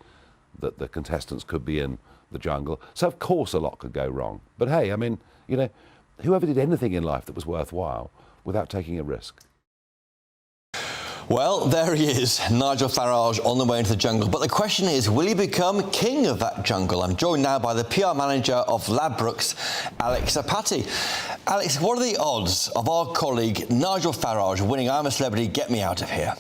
Speaker 4: that the contestants could be in the jungle. So, of course, a lot could go wrong. But, hey, I mean, you know, whoever did anything in life that was worthwhile without taking a risk?
Speaker 12: Well, there he is, Nigel Farage on the way into the jungle. But the question is, will he become king of that jungle? I'm joined now by the PR manager of Ladbrokes, Alex Apati. Alex, what are the odds of our colleague Nigel Farage winning I'm a Celebrity, Get Me Out of Here?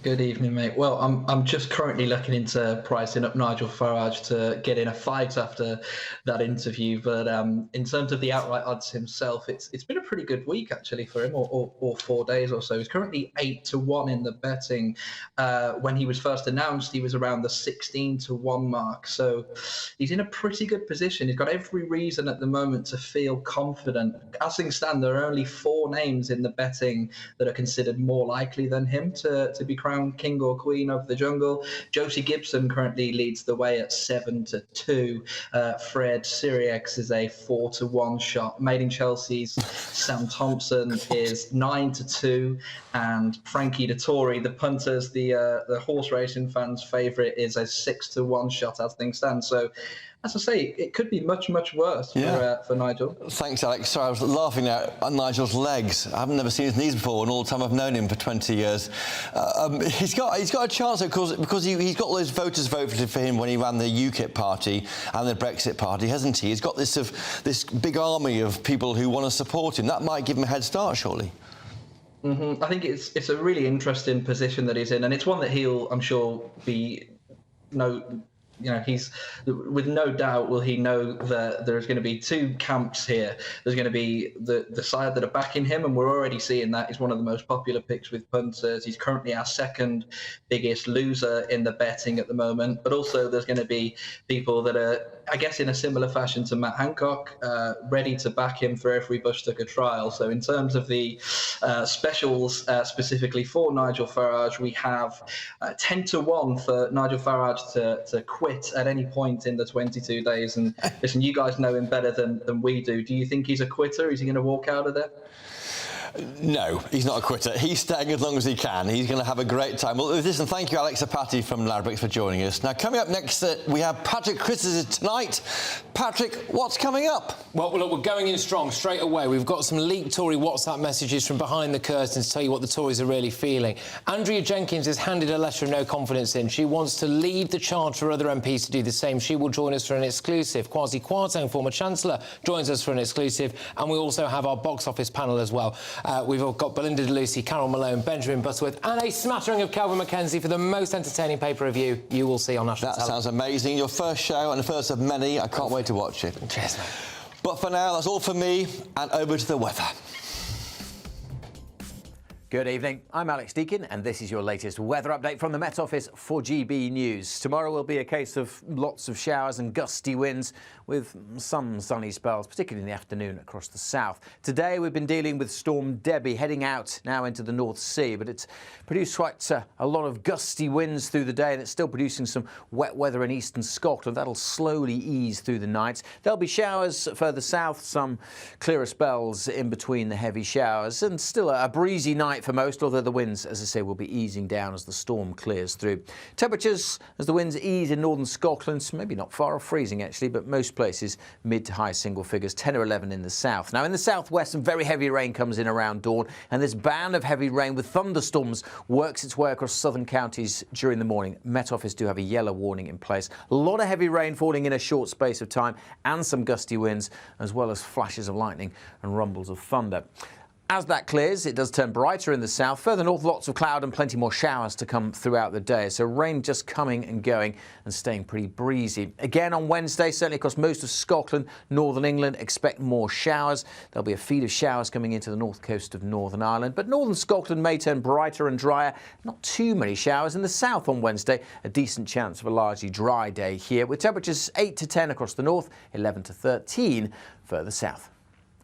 Speaker 2: Good evening, mate. Well, I'm just currently looking into pricing up Nigel Farage to get in a fight after that interview. But in terms of the outright odds himself, it's been a pretty good week actually for him, or 4 days or so. He's currently 8-1 in the betting. When he was first announced, he was around the 16-1 mark. So he's in a pretty good position. He's got every reason at the moment to feel confident. As things stand, there are only 4 names in the betting that are considered more likely than him to be crowned king or queen of the jungle. Josie Gibson currently leads the way at 7-2. Fred Siriex is a 4-1 shot. Made in Chelsea's Sam Thompson is 9-2, and Frankie Dettori, the punters, the horse racing fans' favourite, is a 6-1 shot as things stand. So, as I say, it could be much, much worse for Nigel.
Speaker 12: Thanks, Alex. Sorry, I was laughing at Nigel's legs. I haven't never seen his knees before, and all the time I've known him for 20 years. He's got a chance, of course, because he's got all those voters voted for him when he ran the UKIP party and the Brexit party, hasn't he? He's got this big army of people who want to support him. That might give him a head start, surely.
Speaker 2: I think it's a really interesting position that he's in, and it's one that he'll, I'm sure, he's with no doubt will he know that there's going to be 2 camps here. There's going to be the side that are backing him, and we're already seeing that. He's one of the most popular picks with punters. He's currently our 2nd biggest loser in the betting at the moment. But also there's going to be people that are, I guess, in a similar fashion to Matt Hancock, ready to back him for every Bush Tucker trial. So in terms of the specials specifically for Nigel Farage, we have 10-1 for Nigel Farage to quit quit at any point in the 22 days? And listen, you guys know him better than we do. Do you think he's a quitter? Is he going to walk out of there?
Speaker 12: No, he's not a quitter. He's staying as long as he can. He's going to have a great time. Well, listen, thank you, Alex Apathy from Ladbrokes, for joining us. Now, coming up next, we have Patrick Criticism tonight. Patrick, what's coming up?
Speaker 3: Well, look, we're going in strong straight away. We've got some leaked Tory WhatsApp messages from behind the curtains to tell you what the Tories are really feeling. Andrea Jenkins has handed a letter of no confidence in. She wants to lead the charge for other MPs to do the same. She will join us for an exclusive. Kwasi Kwarteng, former Chancellor, joins us for an exclusive. And we also have our box office panel as well. We've got Belinda DeLucy, Carol Malone, Benjamin Butterworth, and a smattering of Calvin Mackenzie for the most entertaining pay-per-view you will see on national television.
Speaker 12: That sounds amazing. Your first show and the first of many. I can't wait to watch it.
Speaker 3: Cheers, mate.
Speaker 12: But for now, that's all from me, and over to the weather.
Speaker 7: Good evening, I'm Alex Deakin and this is your latest weather update from the Met Office for GB News. Tomorrow will be a case of lots of showers and gusty winds with some sunny spells, particularly in the afternoon across the south. Today we've been dealing with Storm Debbie heading out now into the North Sea, but it's produced quite a lot of gusty winds through the day and it's still producing some wet weather in eastern Scotland. That'll slowly ease through the night. There'll be showers further south, some clearer spells in between the heavy showers and still a breezy night for most, although the winds, as I say, will be easing down as the storm clears through. Temperatures, as the winds ease in northern Scotland, maybe not far off freezing actually, but most places mid to high single figures, 10 or 11 in the south. Now in the southwest, some very heavy rain comes in around dawn, and this band of heavy rain with thunderstorms works its way across southern counties during the morning. Met Office do have a yellow warning in place. A lot of heavy rain falling in a short space of time, and some gusty winds, as well as flashes of lightning and rumbles of thunder. As that clears, it does turn brighter in the south. Further north, lots of cloud and plenty more showers to come throughout the day. So rain just coming and going and staying pretty breezy. Again on Wednesday, certainly across most of Scotland, northern England, expect more showers. There'll be a feed of showers coming into the north coast of Northern Ireland. But northern Scotland may turn brighter and drier. Not too many showers in the south on Wednesday. A decent chance of a largely dry day here, with temperatures 8 to 10 across the north, 11 to 13 further south.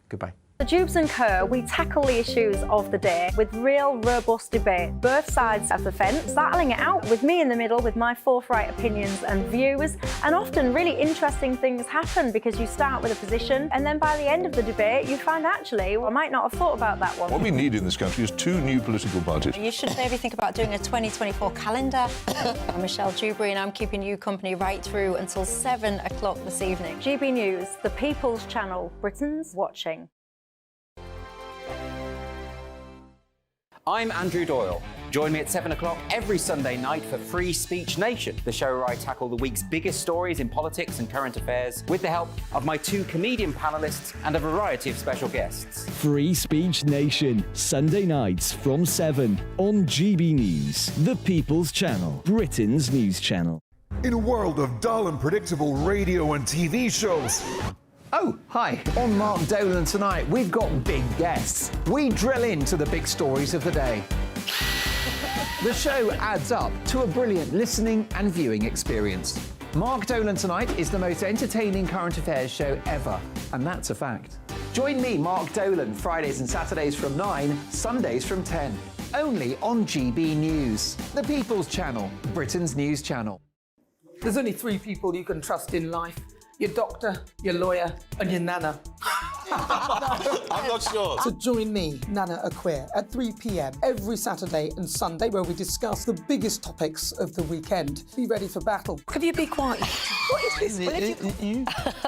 Speaker 7: Goodbye.
Speaker 21: The Jubes and Kerr, we tackle the issues of the day with real, robust debate, both sides of the fence, battling it out with me in the middle with my forthright opinions and views. And often really interesting things happen because you start with a position and then by the end of the debate you find actually, well, I might not have thought about that one.
Speaker 9: What we need in this country is 2 new political parties.
Speaker 14: You should maybe think about doing a 2024 calendar. I'm Michelle Dewberry and I'm keeping you company right through until 7 o'clock this evening.
Speaker 21: GB News, the People's Channel, Britain's watching.
Speaker 16: I'm Andrew Doyle. Join me at 7 o'clock every Sunday night for Free Speech Nation, the show where I tackle the week's biggest stories in politics and current affairs with the help of my 2 comedian panellists and a variety of special guests.
Speaker 19: Free Speech Nation, Sunday nights from 7 on GB News, the People's Channel, Britain's news channel.
Speaker 22: In a world of dull and predictable radio and TV shows.
Speaker 23: Oh, hi. On Mark Dolan tonight, we've got big guests. We drill into the big stories of the day. The show adds up to a brilliant listening and viewing experience. Mark Dolan Tonight is the most entertaining current affairs show ever, and that's a fact. Join me, Mark Dolan, Fridays and Saturdays from 9, Sundays from 10. Only on GB News, the People's Channel, Britain's news channel.
Speaker 24: There's only 3 people you can trust in life. Your doctor, your lawyer, and your nana.
Speaker 10: I'm not sure.
Speaker 24: So join me, Nana Aquare, at 3 p.m. every Saturday and Sunday, where we discuss the biggest topics of the weekend. Be ready for battle.
Speaker 14: Could you be quiet? What is this?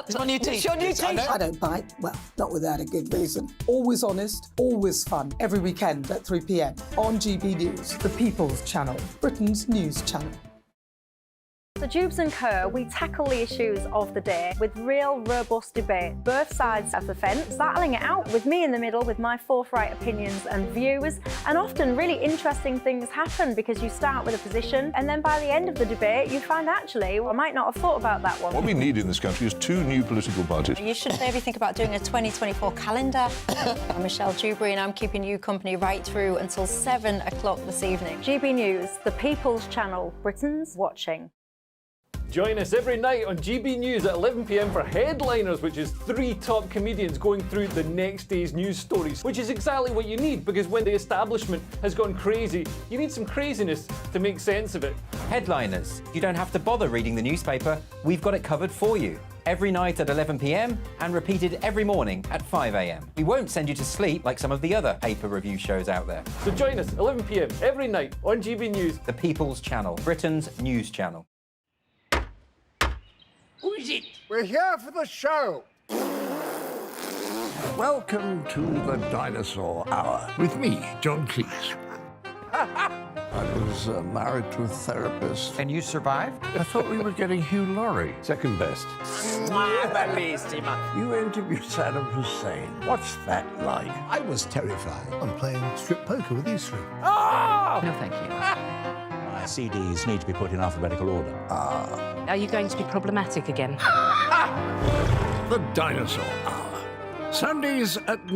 Speaker 14: It's my new teeth. It's your new teeth.
Speaker 24: I don't bite. Well, not without a good reason. Always honest, always fun. Every weekend at 3 p.m. on GB News, the People's Channel, Britain's news channel.
Speaker 21: The Jubes and Kerr, we tackle the issues of the day with real, robust debate, both sides of the fence, battling it out with me in the middle with my forthright opinions and views. And often really interesting things happen because you start with a position and then by the end of the debate you find actually, well, I might not have thought about that one.
Speaker 9: What we need in this country is 2 new political parties.
Speaker 14: You should maybe think about doing a 2024 calendar. I'm Michelle Dewberry and I'm keeping you company right through until 7 o'clock this evening.
Speaker 21: GB News, the People's Channel, Britain's watching.
Speaker 13: Join us every night on GB News at 11 p.m. for Headliners, which is 3 top comedians going through the next day's news stories, which is exactly what you need, because when the establishment has gone crazy, you need some craziness to make sense of it.
Speaker 16: Headliners. You don't have to bother reading the newspaper. We've got it covered for you. Every night at 11 p.m. and repeated every morning at 5 a.m. We won't send you to sleep like some of the other paper review shows out there.
Speaker 13: So join us 11 p.m. every night on GB News.
Speaker 16: The People's Channel, Britain's news channel.
Speaker 5: Who is it? We're here for the show. Welcome to the Dinosaur Hour with me, John Cleese. I was married to a therapist.
Speaker 16: And you survived?
Speaker 5: I thought we were getting Hugh Laurie.
Speaker 4: Second best.
Speaker 5: You interviewed Saddam Hussein. What's that like?
Speaker 22: I was terrified. I'm playing strip poker with these three.
Speaker 16: Oh! No, thank you.
Speaker 6: My CDs need to be put in alphabetical order.
Speaker 8: Are you going to be problematic again?
Speaker 5: The Dinosaur Hour. Sundays at 9.